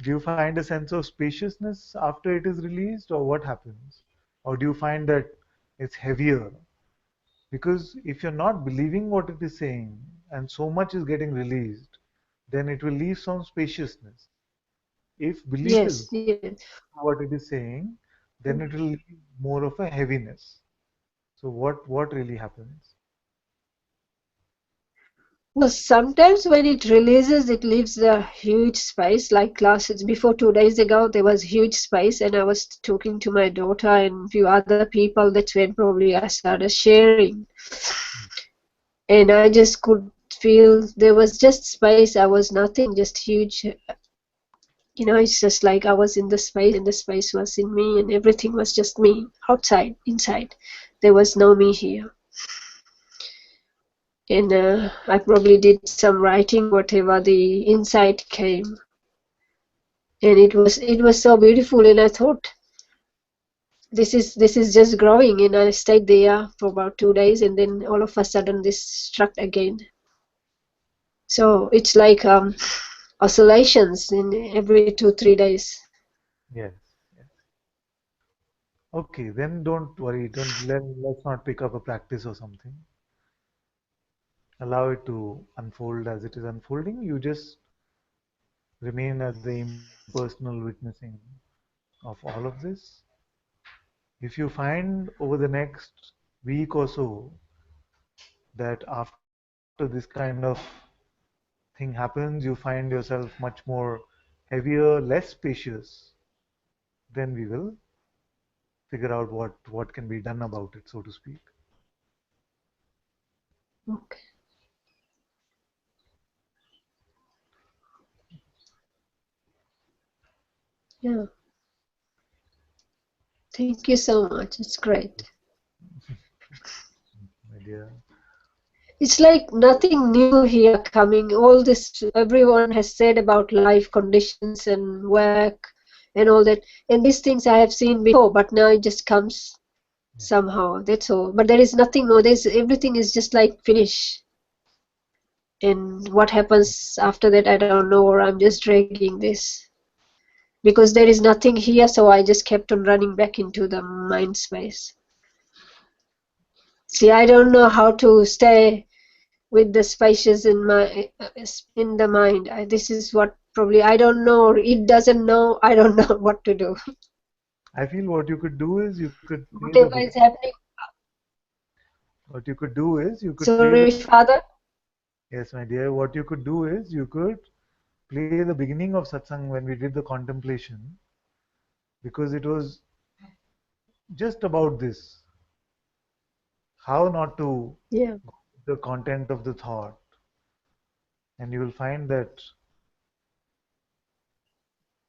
do you find a sense of spaciousness after it is released, or what happens? Or do you find that it's heavier? Because if you're not believing what it is saying, and so much is getting released, then it will leave some spaciousness. If belief is Yes, yes. what it is saying, then it will leave more of a heaviness. So what really happens? Well, sometimes when it releases, it leaves a huge space. Like last, before 2 days ago, there was huge space, and I was talking to my daughter and few other people. That's when probably I started sharing, and I just could feel there was just space. I was nothing, just huge. It's just like I was in the space, and the space was in me, and everything was just me outside, inside. There was no me here. And I probably did some writing, whatever the insight came, and it was so beautiful. And I thought this is just growing, and I stayed there for about 2 days, and then all of a sudden this struck again. So it's like oscillations in every 2-3 days. Yes. Yes. Okay, then don't worry. Let's not pick up a practice or something. Allow it to unfold as it is unfolding. You just remain as the impersonal witnessing of all of this. If you find over the next week or so that after this kind of thing happens, you find yourself much more heavier, less spacious, then we will figure out what can be done about it, so to speak. Okay. Yeah. Thank you so much. It's great. My dear. It's like nothing new here coming. All this everyone has said about life conditions and work and all that. And these things I have seen before, but now it just comes Yeah. somehow. That's all. But there is nothing more. There's everything is just like finish. And what happens after that, I don't know, or I'm just dragging this. Because there is nothing here, so I just kept on running back into the mind space. See, I don't know how to stay with the spaces in the mind. This is what probably I don't know, or it doesn't know. I don't know what to do. I feel what you could do is you could play the Whatever is happening. what you could do is you could play the Sorry, Father. yes, my dear. What you could do is you could play the beginning of satsang when we did the contemplation, because it was just about this, how not to Yeah, the content of the thought, and you will find that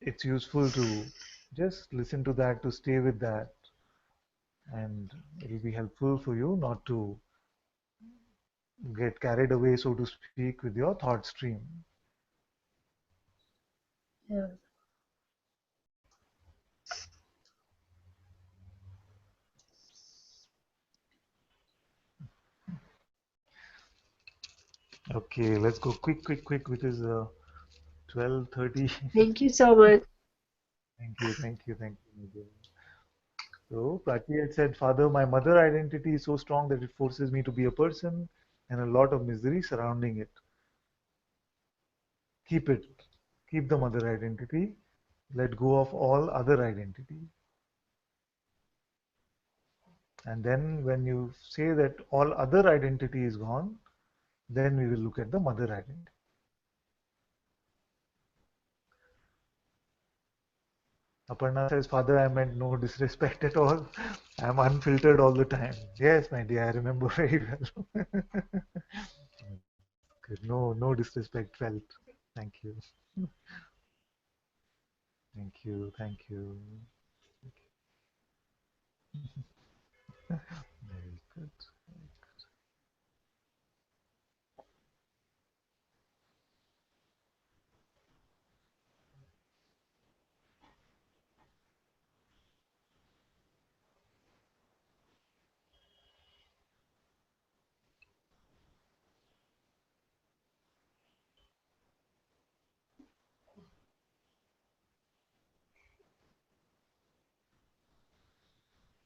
it's useful to just listen to that, to stay with that, and it will be helpful for you not to get carried away, so to speak, with your thought stream. yeah. Okay, let's go quick, because 12:30. Thank you so much. Thank you, my dear. So Prachi had said, Father, my mother identity is so strong that it forces me to be a person and a lot of misery surrounding it. Keep it. Keep the mother identity. Let go of all other identity. And then when you say that all other identity is gone, then we will look at the mother identity. Aparna says, Father, I meant no disrespect at all. I'm unfiltered all the time. Yes, my dear, I remember very well. Good. No disrespect felt. Thank you. Thank you. Very good.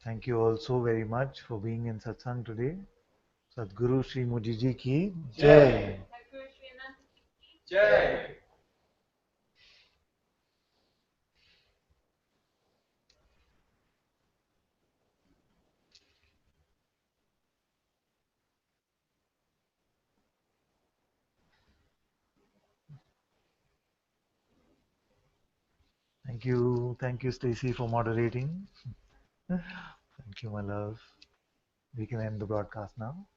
Thank you all so very much for being in satsang today. Sadhguru Sri Muji Ji ki Jai. Thank you, Stacy, for moderating. Thank you, my love. We can end the broadcast now.